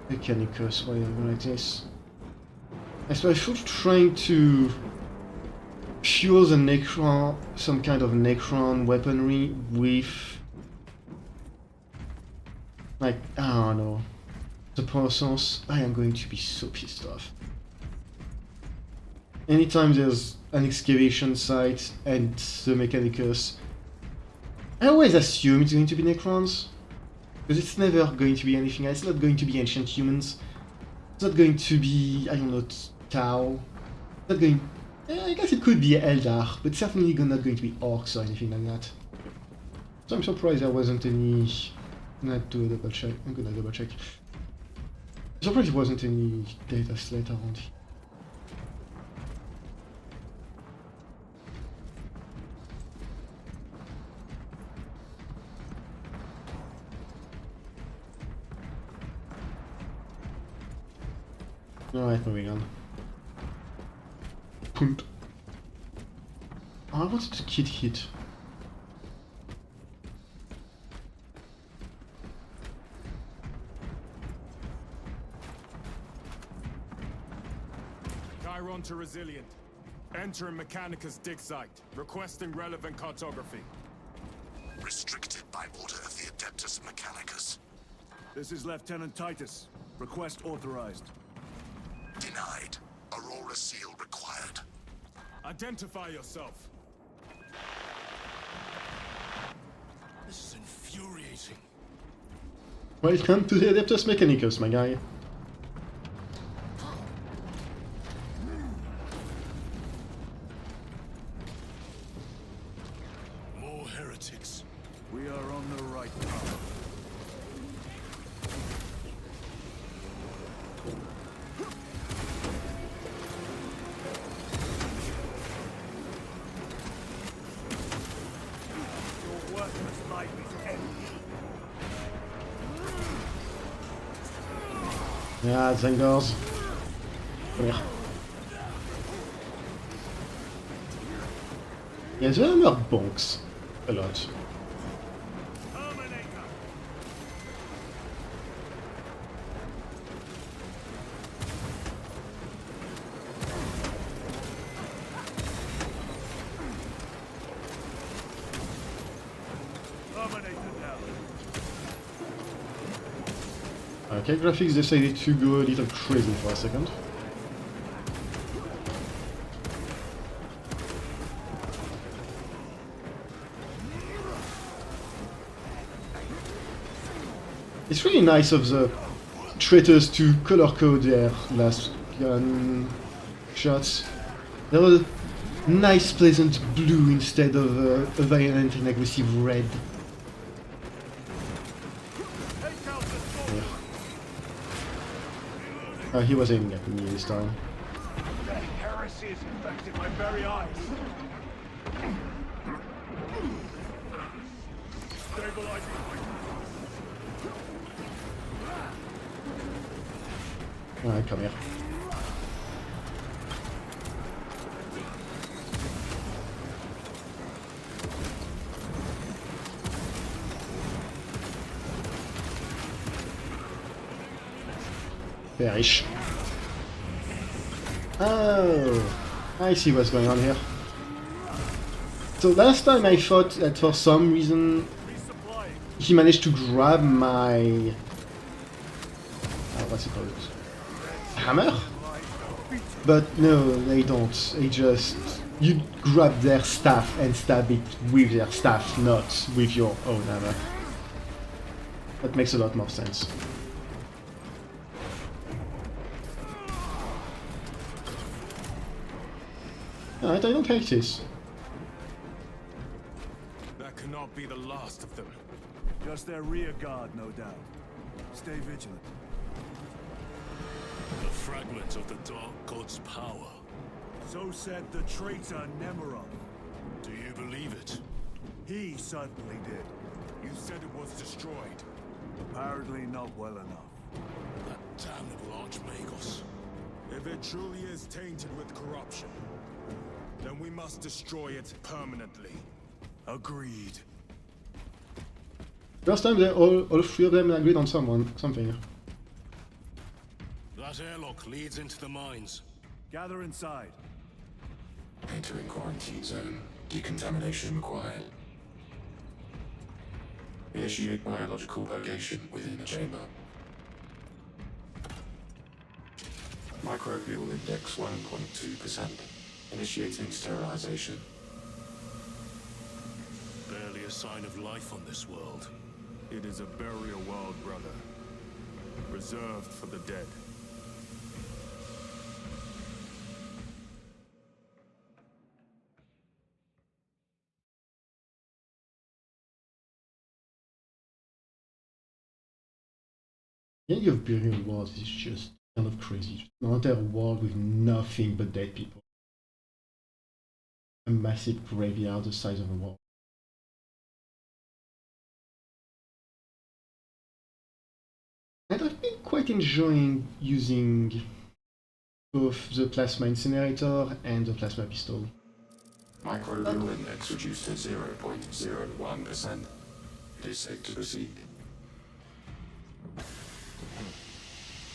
Mechanicus, why are you like this? I suppose trying to fuel the Necron, some kind of Necron weaponry with, like, I don't know, the persons. I am going to be so pissed off. Anytime there's an excavation site and the Mechanicus, I always assume it's going to be Necrons. Because it's never going to be anything else. It's not going to be ancient humans. It's not going to be, I don't know, Tau. It's not going... I guess it could be Eldar, but certainly not going to be Orcs or anything like that. So I'm surprised there wasn't any... Not do a double check. I'm gonna double check. I'm surprised there wasn't any data slate around here. Alright, moving on. Punt. Oh, I wanted to kid hit. Chiron to Resilient. Enter Mechanicus dig site. Requesting relevant cartography. Restricted by order of the Adeptus Mechanicus. This is Lieutenant Titus. Request authorized. Denied. Aurora seal required. Identify yourself. This is infuriating. Welcome to the Adeptus Mechanicus, my guy. More heretics. We are on the right path. Yeah, Zengors. Come here. Yeah, the armor bonks a lot. Okay, graphics decided to go a little crazy for a second. It's really nice of the traitors to color code their last gun shots. There was a nice pleasant blue instead of a violent and aggressive red. He was aiming at me this time. The heresy has infected my very eyes. Stabilizing. Alright, come here. Perish. Oh, I see what's going on here. So last time I thought that for some reason he managed to grab my... what's it called? Hammer? But no, they don't. They just... You grab their staff and stab it with their staff, not with your own hammer. That makes a lot more sense. Alright, I don't hate this. That cannot be the last of them. Just their rear guard, no doubt. Stay vigilant. A fragment of the Dark God's power. So said the traitor Nemeron. Do you believe it? He certainly did. You said it was destroyed. Apparently not well enough. That damnable Archmagos. If it truly is tainted with corruption, then we must destroy it permanently. Agreed. First time they all three of them agreed on something. That airlock leads into the mines. Gather inside. Entering quarantine zone. Decontamination required. Initiate biological purgation within the chamber. Microbial index 1.2%. Initiating sterilization. Barely a sign of life on this world. It is a burial world, brother. Reserved for the dead. The idea of burial worlds is just kind of crazy. An entire world with nothing but dead people. A massive graveyard the size of a wall. And I've been quite enjoying using both the plasma incinerator and the plasma pistol. Microbial index reduced to 0.01%. It is safe to proceed.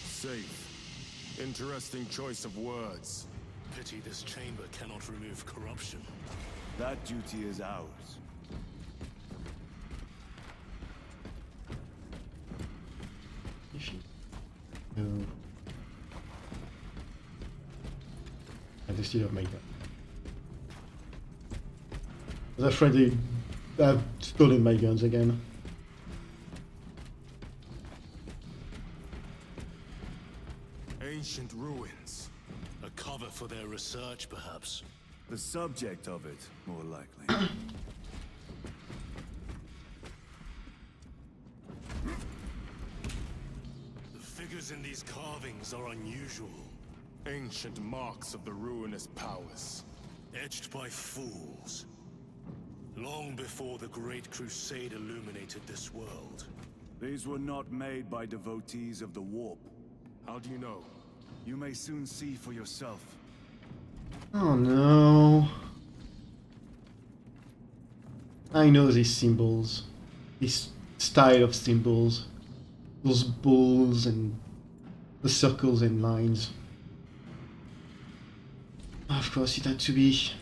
Safe. Interesting choice of words. Pity this chamber cannot remove corruption. That duty is ours. No. And they still have my gun. I was afraid they have stolen my guns again. Ancient ruins. A cover for their research, perhaps. The subject of it, more likely. The figures in these carvings are unusual. Ancient marks of the ruinous powers. Etched by fools. Long before the Great Crusade illuminated this world. These were not made by devotees of the warp. How do you know? You may soon see for yourself. Oh no. I know these symbols. This style of symbols. Those balls and the circles and lines. Of course it had to be.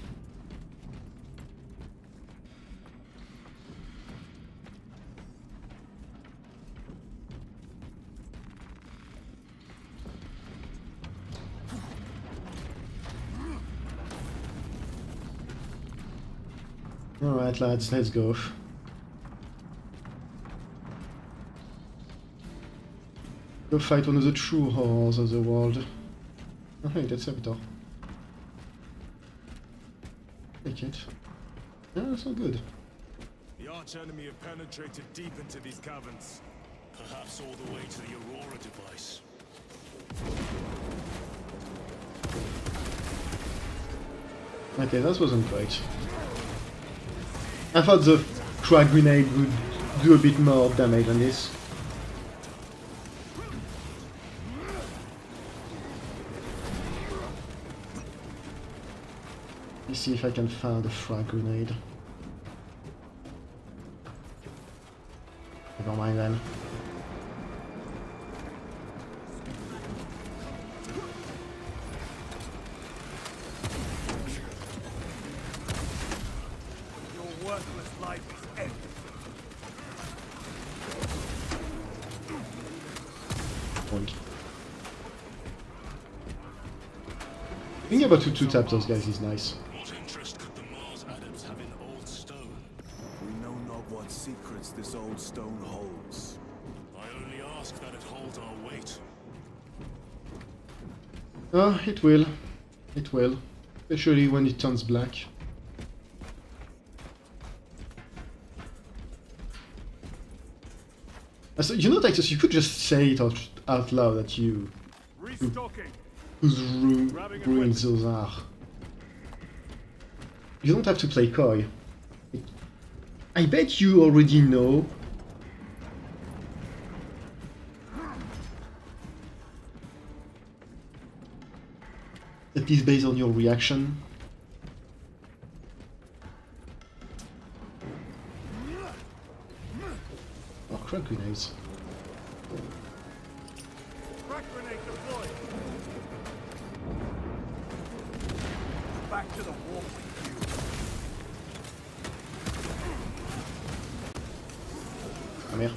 Alright lads, let's go. Go fight one of the true horrors of the world. Oh hey, that's Servitor. Take it. Yeah, that's not good. The arch-enemy have penetrated deep into these caverns. Perhaps all the way to the Aurora device. Okay, that wasn't great. I thought the frag grenade would do a bit more damage than this. Let's see if I can find a frag grenade. Never mind then. Your worthless life is ended. Point. Being able to two-tap those guys is nice. What interest could the Mars adepts have in old stone? We know not what secrets this old stone holds. I only ask that it hold our weight. Oh, it will. It will. Especially when it turns black. So, you know, Titus, you could just say it out loud that you... whose ruins those are. You don't have to play coy. I bet you already know. That is based on your reaction. Oh, crack grenades. Crack grenade deployed. Back to the warp with you. Ah merde.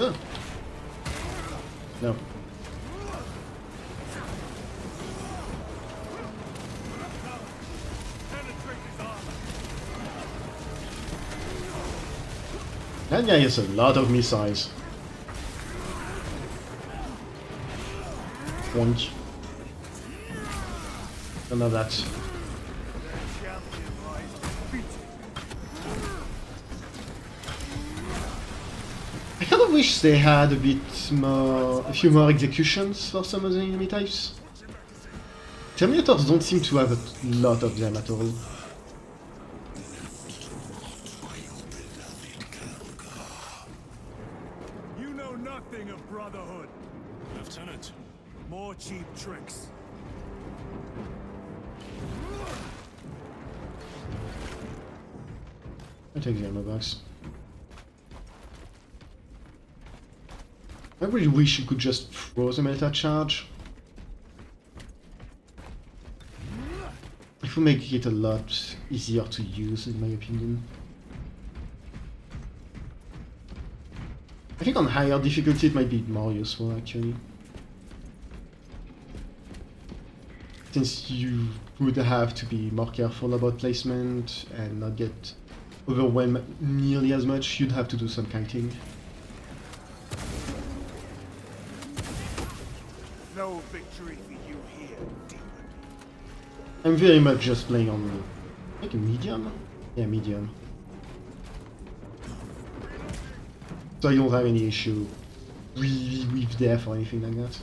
Ah. No. That guy has a lot of missiles. Point. None of that. I kind of wish they had a few more executions for some of the enemy types. Terminators don't seem to have a lot of them at all. You know nothing of brotherhood. Lieutenant. More cheap tricks. I take the ammo box. I really wish you could just throw the melta charge. It would make it a lot easier to use, in my opinion. I think on higher difficulty it might be more useful, actually. Since you would have to be more careful about placement and not get overwhelmed nearly as much, you'd have to do some kiting. No victory for you here, demon. I'm very much just playing on, like a medium? Yeah, medium. So I don't have any issue really with death or anything like that.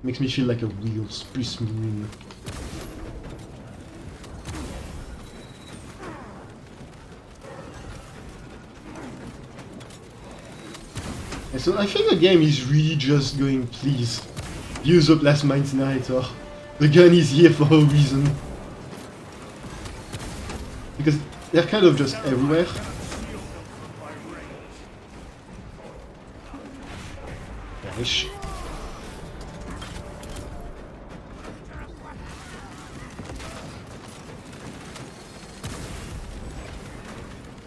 Makes me feel like a real Space Marine. And so I think the game is really just going, please, use up last mine incinerator. The gun is here for a reason. Because they're kind of just everywhere. Vanish.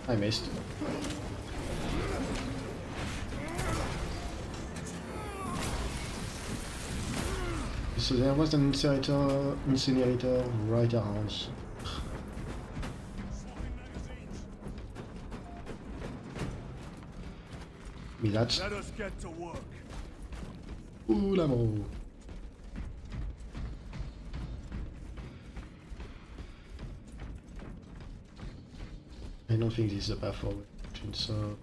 I missed. So there was an incinerator right around here. Me that. Let us get to work. Ooh, l'ammo. I don't think this is a path forward, so...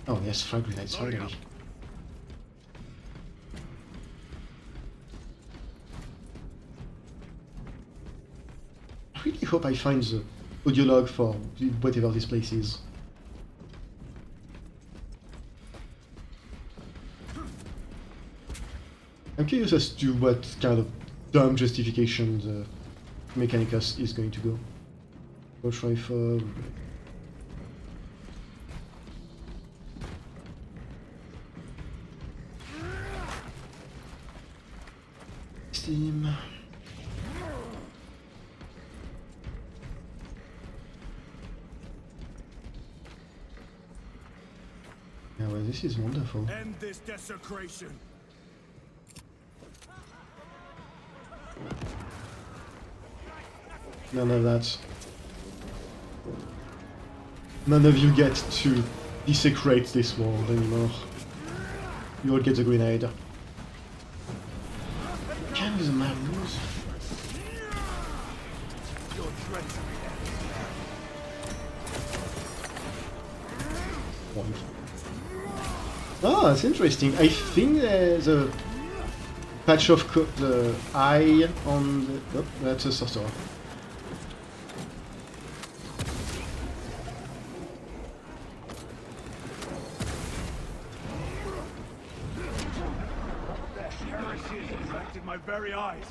Oh yes, frag grenades, finally. I really hope I find the audio log for whatever this place is. I'm curious as to what kind of dumb justification the Mechanicus is going to go. Ghost Rifle. Steam. Yeah, well, this is wonderful. End this desecration. None of that. None of you get to desecrate this world anymore. You all get a grenade. Can use a magos. Oh, that's interesting. I think there's a patch of the eye on the... Oh, that's a sorcerer. My very eyes.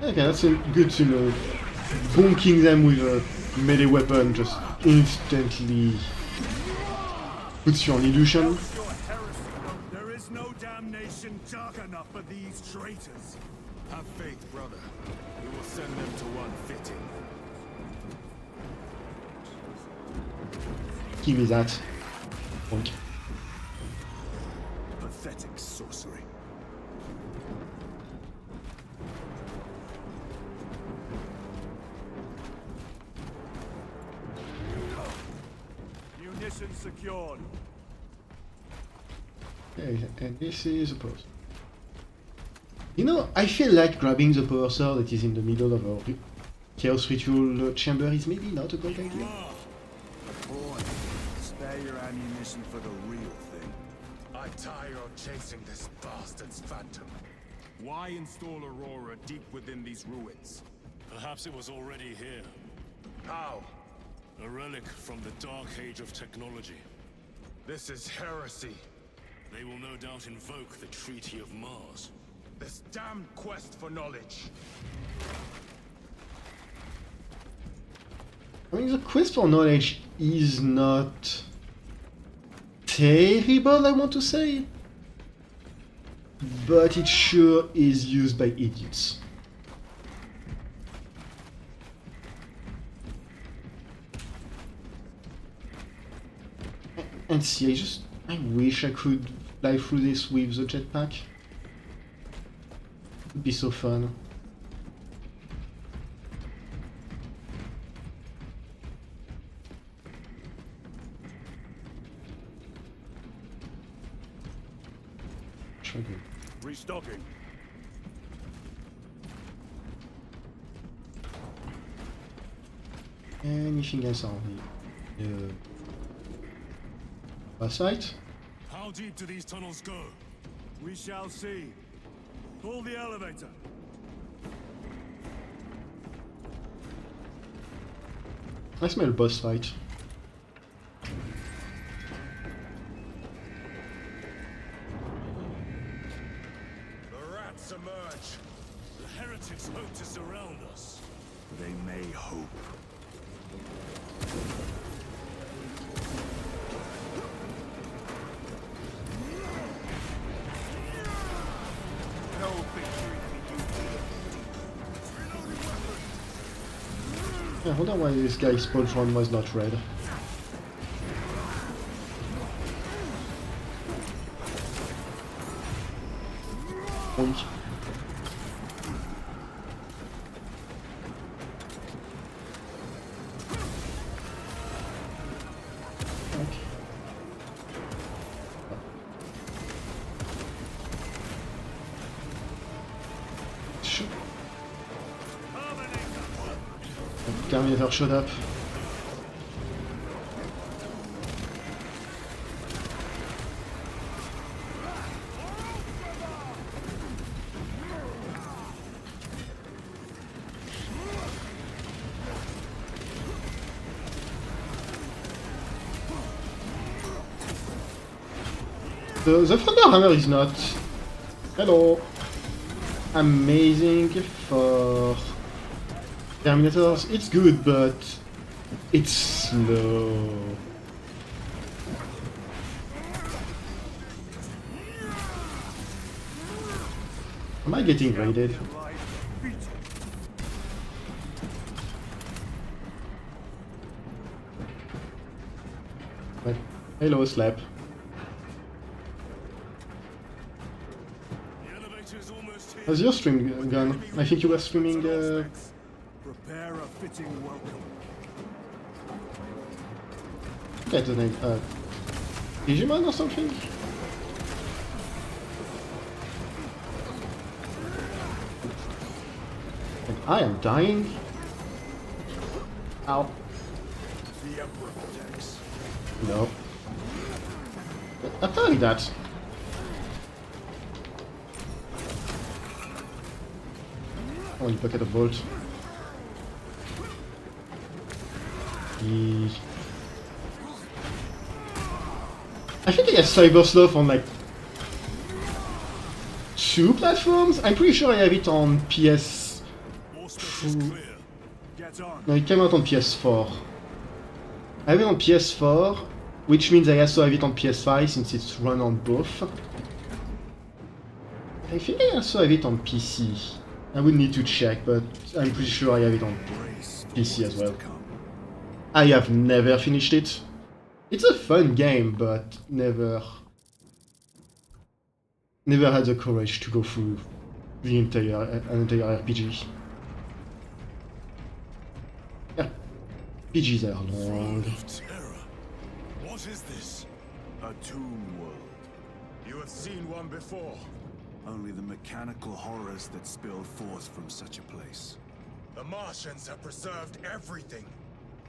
Okay, that's good to know. Bonking them with a melee weapon just instantly puts you on illusion. There is no damnation dark enough for these traitors. Have faith, brother. We will send them to one fitting. Give me that. Bonk. Pathetic sorcery. Munitions secured. Okay, and this is a power sword. You know, I feel like grabbing the power sword that is in the middle of our chaos ritual chamber is maybe not a good idea. Boy, spare your ammunition for the real thing. I tire of chasing this bastard's phantom. Why install Aurora deep within these ruins? Perhaps it was already here. How? A relic from the dark age of technology. This is heresy. They will no doubt invoke the Treaty of Mars. This damned quest for knowledge. I mean, the quest for knowledge is not terrible, I want to say, but it sure is used by idiots. And see, I wish I could fly through this with the jetpack. It would be so fun. Restocking. Anything else on the site? How deep do these tunnels go? We shall see. Pull the elevator. I smell boss fight. The rats emerge. The heretics hope to surround us. They may hope. Yeah, I wonder why this guy's spawn was not red. Boink. Terminator showed up. The Thunderhammer is not, hello, amazing for Terminators. It's good, but it's slow. Am I getting raided? But, hello, Slap. How's your stream gone? I think you were streaming. Prepare a fitting welcome. Get the name. Digimon or something? And I am dying. Ow. The Emperor protects. No. Attack that. Only bucket of bolt. I think I have Cyber Sloth on like 2 platforms. I'm pretty sure I have it on PS. No, it came out on PS4. I have it on PS4, which means I also have it on PS5 since it's run on both. I think I also have it on PC. I would need to check, but I'm pretty sure I have it on PC as well. I have never finished it. It's a fun game, but never had the courage to go through the entire RPG. RPGs are long. What is this? A tomb world. You have seen one before. Only the mechanical horrors that spill forth from such a place. The Martians have preserved everything.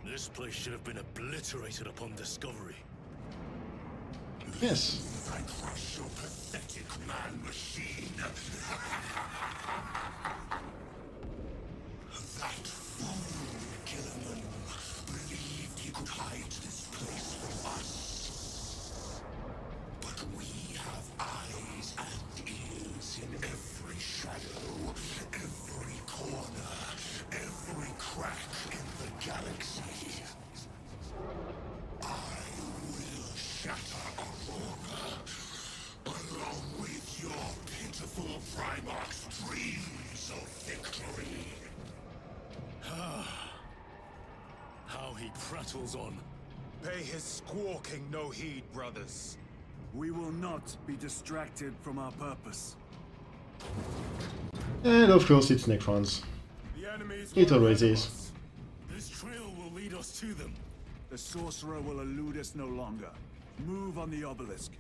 This place should have been obliterated upon discovery. Yes. I crush your pathetic man machine. That fool Killerman believed he could hide this place from us. But we have eyes and ears in every shadow, every corner, every crack in the galaxy. I will shatter Aurora, along with your pitiful primarch's dreams of victory. How he prattles on. Pay his squawking no heed, brothers. We will not be distracted from our purpose. And of course it's Necrons. It always is. This trail will lead us to them. The sorcerer will elude us no longer. Move on the obelisk.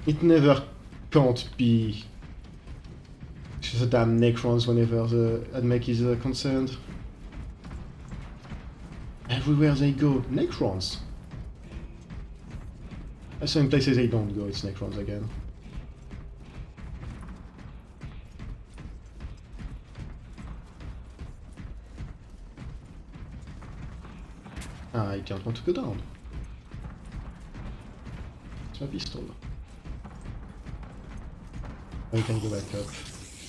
It never can't be the damn Necrons whenever the Admech is concerned. Everywhere they go, Necrons. Also in places they don't go, it's Necrons again. I don't want to go down. It's my pistol. I can go back up.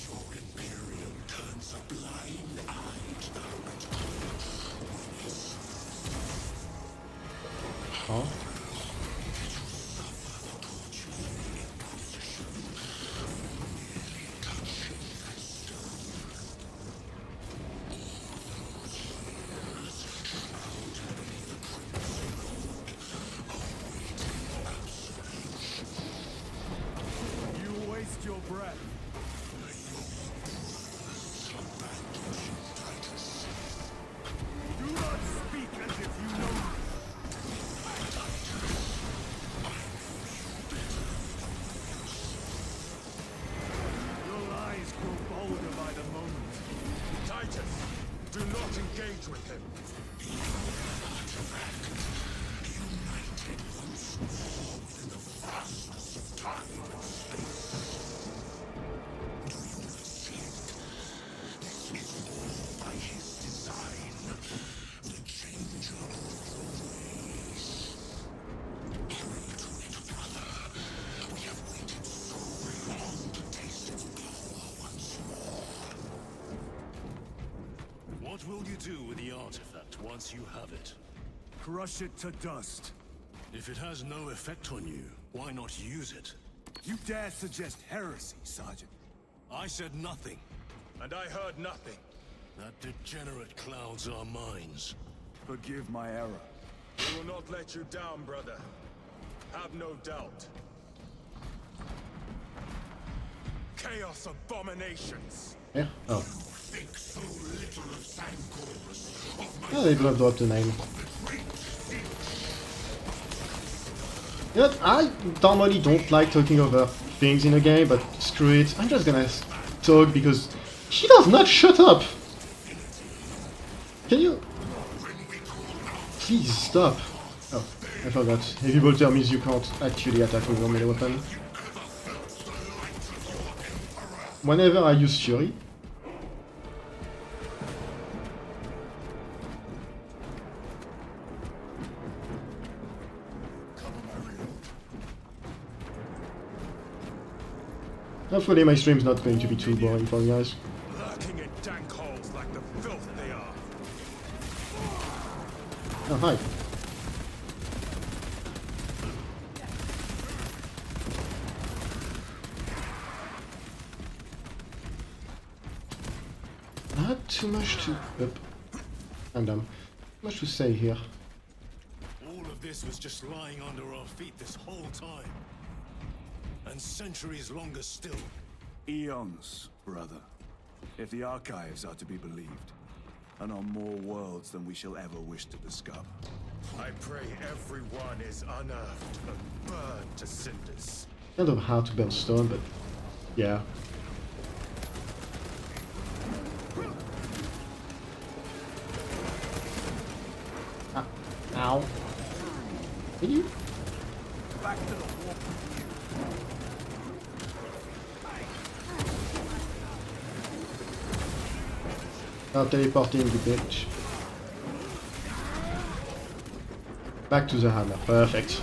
Your Imperium turns a blind eye to the heretical. Huh? You waste your breath. Do not speak as if you know. engage with him. United once more within the vastness of time and space. Do you not see it? This is all by his design. The changer of the ways. Hurry to it, brother. We have waited so long to taste its power once more. What will you do with the artifact once you have it? Crush it to dust. If it has no effect on you, why not use it? You dare suggest heresy, Sergeant? I said nothing. And I heard nothing. That degenerate clouds our minds. Forgive my error. We will not let you down, brother. Have no doubt. Chaos abominations. Yeah. Oh. Think so little of Sankors, of my Oh, they've not dropped the name. You know what? I normally don't like talking over things in a game, but screw it. I'm just gonna talk because he does not shut up. Can you please stop? Oh, I forgot. Heavy bolter means you can't actually attack with your melee weapon. Whenever I use Fury, hopefully my stream's not going to be too boring for you guys. Lurking in dank holes like the filth they are. Oh, hi. Not too much to... I'm done. Much to say here. All of this was just lying under our feet this whole time. And centuries longer still. Eons, brother. If the archives are to be believed. And on more worlds than we shall ever wish to discover. I pray everyone is unearthed and burned to cinders. I don't know how to build stone, but yeah. Ah, ow. Did you? Back to the warp. Now teleporting the bitch. Back to the hammer. Perfect.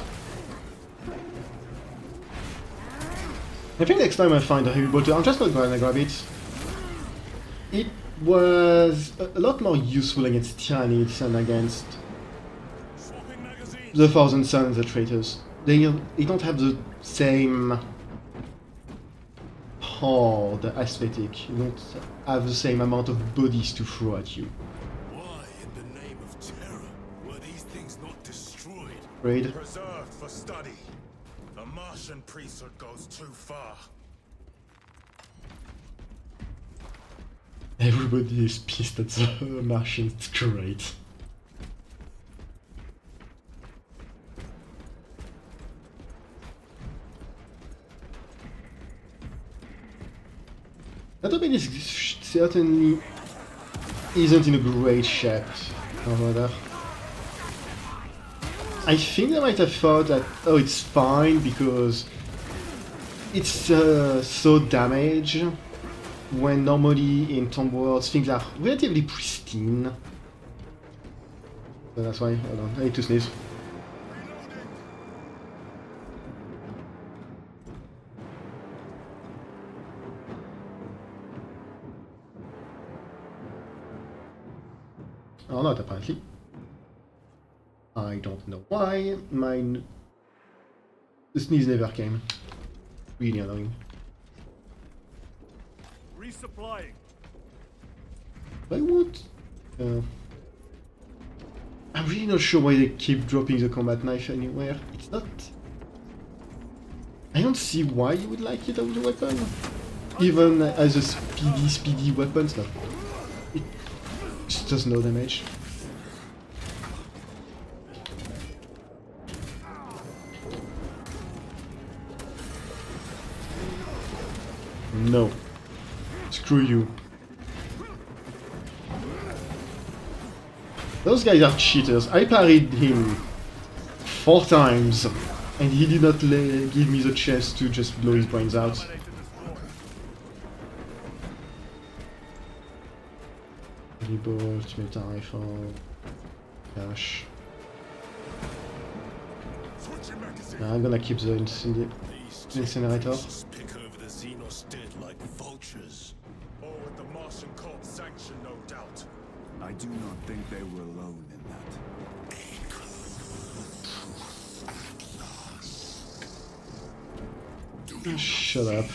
I think next time I find a heavy bolter, I'm just not gonna grab it. It was a lot more useful against Tyranids than against the Thousand Suns, the traitors. They don't have the same hard aesthetic. You don't have the same amount of bodies to throw at you. Why, in the name of terror, were these things not destroyed? Raid. Preserved for study. The Martian priesthood goes too far. Everybody is pissed at the Martians. It's great. That is certainly isn't in a great shape over there. I think they might have thought that, oh, it's fine because it's so damaged, when normally in Tomb Worlds things are relatively pristine. So that's why, hold on, I need to sneeze. Or not, apparently. I don't know why. The sneeze never came. Really annoying. Resupplying. I want... I'm really not sure why they keep dropping the combat knife anywhere. It's not... I don't see why you would like it as a weapon. Even as a speedy weapon, no. It just does no damage. No. Screw you. Those guys are cheaters. I parried him 4 times, and he did not give me the chance to just blow his brains out. Bolt, metal rifle, cash. Nah, I'm gonna keep the incinerator. Pick over the Xenos dead like vultures. Or with the Martian cult sanction, no doubt. I do not think they were alone in that. Shut up.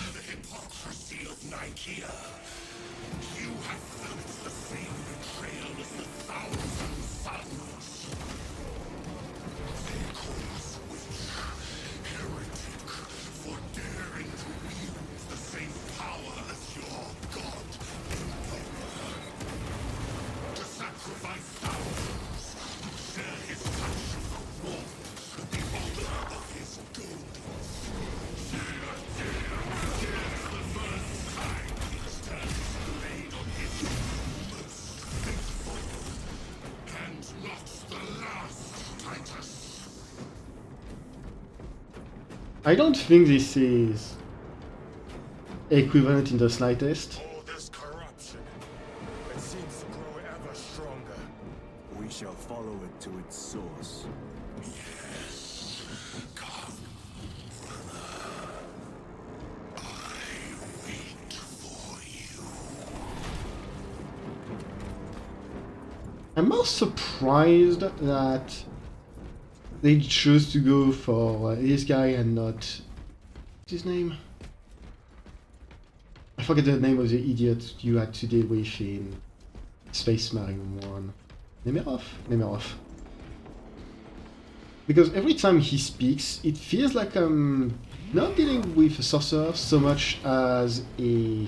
I don't think this is equivalent in the slightest. All this corruption, it seems to grow ever stronger. We shall follow it to its source. Yes, come, brother. I wait for you. I'm more surprised that they chose to go for this guy and not... What's his name? I forget the name of the idiot you had to deal with in Space Marine 1. Nemerov? Nemerov. Because every time he speaks, it feels like I'm not dealing with a sorcerer so much as a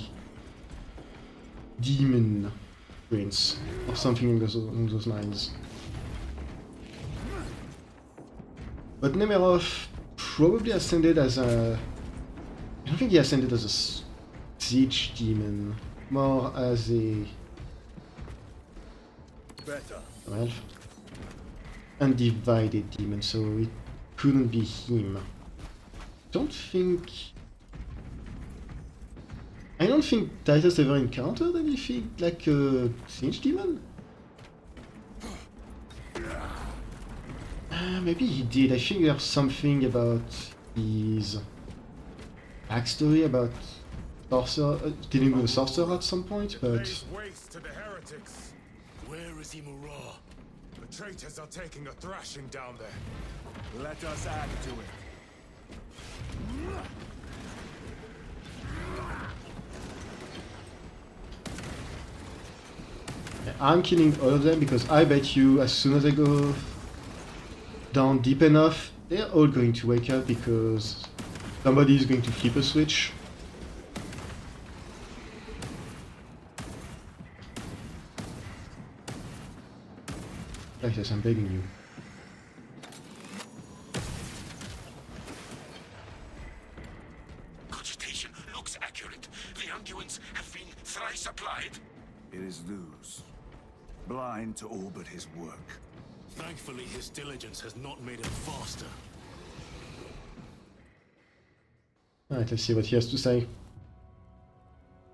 demon prince or something along those lines. But Nemerov probably ascended as a... I don't think he ascended as a siege demon, more as a... Well, undivided demon, so it couldn't be him. I don't think Titus ever encountered anything like a siege demon? Maybe he did. I think there's something about his backstory about dealing with a sorcerer at some point, but... Waste to the heretics. Where is Aurora? The traitors are taking a thrashing down there. Let us add to it. I'm killing all of them because I bet you as soon as I go down deep enough, they're all going to wake up because somebody is going to flip a switch. Titus, I'm begging you. Cogitation looks accurate. The unguents have been thrice applied. It is Luz, blind to all but his work. Thankfully, his diligence has not made him faster. Alright, let's see what he has to say.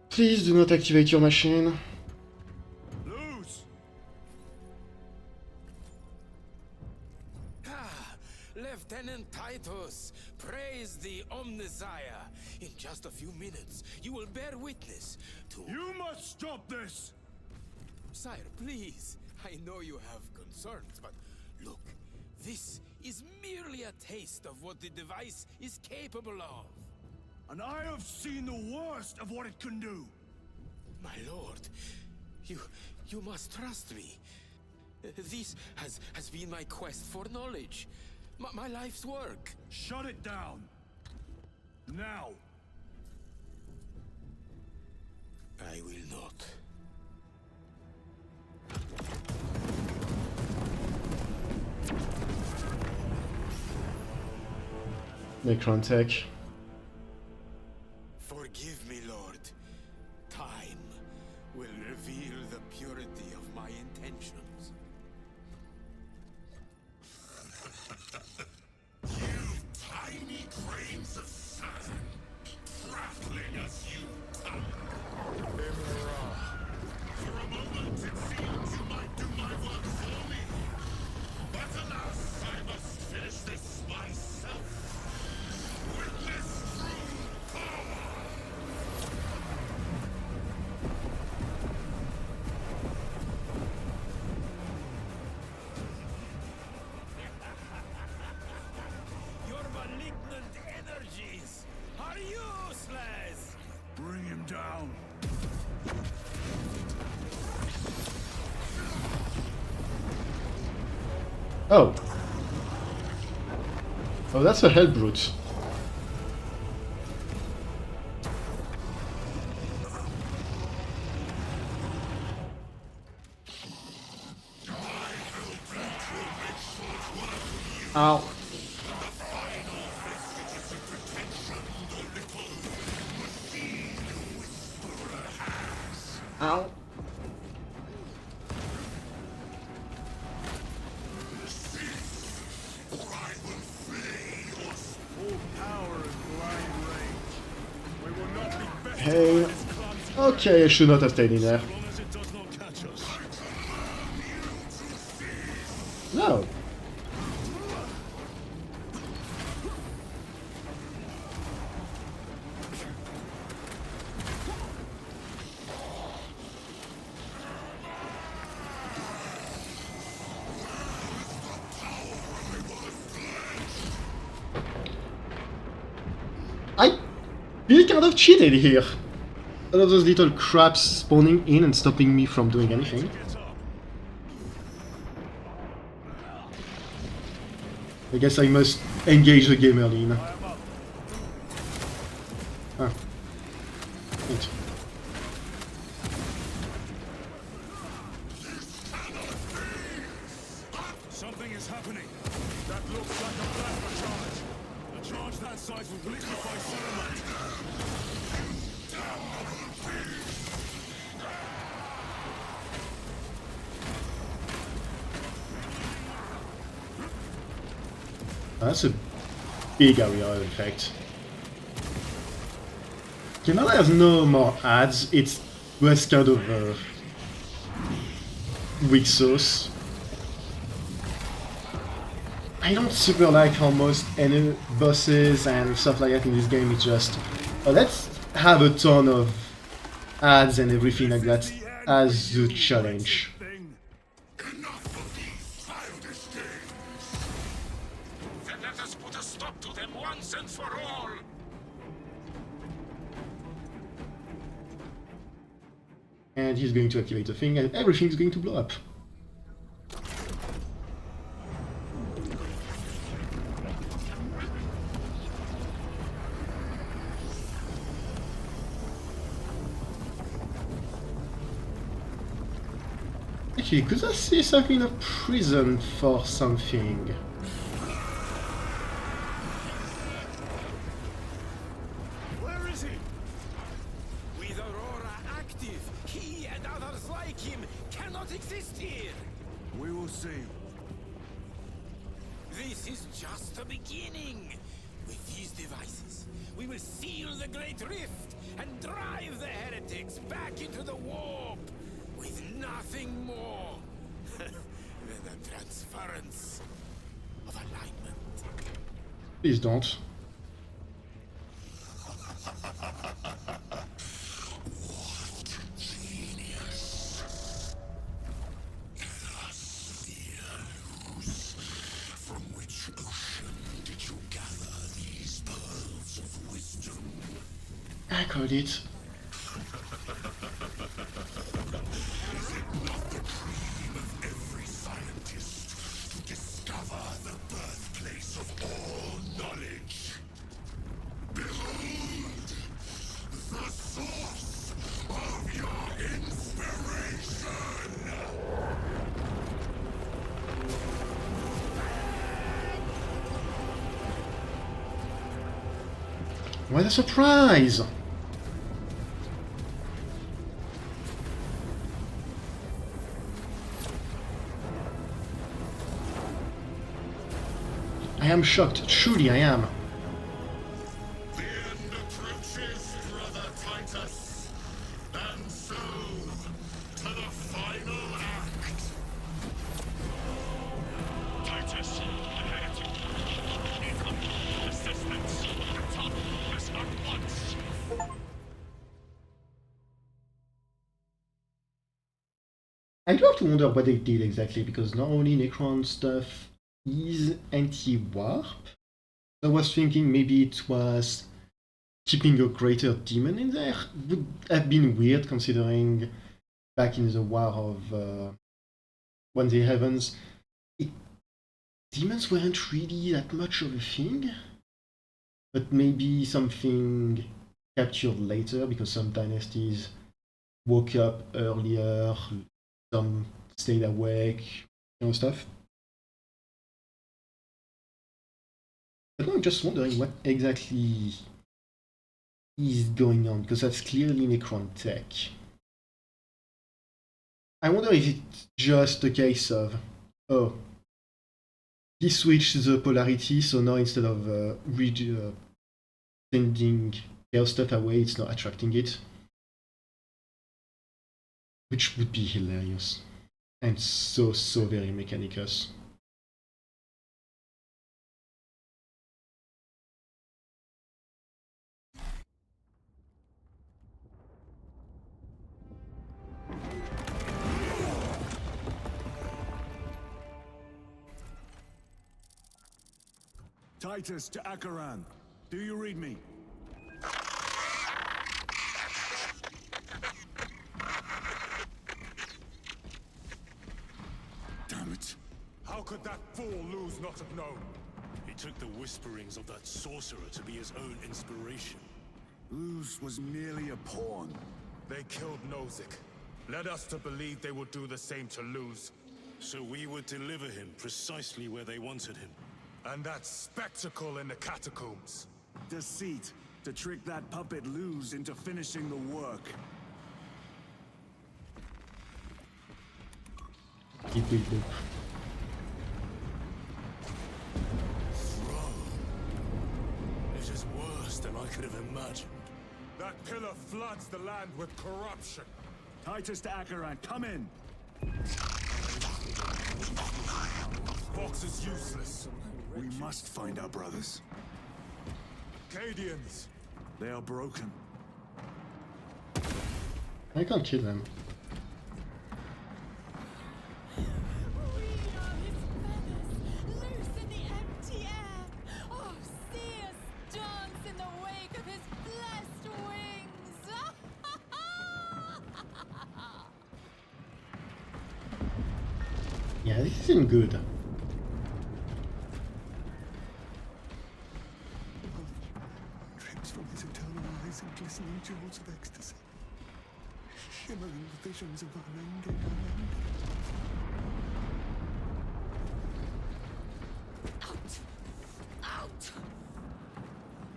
Please do not activate your machine. Luz! Lieutenant Titus, praise the Omnissiah. In just a few minutes, you will bear witness to... You must stop this! Sire, please. I know you have concerns, but look, this is merely a taste of what the device is capable of. And I have seen the worst of what it can do. My lord, you must trust me. This has been my quest for knowledge. My life's work. Shut it down. Now. I will not. Necron tech. Forgive me, Lord. Time will reveal the purity of my intentions. Oh. Oh, that's a hell brute. Ow. Ow. Hey. Okay, I should not have stayed in there. No. I feel kind of cheated here. All of those little craps spawning in and stopping me from doing anything. I guess I must engage the game early now. Ah. Wait. Something is happening. That looks like a plasma charge. A charge that size will liquefy settlement. That's a big area of effect. Okay, now there's no more ads, it was kind of weak sauce. I don't super like how most enemy bosses and stuff like that in this game is just, oh, let's have a ton of ads and everything like that as the challenge. And he's going to activate the thing and everything's going to blow up. Okay, could I see something in a prison for something? Where is he? With Aurora active, he and others like him cannot exist here. We will see. This is just the beginning. With these devices, we will seal the Great Rift and drive the heretics back into the warp. With nothing more than the transference of alignment. Please don't. From which ocean did you gather these pearls of wisdom? I called it. Is it not the dream of every scientist to discover the birthplace of all knowledge? Behold, the source of your inspiration! What a surprise! I am shocked, truly I am. The end approaches, brother Titus. And so, to the final act. Titus, the heretic. Incoming assistance. Stop this at once. I do have to wonder what they did exactly, because normally Necron stuff is anti-warp. I was thinking maybe it was keeping a greater demon in there. Would have been weird considering back in the War of When the Heavens, it demons weren't really that much of a thing, but maybe something captured later because some dynasties woke up earlier, some stayed awake, kind of stuff. But now I'm just wondering what exactly is going on, because that's clearly Necron tech. I wonder if it's just a case of, oh, he switched the polarity, so now instead of sending chaos stuff away, it's not attracting it. Which would be hilarious. And so very mechanicus. Titus to Acheran. Do you read me? Damn it. How could that fool lose not have known? He took the whisperings of that sorcerer to be his own inspiration. Luz was merely a pawn. They killed Nozick. Led us to believe they would do the same to Luz. So we would deliver him precisely where they wanted him. And that spectacle in the catacombs. Deceit. To trick that puppet Luz into finishing the work. Beep, beep, beep. It is worse than I could have imagined. That pillar floods the land with corruption. Titus to Acheran, come in! Fox is useless. We must find our brothers. Cadians. They are broken. I can't kill them. Yeah, this isn't good. Drips from his eternal eyes and glistening jewels of ecstasy. Shimmering visions of unending. Out! Out!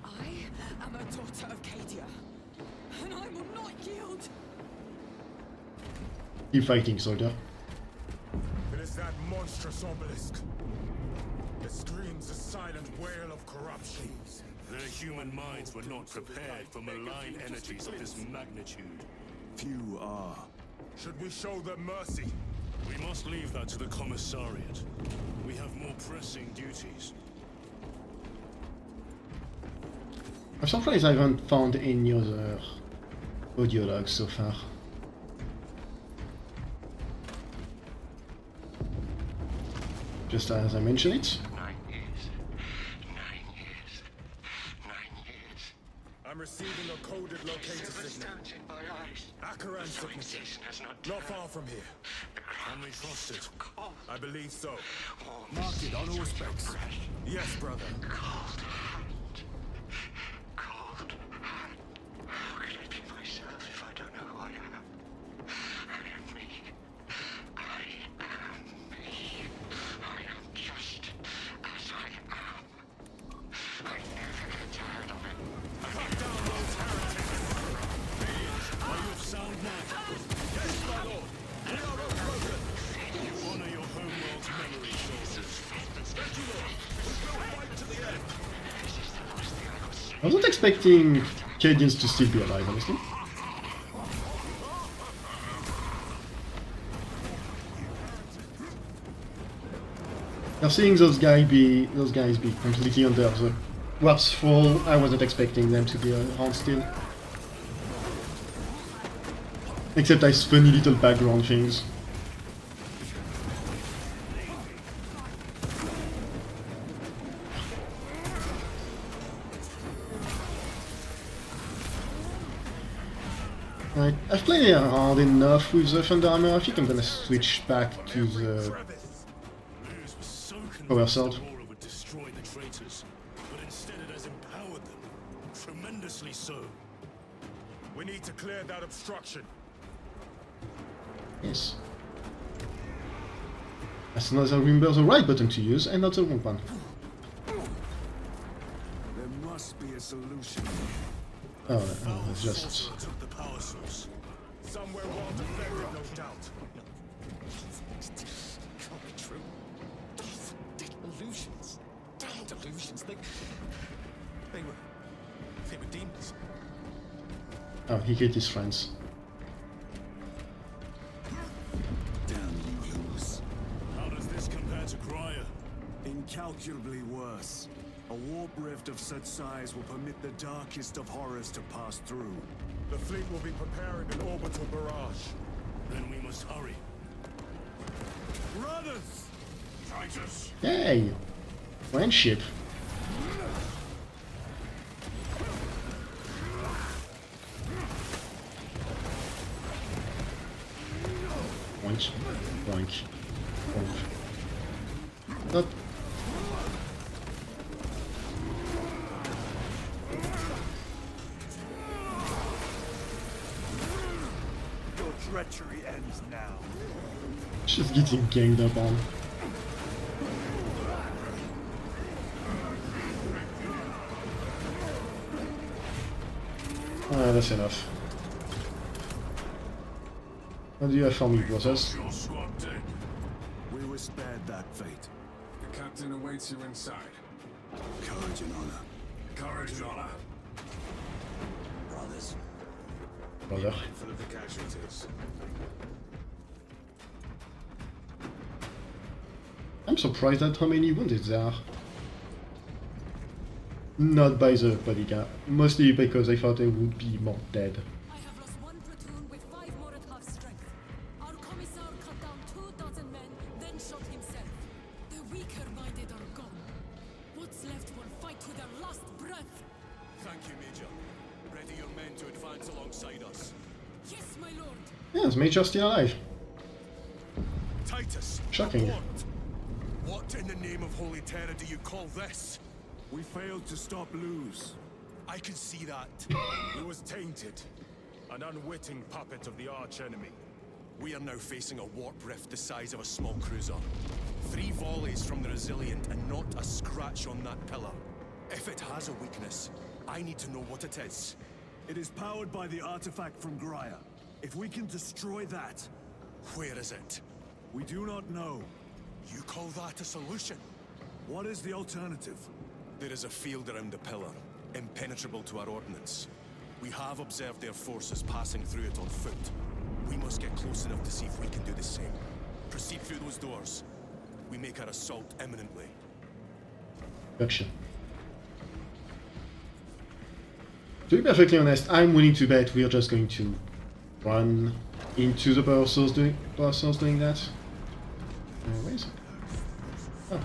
I am a daughter of Cadia, and I will not yield. Keep fighting, soldier. It is that monstrous obelisk. It screams a silent wail of corruption. Their human minds were not prepared for malign energies of this magnitude. Few are. Should we show them mercy? We must leave that to the commissariat. We have more pressing duties. I'm surprised I haven't found any other audio logs so far. Just as I mentioned it. 9 years. 9 years. 9 years. I'm receiving a coded locator signal. Acheran signature. Not far from here. Can we trust it? I believe so. Mark it on all respects. Yes, brother. Cold hand. Cold hand. How can I be myself if I don't know who I am? I am me. I am me. I am just as I am. I never get tired of it. Cut down those heretics! Are you of sound mind? Yes, my lord. We are unbroken. You honor your homeworld's memory, soldiers. Thank you, lord. We will fight to the end. I wasn't expecting Cadians to still be alive, honestly. Now seeing those guys be completely under the warp's fall, I wasn't expecting them to be around still. Except as funny little background things. Right, I've played around enough with the Thunder Hammer. I think I'm gonna switch back to the Power sword. Aurora would destroy the traitors, but instead it has empowered them. Tremendously so. We need to clear that obstruction. Yes. As soon as I remember the right button to use and not the wrong one. There must be a solution. Just... Took the power source. Somewhere well defended, no doubt. Can't be true. Illusions. Damned illusions. They were demons. Oh, he killed his friends. Damn you. How does this compare to Grya? Incalculably worse. A warp rift of such size will permit the darkest of horrors to pass through. The fleet will be preparing an orbital barrage. Then we must hurry. Brothers! Titus! Yay! Friendship. Boink. Boink. Boink. Not... Your treachery ends now. She's getting ganged up on. That's enough. What do you have for me, brothers? We were spared that fate. The captain awaits you inside. Courage and honor. Courage and honor. Brothers. Brother. Full of the casualties. I'm surprised at how many wounded there are. Not by the bodyguard, mostly because I thought they would be more dead. I have lost one platoon with 5 more at half strength. Our commissar cut down 24 men, then shot himself. The weaker-minded are gone. What's left will fight to their last breath. Thank you, Major. Ready your men to advance alongside us. Yes, my lord. Yeah, is Major still alive? Titus! Shocking. Report. What in the name of Holy Terror do you call this? We failed to stop Luz. I can see that. He was tainted. An unwitting puppet of the arch-enemy. We are now facing a warp rift the size of a small cruiser. 3 volleys from the Resilient and not a scratch on that pillar. If it has a weakness, I need to know what it is. It is powered by the artifact from Grya. If we can destroy that... Where is it? We do not know. You call that a solution? What is the alternative? There is a field around the pillar, impenetrable to our ordnance. We have observed their forces passing through it on foot. We must get close enough to see if we can do the same. Proceed through those doors. We make our assault imminently. Gotcha. To be perfectly honest, I'm willing to bet we're just going to run into the power source doing that. Where is it? Oh.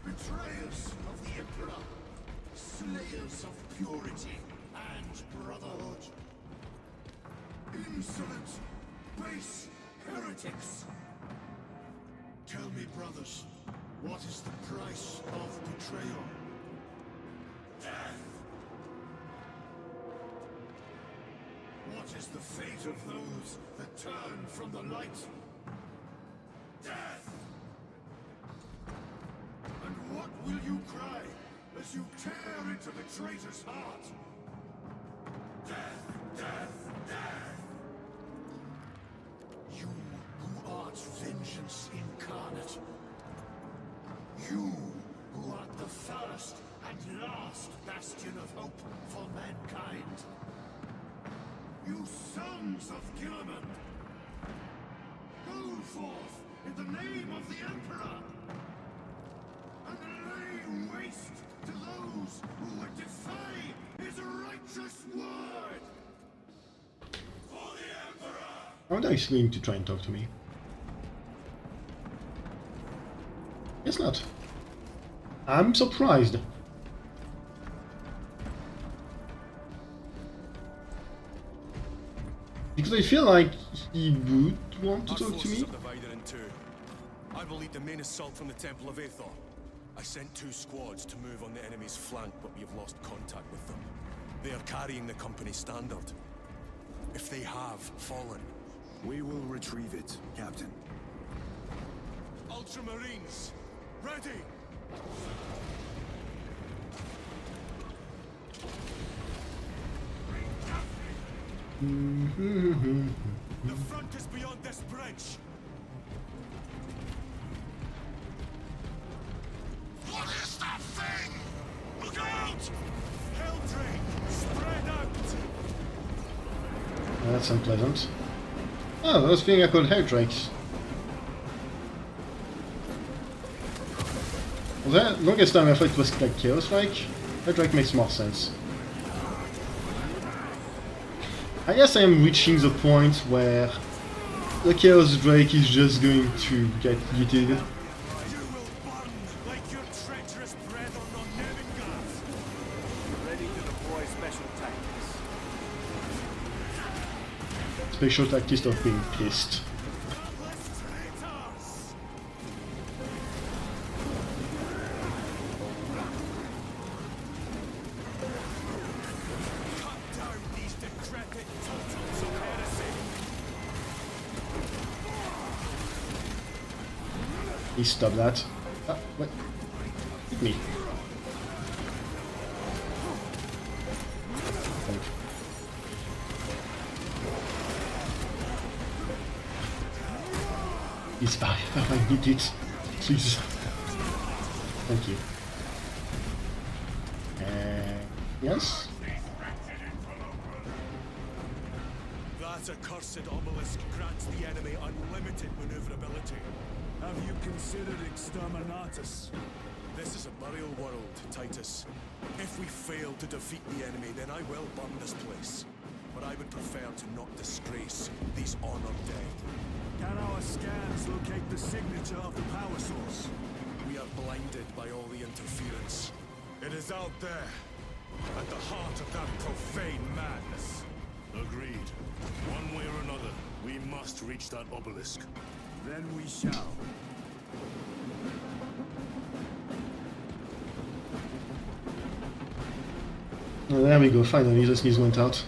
Betrayers of the Emperor, slayers of purity and brotherhood, insolent, base heretics. Tell me, brothers, what is the price of betrayal? Death. What is the fate of those that turn from the light? Death. And what will you cry as you tear into the traitor's heart? Death, death, death! You who art vengeance incarnate. You who art the first and last bastion of hope for mankind. You sons of Gilliman! Go forth in the name of the Emperor! And lay waste to those who would defy his righteous word! For the Emperor! I wonder if he's going to try and talk to me. Guess not. I'm surprised. Because I feel like he would want to Our talk to forces me? are divided in two. I will lead the main assault from the Temple of Aethor. I sent 2 squads to move on the enemy's flank, but we have lost contact with them. They are carrying the company standard. If they have fallen, we will retrieve it, Captain. Ultramarines, ready! The front is beyond this bridge. What is that thing? Look out! Helldrake, spread out! Oh, that's unpleasant. Oh, those things are called heredrakes. Well, the longest time I thought it was like chaos-like. Heredrake makes more sense. I guess I am reaching the point where the Chaos Drake is just going to get yeeted. Special tactics of being pissed. Please stop that. Ah, what? Hit me. Thank you. It's fine. I need it. Please. Thank you. Yes? That accursed obelisk grants the enemy unlimited maneuverability. Have you considered exterminatus? This is a burial world, Titus. If we fail to defeat the enemy, then I will burn this place. But I would prefer to not disgrace these honored dead. Can our scans locate the signature of the power source? We are blinded by all the interference. It is out there, at the heart of that profane madness. Agreed. One way or another, we must reach that obelisk. Then we shall. Oh, there we go, finally the sneeze went out.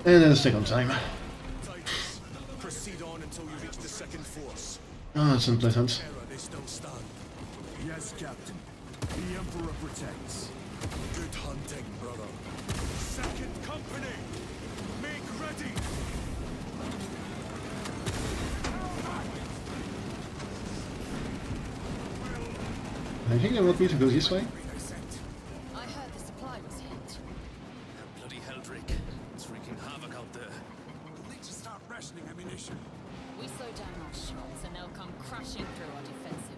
And then the second time. Titus, proceed on until you reach the second force. Oh, that's unpleasant. They still stand. Yes, Captain. The Emperor protects. Good hunting, brother. Second company! Make ready! I think they want me to go this way. I heard the supply was hit. Bloody Helldrake. It's wreaking havoc out there. We'll need to start rationing ammunition. We slow down our shots and they'll come crashing through our defensive.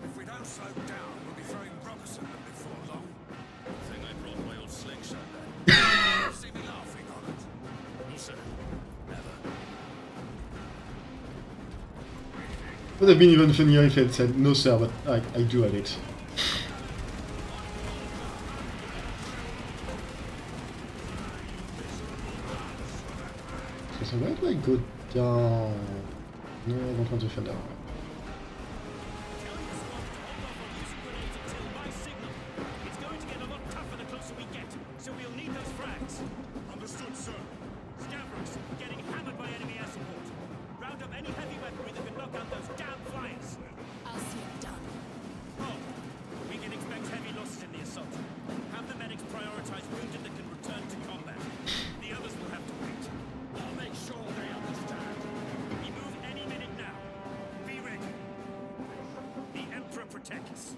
If we don't slow down, we'll be throwing rocks at them before long. I think I brought my old slingshot then. You see me laughing on it. No, sir. Never. Would have been even funnier if it said no sir, but I do have it. So where do I go down? No, I don't want to fall down. It's going to get a lot tougher the closer we get, so we'll need those frags. Understood, sir. Scavrocks, getting hammered by enemy air support. Round up any heavy weaponry that can knock out those damn flyers. I'll see it done. Oh, we can expect heavy losses in the assault. Have the medics prioritize wounded that can return to combat. The others will have to wait. I'll make sure they understand. We move any minute now. Be ready. The Emperor protects.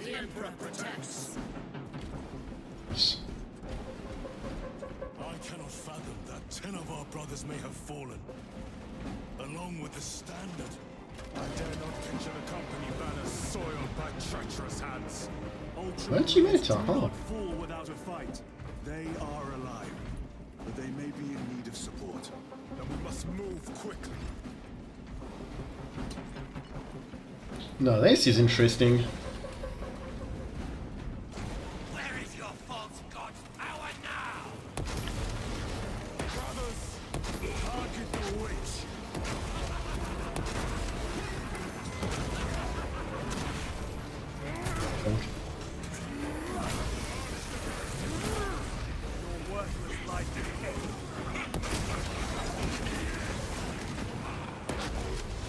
The Emperor protects. I cannot fathom that 10 of our brothers may have fallen. Along with the standard. I dare not picture the company banners soiled by treacherous hands. Ultramarines do not fall without a fight. They are alive, but they may be in need of support. Then we must move quickly. No, this is interesting. Where is your false god's power now? Brothers, target the witch. Your worthless life is dead.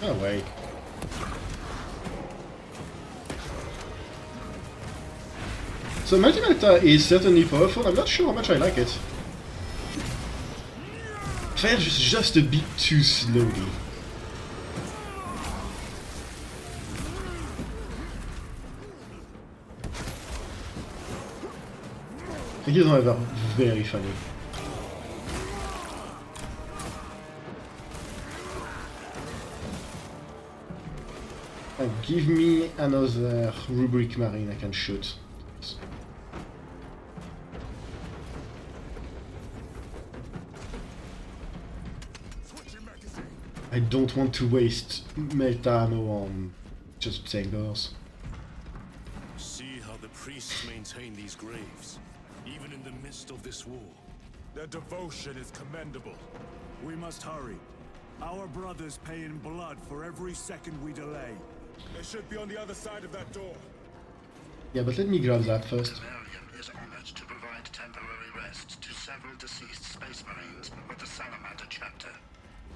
No way. So multi-meta is certainly powerful. I'm not sure how much I like it. Fares just a bit too slowly. Ils ont ever very funny. Give me another rubric marine I can shoot. I don't want to waste meta ammo on just singers. See how the priests maintain these graves, even in the midst of this war. Their devotion is commendable. We must hurry. Our brothers pay in blood for every second we delay. They should be on the other side of that door. Yeah, but let me grab that first. Imperium is honored to provide temporary rest to several deceased space marines of the Salamander chapter.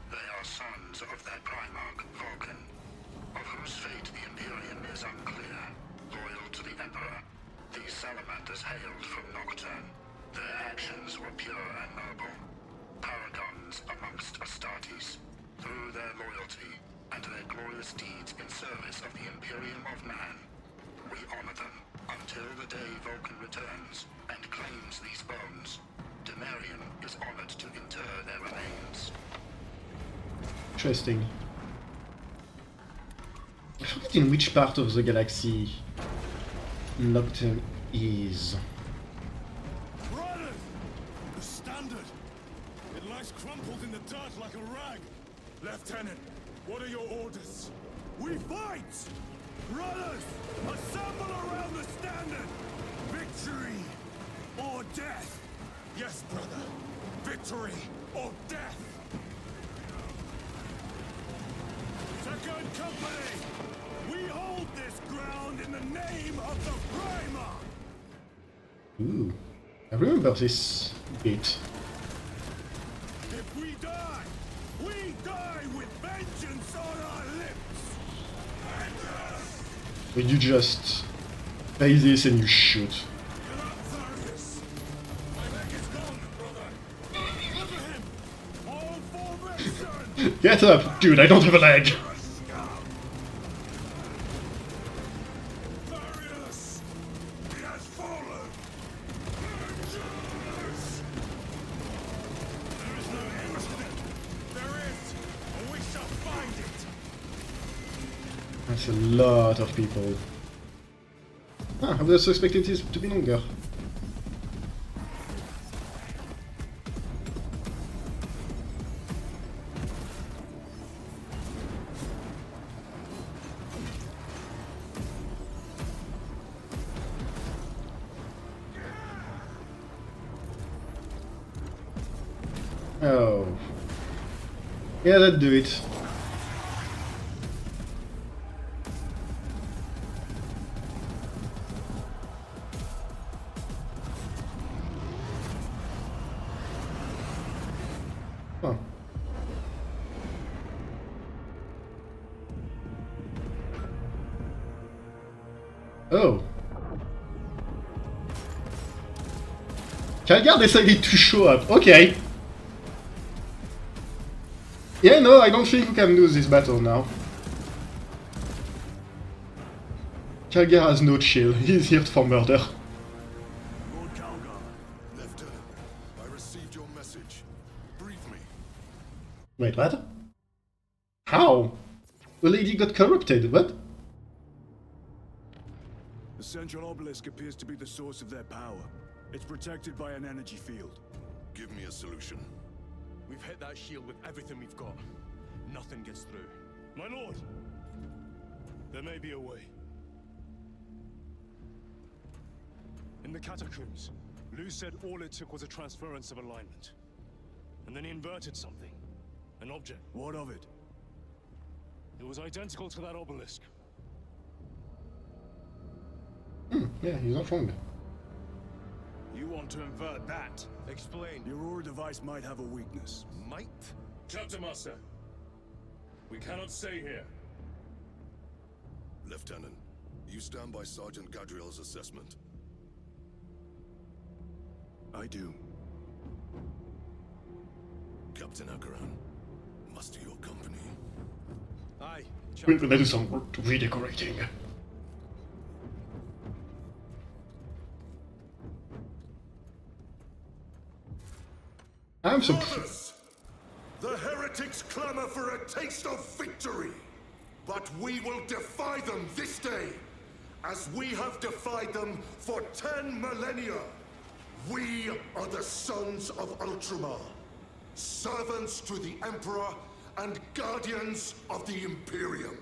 They are sons of their primarch, Vulcan, of whose fate the Imperium is unclear. Loyal to the Emperor, these salamanders hailed from Nocturne. Their actions were pure and noble, paragons amongst Astartes. Through their loyalty and their glorious deeds in service of the Imperium of Man, we honor them until the day Vulcan returns and claims these bones. Demarium is honored to inter their remains. Interesting. I forget in which part of the galaxy Nocturne is. Brothers! The standard! It lies crumpled in the dirt like a rag. Lieutenant, what are your orders? We fight! Brothers, assemble around the standard! Victory or death! Yes, brother. Victory or death! Second company! We hold this ground in the name of the primarch! Ooh, I remember this bit. If we die with vengeance on our lips! When you just play this and you shoot. Get up! Dude, I don't have a leg! That's a lot of people. Ah, I would have expected this to be longer. Oh. Yeah, that'd do it. Huh. Oh. Calgar decided to show up. Okay. Yeah, no, I don't think we can lose this battle now. Calgar has no chill. He's here for murder. Lord Calgar. Lieutenant, I received your message. Brief me. Wait, what? How? The lady got corrupted, what? The central obelisk appears to be the source of their power. It's protected by an energy field. Give me a solution. We've hit that shield with everything we've got. Nothing gets through. My lord! There may be a way. In the catacombs, Lou said all it took was a transference of alignment. And then he inverted something. An object. What of it? It was identical to that obelisk. Yeah, he's not wrong. You want to invert that? Explain. The Aurora device might have a weakness. Might? Captain Master, we cannot stay here. Lieutenant, you stand by Sergeant Gadriel's assessment? I do. Captain Acheran, muster your company. Aye. We'll do some redecorating. I'm so... Brothers, the heretics clamor for a taste of victory. But we will defy them this day, as we have defied them for 10 millennia. We are the sons of Ultramar, servants to the Emperor and guardians of the Imperium.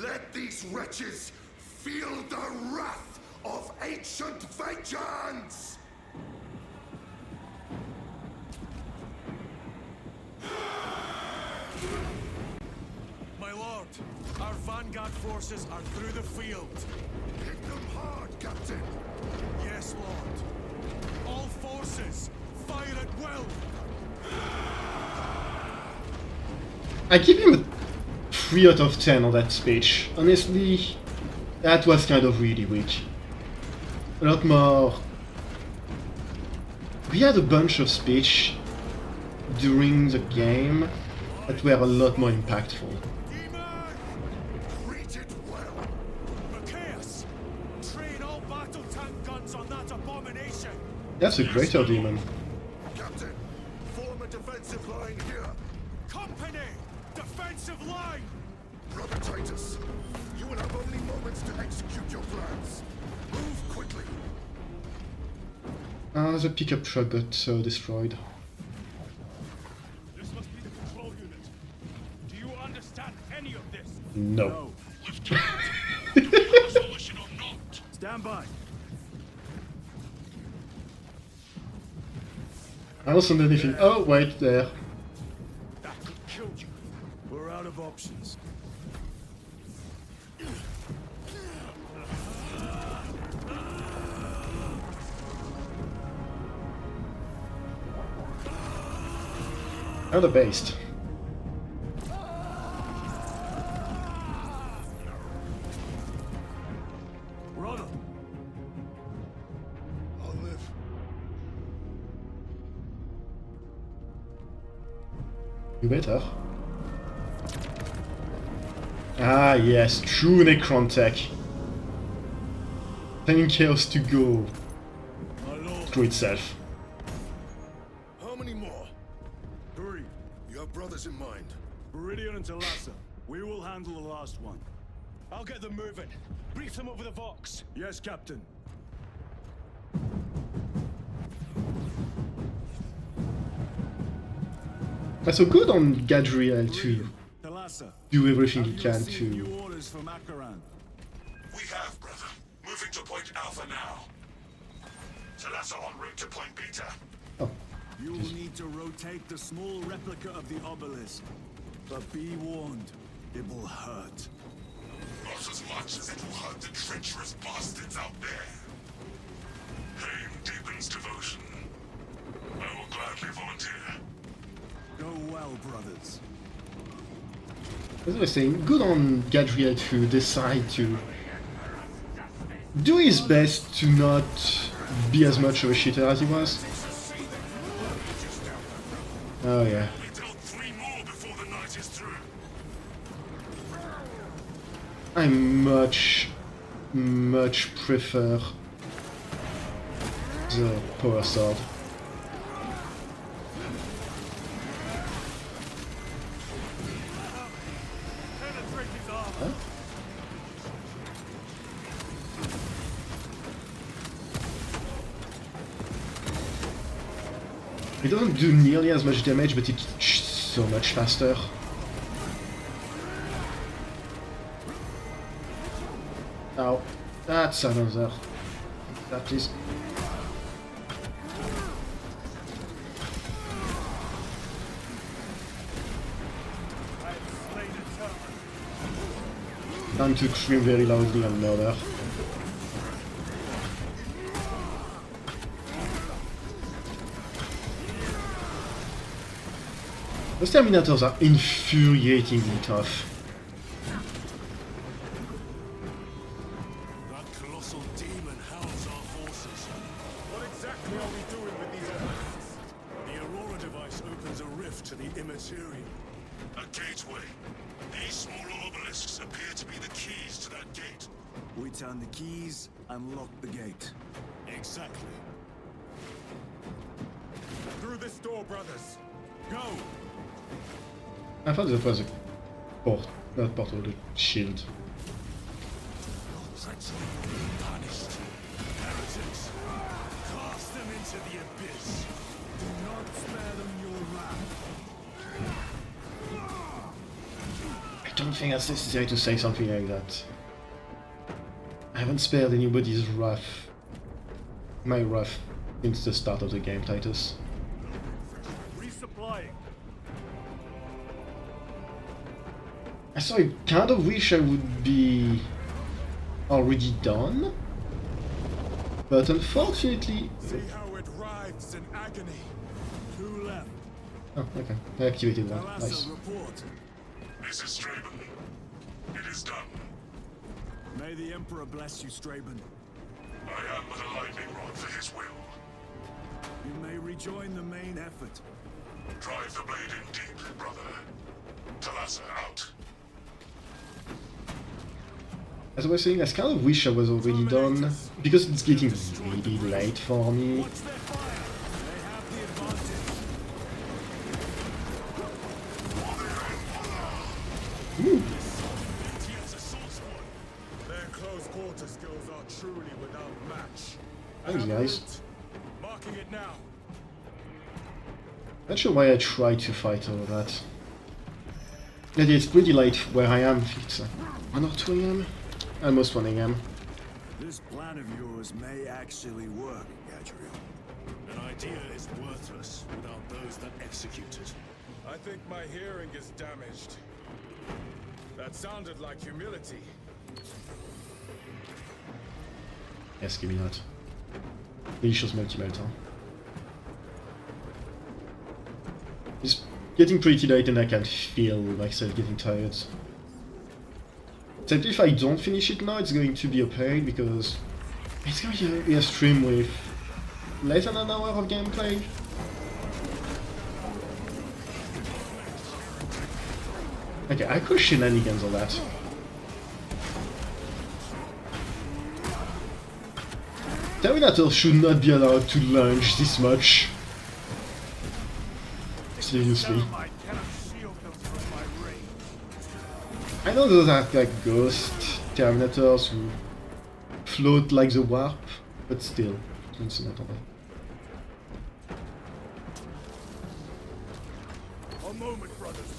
Let these wretches feel the wrath of ancient vengeance! My lord, our vanguard forces are through the field. Hit them hard, Captain! Yes, lord. All forces, fire at will! I give him a 3 out of 10 on that speech. Honestly, that was kind of really weak. A lot more... We had a bunch of speech during the game that were a lot more impactful. Read it well! Machias, train all battle tank guns on that abomination! That's a greater demon. Captain, form a defensive line here. Company! Defensive line! Brother Titus, you will have only moments to execute your plans. Move quickly. The pickup truck got destroyed. This must be the control unit. Do you understand any of this? No. Stand by. I don't send anything. Oh, wait, there. That could kill you. We're out of options. Another based. Run 'em. I'll live. You better. Ah, yes, true Necron tech. Telling chaos to go through itself. How many more? 3. You have brothers in mind. Viridian and Talassa. We will handle the last one. I'll get them moving. Brief them over the Vox. Yes, Captain. That's so good on Gadriel to Talassa, do everything he have you can received to... new orders from Acheran? We have, brother. Moving to point Alpha now. Talassa en route to point Beta. You will need to rotate the small replica of the obelisk. But be warned, it will hurt. Not as much as it will hurt the treacherous bastards out there. Pain deepens devotion. I will gladly volunteer. Go well, brothers. As I was saying, good on Gadriel to decide to do his best to not be as much of a shitter as he was. Oh yeah. I much prefer the power sword. Huh? It doesn't do nearly as much damage, but it's so much faster. Oh, that's another. That please. Time to scream very loudly and murder. Those Terminators are infuriatingly tough. That colossal demon hounds our forces. What exactly are we doing with these obelisks? The Aurora device opens a rift to the immaterial. A gateway. These smaller obelisks appear to be the keys to that gate. We turn the keys and lock the gate. Exactly. Through this door, brothers. Go! I thought that was a port, not portal, the shield. Treachery will be punished. Heretics, cast them into the abyss. Do not spare them your wrath. I don't think that's necessary to say something like that. I haven't spared anybody's wrath. My wrath since the start of the game, Titus. Resupplying. So I kind of wish I would be already done, but unfortunately... See how it writhes in agony. Two left. Oh, okay. I activated one. Nice. Report. This is Straben. It is done. May the Emperor bless you, Straben. I am but a lightning rod for his will. You may rejoin the main effort. Drive the blade in deep, brother. Talassa out. As I was saying, I kind of wish I was already done, because it's getting really late for me. Ooh. Their close quarter skills are truly without match. Thanks, guys. Marking it now. Not sure why I tried to fight all that. Yeah, it's pretty late where I am. It's 1 or 2 AM? Almost 1 AM. This plan of yours may actually work, Gadriel. An idea is worthless without those that execute it. I think my hearing is damaged. That sounded like humility. Yes, give me that. Delicious multi-melter. It's getting pretty late and I can feel myself getting tired. Except if I don't finish it now, it's going to be a pain because it's going to be a stream with less than an hour of gameplay. Okay, I call shenanigans on that. Terminators should not be allowed to lunge this much. Seriously. I know those are like ghost Terminators who float like the warp, but still, it's not alright. A moment, brothers.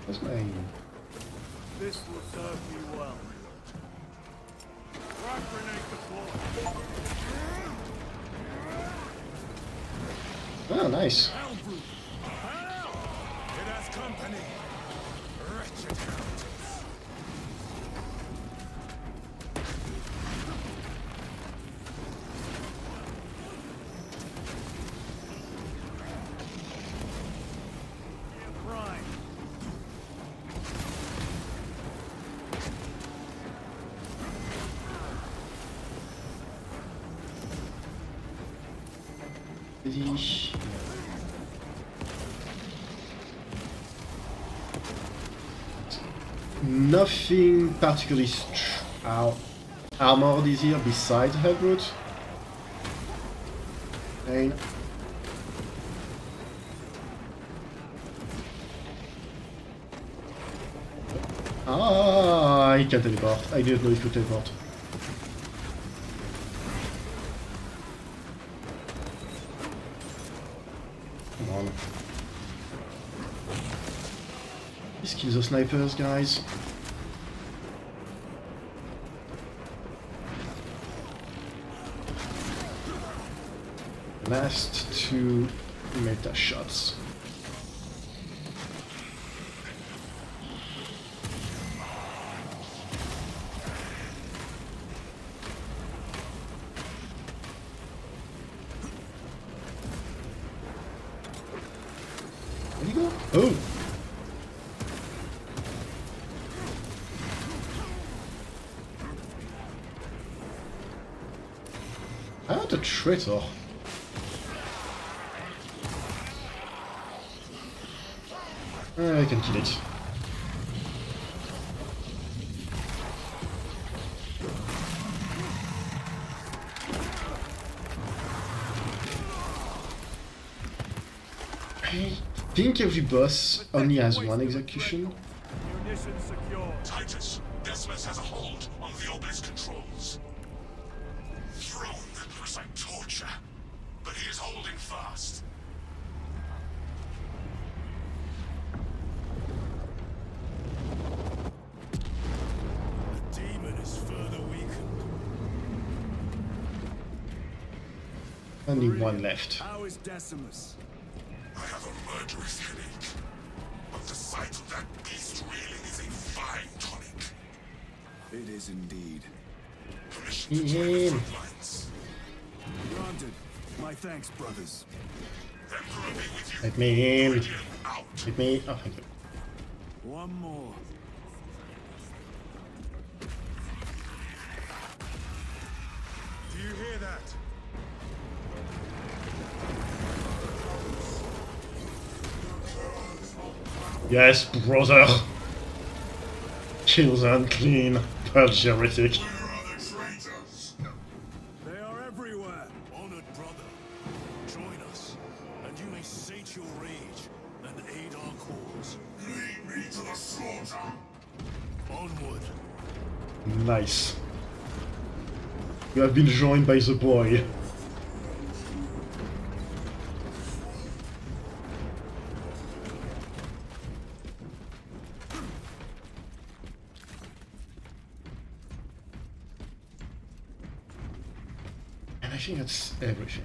Where's my... This will serve me well. Rock grenade deployed. Oh, nice. It has company. Wretched heretics. Prime. Nothing particularly armored is here besides Headroot. Pain. Ah, he can teleport. I didn't know he could teleport. Come on. Please kill the snipers, guys. Last 2 meta shots. Where'd he go? Oh! I want a traitor. I can kill it. I think every boss only has 1 execution. Titus, Decimus has a hold on the obelisk controls. Throne looks like torture, but he is holding fast. The demon is further weakened. Only 1 left. How is Decimus? I have a murderous headache, but the sight of that beast reeling is a fine tonic. It is indeed. Permission to join the front lines. Granted. My thanks, brothers. Emperor be with you. Let me in. Let me. Oh, thank you. One more. Do you hear that? Yes, brother! Kill the unclean, purge the heretic. They are everywhere. Honored brother, join us, and you may sate your rage and aid our cause. Lead me to the slaughter. Onward. Nice. You have been joined by the boy. And I think that's everything.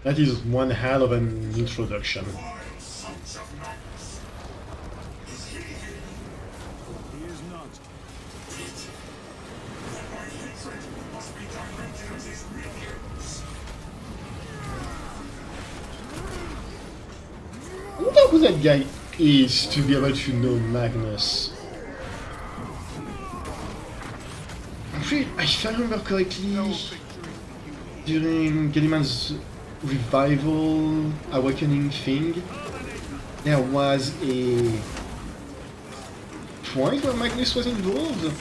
That is one hell of an introduction. He is not. I wonder who that guy is to be able to know Magnus. Actually, if I remember correctly, during Gilliman's revival awakening thing, there was a point where Magnus was involved.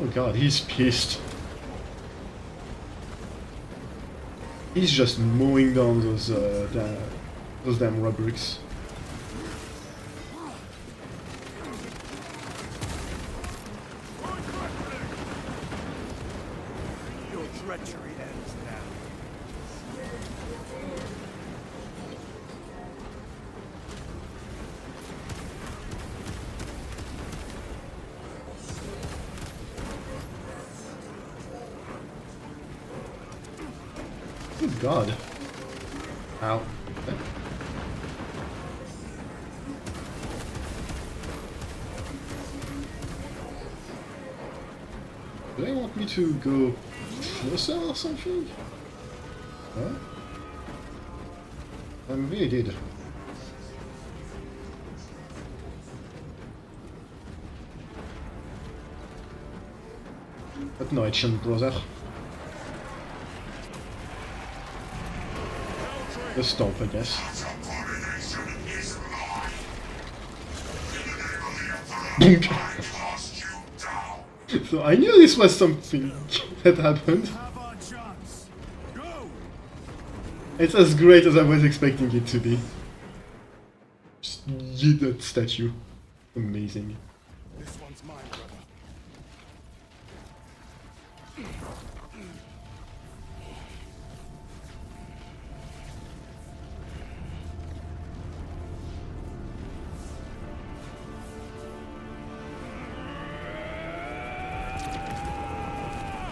Oh god, he's pissed. He's just mowing down those damn rubrics. Your treachery ends now. Good god. Ow. Do they want me to go closer or something? Huh? Maybe I did. But no, it shouldn't, brother. The stomp, I guess. So I knew this was something that happened. It's as great as I was expecting it to be. Just yeet that statue. Amazing. This one's mine, brother.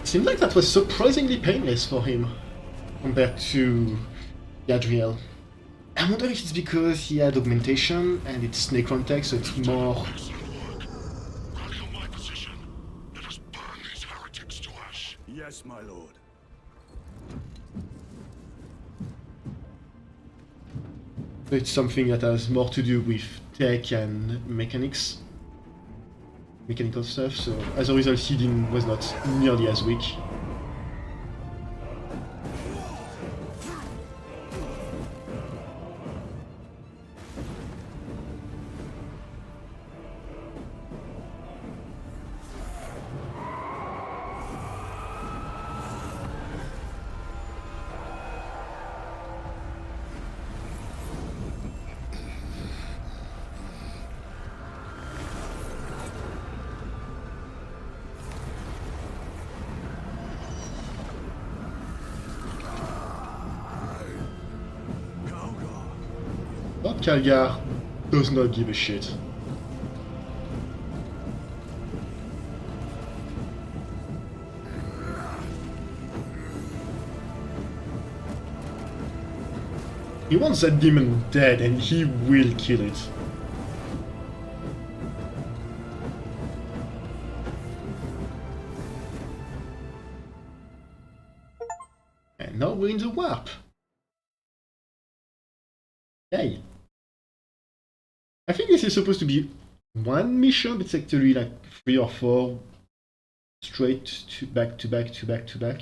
Seemed like that was surprisingly painless for him compared to Gadriel. I wonder if it's because he had augmentation and it's Necron tech, so it's more. Rally on my position. Let us burn these heretics to ash. Yes, my lord. It's something that has more to do with tech and mechanics. Mechanical stuff, so as a result Sidin was not nearly as weak. But Calgar does not give a shit. He wants that demon dead and he will kill it. And now we're in the warp. Yay. I think this is supposed to be one mission, but it's actually like 3 or 4 straight to back to back to back to back.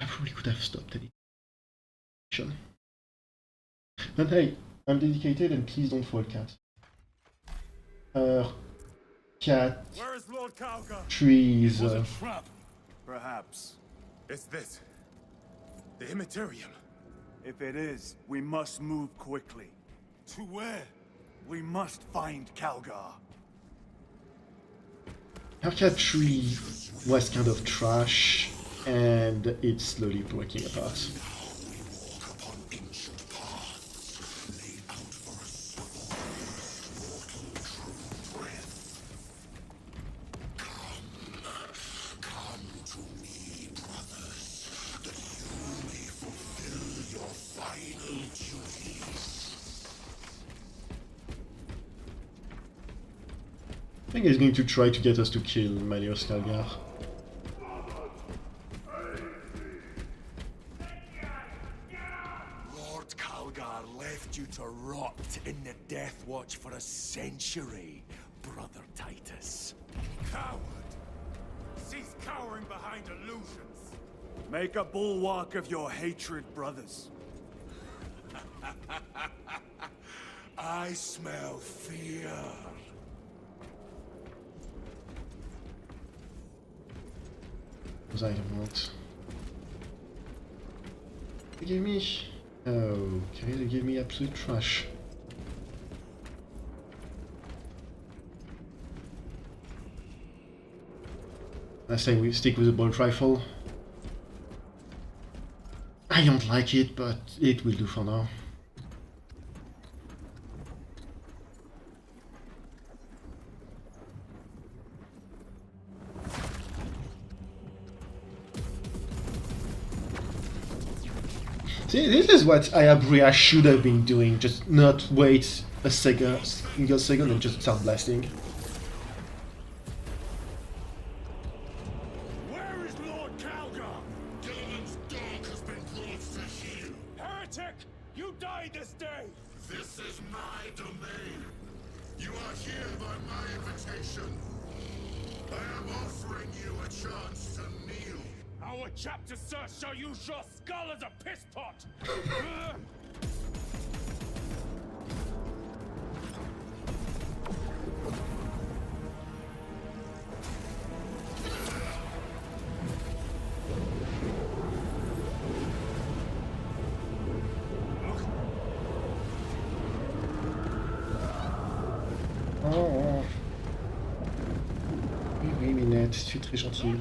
I probably could have stopped any mission. But hey, I'm dedicated and please don't fall, cat. Cat. Where is Lord Calgar? Trees. Was a trap, perhaps. Is this the Imperium? If it is, we must move quickly. To where? We must find Calgar. Arcade tree was kind of trash, and it's slowly breaking apart. I think he's going to try to get us to kill Malios Calgar. Lord Calgar left you to rot in the Death Watch for a century, brother Titus. Coward! Cease cowering behind illusions. Make a bulwark of your hatred, brothers. I smell fear. Those item works. They gave me... Okay, they gave me absolute trash. Last time we stick with the bolt rifle. I don't like it, but it will do for now. See, this is what Ayabria should have been doing, just not wait a single second and just start blasting. Where is Lord Calgar? Gilliman's dog has been brought to heel. Heretic! You died this day! This is my domain. You are here by my invitation. I am offering you a chance to kneel. Our chapter, sir, shall use your skull as a piss pot! Oh. Oui, Minette, tu es très gentil.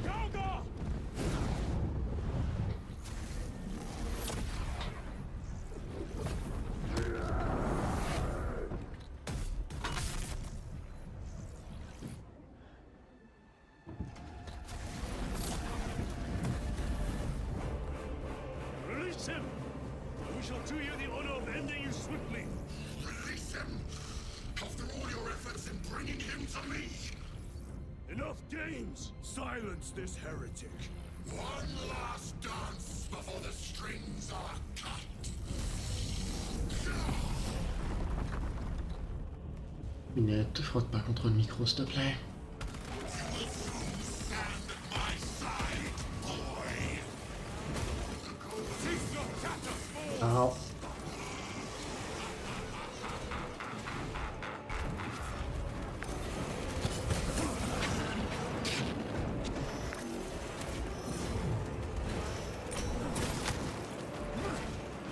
Release him! We shall do you the honor of ending you swiftly. Release him! After all your efforts in bringing him to me! Enough games! Silence this heretic. One last dance before the strings are cut. Minette, te frotte pas contre le micro, s'il te plaît. Ow.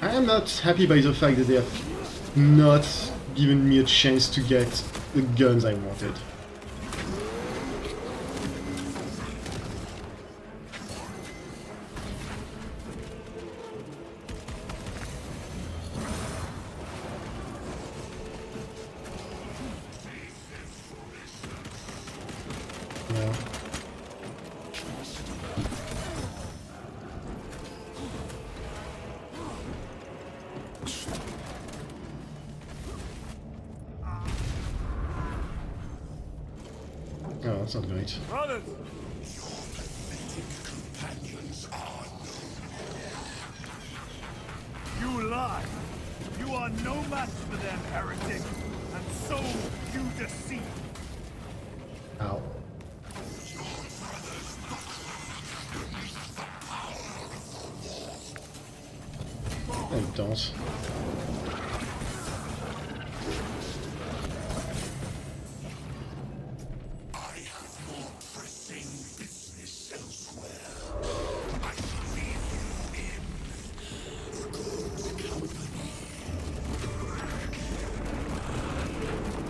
I am not happy by the fact that they have not given me a chance to get the guns I wanted. No. Oh, that's not great. Brothers! You lie! You are no match for them, heretic! And so you deceive! Ow. I don't.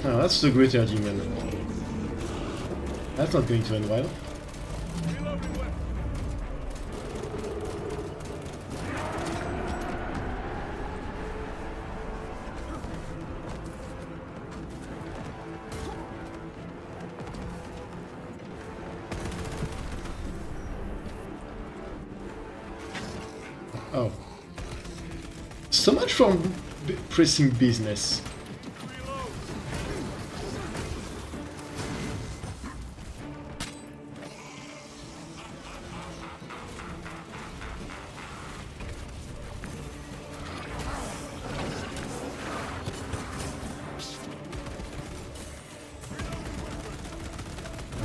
Oh, that's the greater demon. That's not going to end well. Oh. So much for pressing business.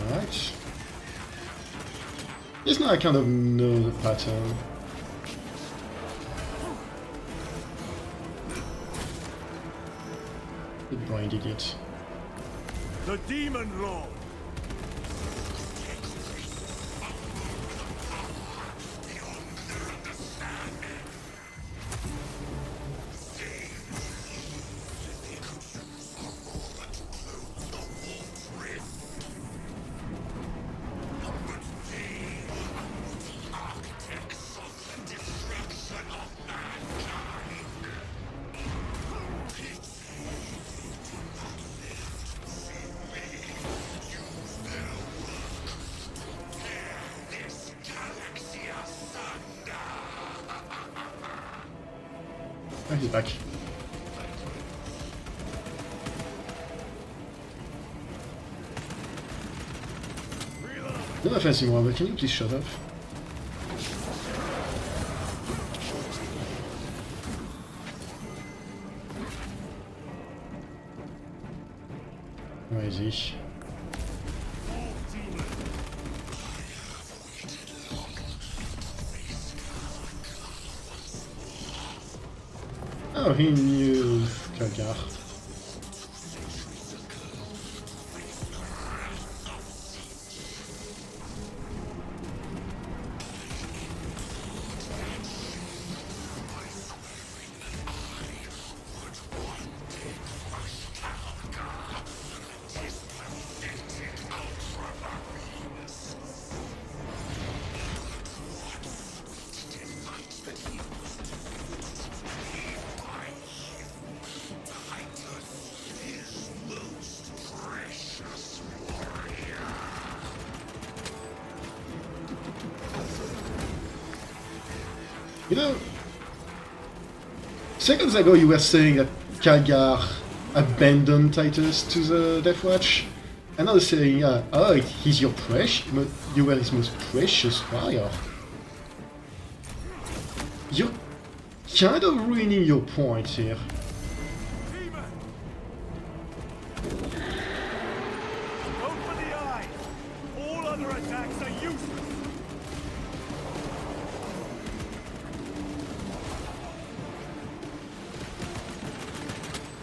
Alright. Just now I kind of know the pattern. It blinded it. The Demon Lord! Oh, he's back. No offense anymore, but can you please shut up? Where is he? Oh, he knew Kalgar. You know, seconds ago you were saying that Khadgar abandoned Titus to the Death Watch, and now saying, oh, he's your you were his most precious warrior. You're kind of ruining your point here. Open the eye! All other attacks are useless!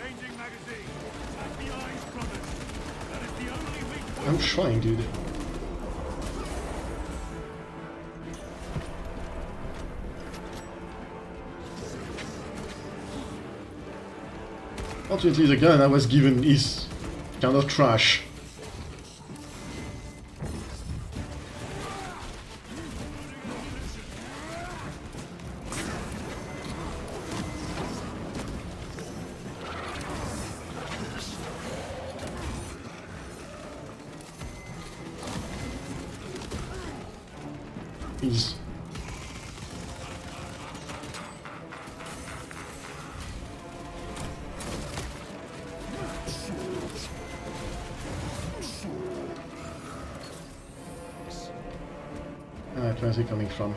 Changing magazine. Attack the eyes, brothers. That is the only weak point. I'm trying, dude. Fortunately, the gun I was given is kind of trash. He's where's he coming from?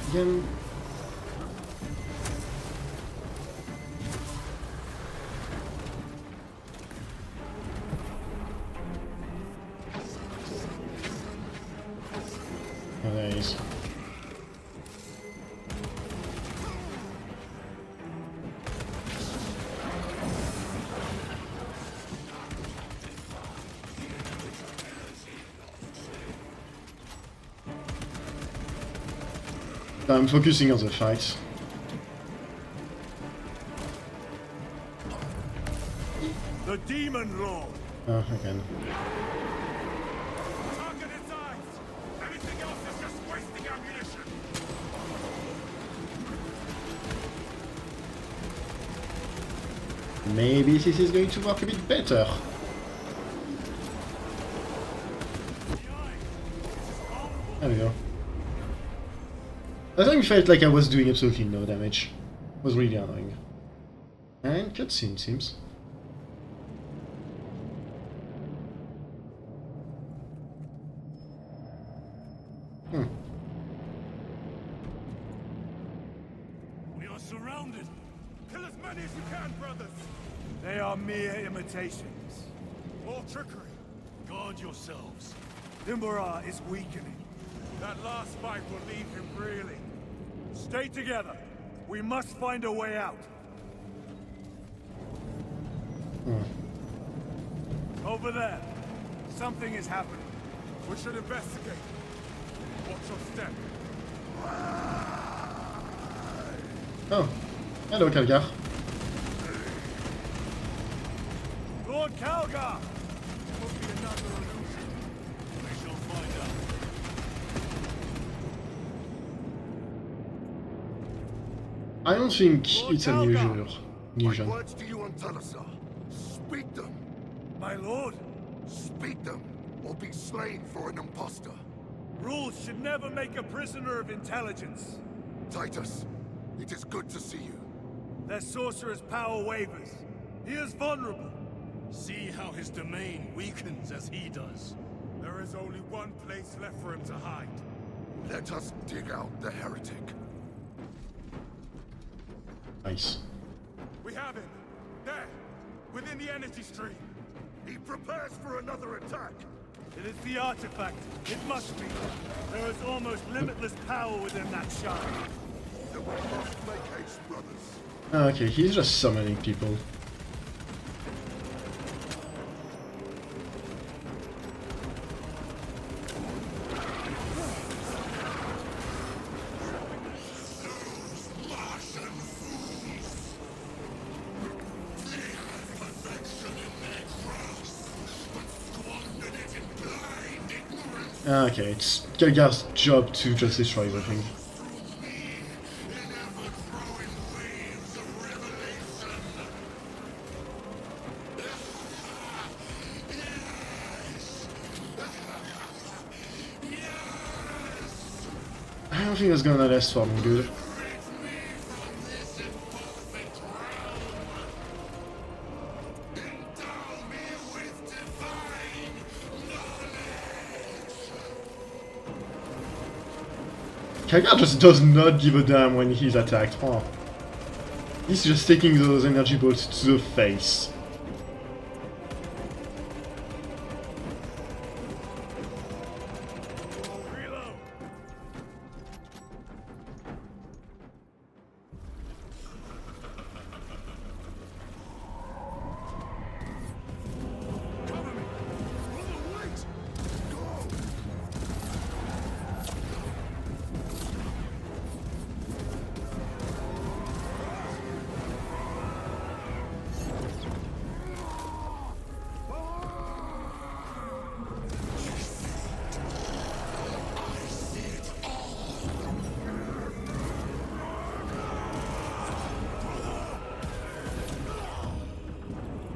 Again. Oh, there he is. I'm focusing on the fight. The Demon Lord! Oh, again. Target its eyes! Anything else is just wasting ammunition! Maybe this is going to work a bit better. There we go. I think it felt like I was doing absolutely no damage. It was really annoying. And cutscene seems. We are surrounded! Kill as many as you can, brothers! They are mere imitations. All trickery. Guard yourselves. Imbarah is weakening. That last fight will leave him reeling. Stay together. We must find a way out. Over there. Something is happening. We should investigate. Watch your step. Oh. Hello, Khadgar. Lord Khadgar! It must be another illusion. We shall find out. I don't think it's unusual. What words do you want, Talasa? Speak them. My lord? Speak them, or be slain for an impostor. Rules should never make a prisoner of intelligence. Titus, it is good to see you. Their sorcerer's power wavers. He is vulnerable. See how his domain weakens as he does. There is only one place left for him to hide. Let us dig out the heretic. Nice. We have him. There, within the energy stream. He prepares for another attack. It is the artifact. It must be. There is almost limitless power within that shard. Then we must make haste, brothers. Okay, he's just summoning people. Okay, it's Kalgar's job to just destroy everything. I don't think that's gonna last for long, dude. Kalgar just does not give a damn when he's attacked. Oh. He's just taking those energy bolts to the face.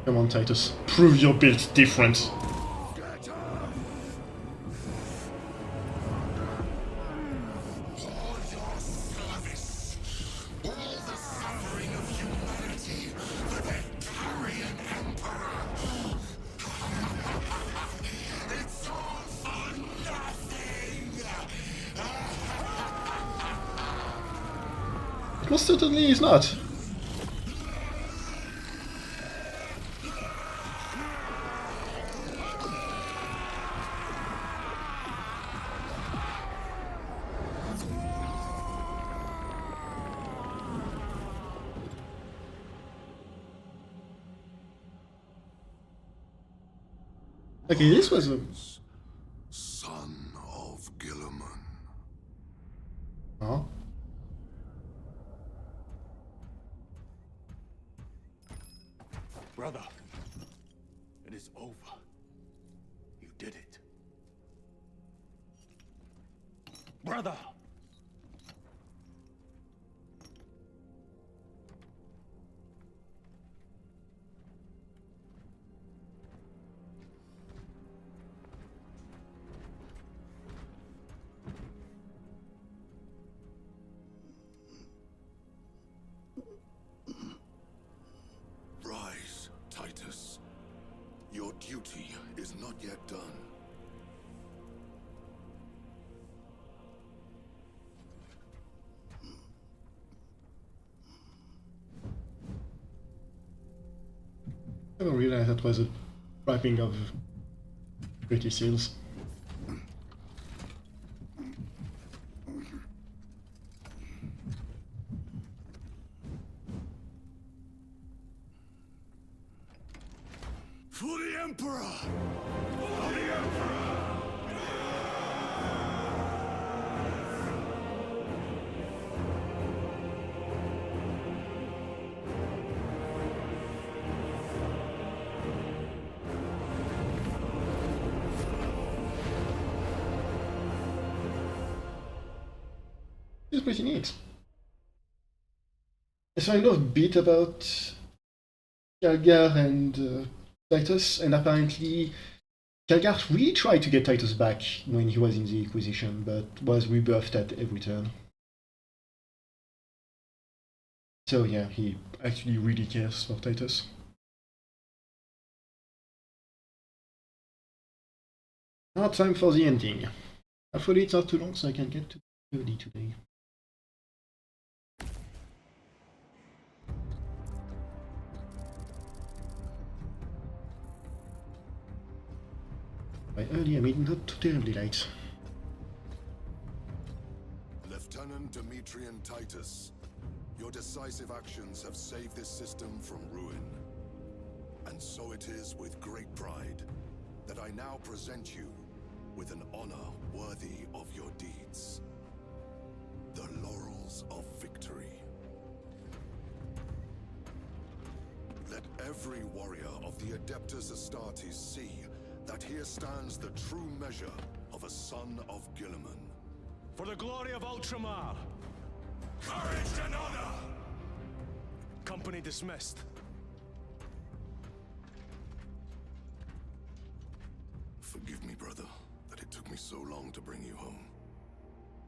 Come on, Titus. Prove you're built different. It most certainly is not. Okay, this was a... Son of Gilliman. Huh? Brother, it is over. You did it. Brother! Rise, Titus. Your duty is not yet done. I didn't realize that was a wrapping of pretty seals. For the Emperor! For the Emperor! It's pretty neat. So I know a bit about Kalgar and Titus, and apparently Kalgar really tried to get Titus back when he was in the Inquisition, but was rebuffed at every turn. So yeah, he actually really cares for Titus. Now time for the ending. Hopefully it's not too long so I can get to early today. By early I mean not too terribly late. Lieutenant Demetrian Titus, your decisive actions have saved this system from ruin. And so it is with great pride that I now present you with an honor worthy of your deeds. The laurels of victory. Let every warrior of the Adeptus Astartes see that here stands the true measure of a son of Gilliman. For the glory of Ultramar! Courage and honor! Company dismissed. Forgive me, brother, that it took me so long to bring you home.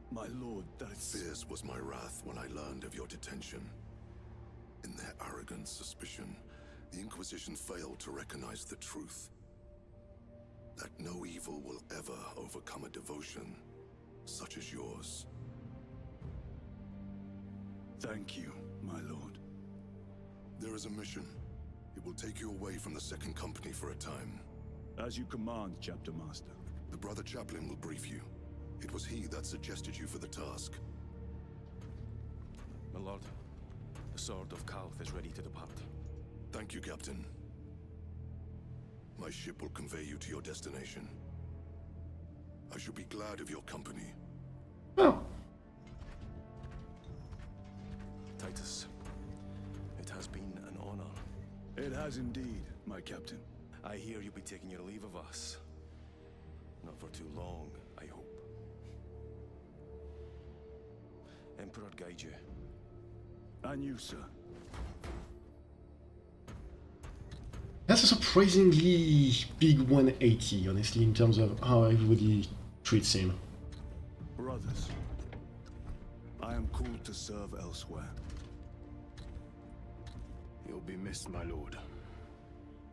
My lord, that's... Fierce was my wrath when I learned of your detention. In their arrogant suspicion, the Inquisition failed to recognize the truth. That no evil will ever overcome a devotion such as yours. Thank you, my lord. There is a mission. It will take you away from the Second Company for a time. As you command, Chapter Master. The Brother Chaplain will brief you. It was he that suggested you for the task. My lord, the Sword of Kauth is ready to depart. Thank you, Captain. My ship will convey you to your destination. I shall be glad of your company. Oh. Titus, it has been an honor. It has indeed, my captain. I hear you'll be taking your leave of us. Not for too long, I hope. Emperor guide you. And you, sir. That's a surprisingly big 180, honestly, in terms of how everybody treats him. Brothers, I am called to serve elsewhere. You'll be missed, my lord.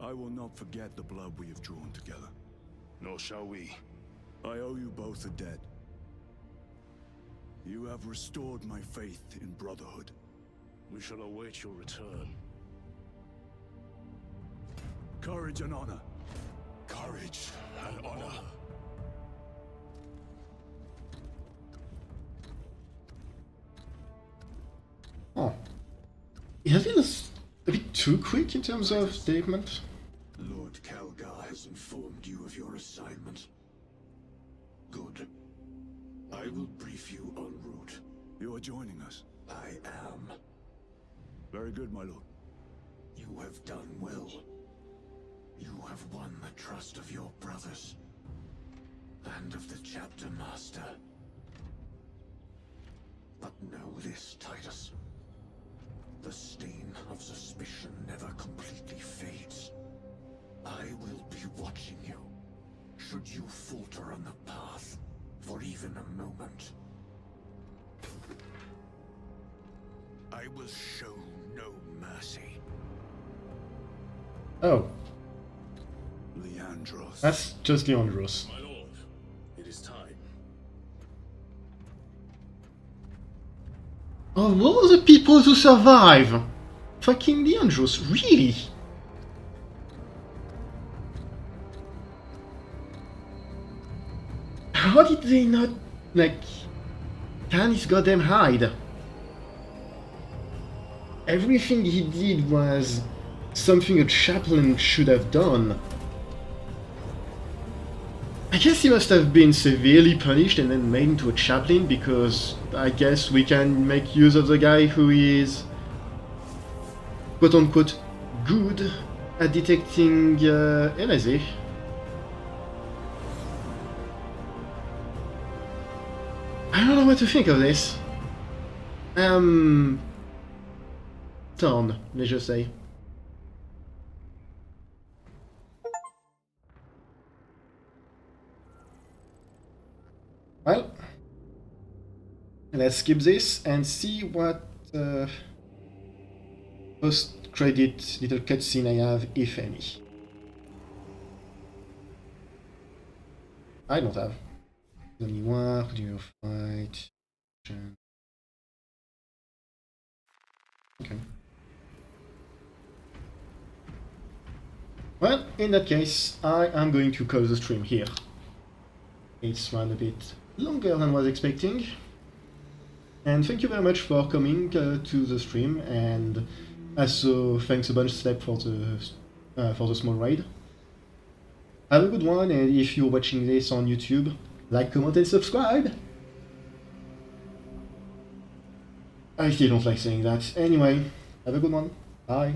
I will not forget the blood we have drawn together. Nor shall we. I owe you both a debt. You have restored my faith in brotherhood. We shall await your return. Courage and honor. Courage and honor. Oh. It has been a bit too quick in terms of statement. Lord Calgar has informed you of your assignment. Good. I will brief you en route. You are joining us. I am. Very good, my lord. You have done well. You have won the trust of your brothers. And of the Chapter Master. But know this, Titus. The stain of suspicion never completely fades. I will be watching you. Should you falter on the path, for even a moment. I will show no mercy. Oh. Leandros. That's just Leandros. My lord, it is time. Of all the people to survive! Fucking Leandros, really? How did they not, like, tan his goddamn hide? Everything he did was something a chaplain should have done. I guess he must have been severely punished and then made into a chaplain, because I guess we can make use of the guy who is quote-unquote good at detecting heresy. I don't know what to think of this. Torn, let's just say. Well, let's skip this and see what post-credit little cutscene I have, if any. I don't have. Only one, continue fight. Okay. Well, in that case, I am going to close the stream here. It's run a bit longer than I was expecting. And thank you very much for coming to the stream, and also thanks a bunch, Slep, for the small raid. Have a good one, and if you're watching this on YouTube, like, comment, and subscribe! I still don't like saying that. Anyway, have a good one. Bye.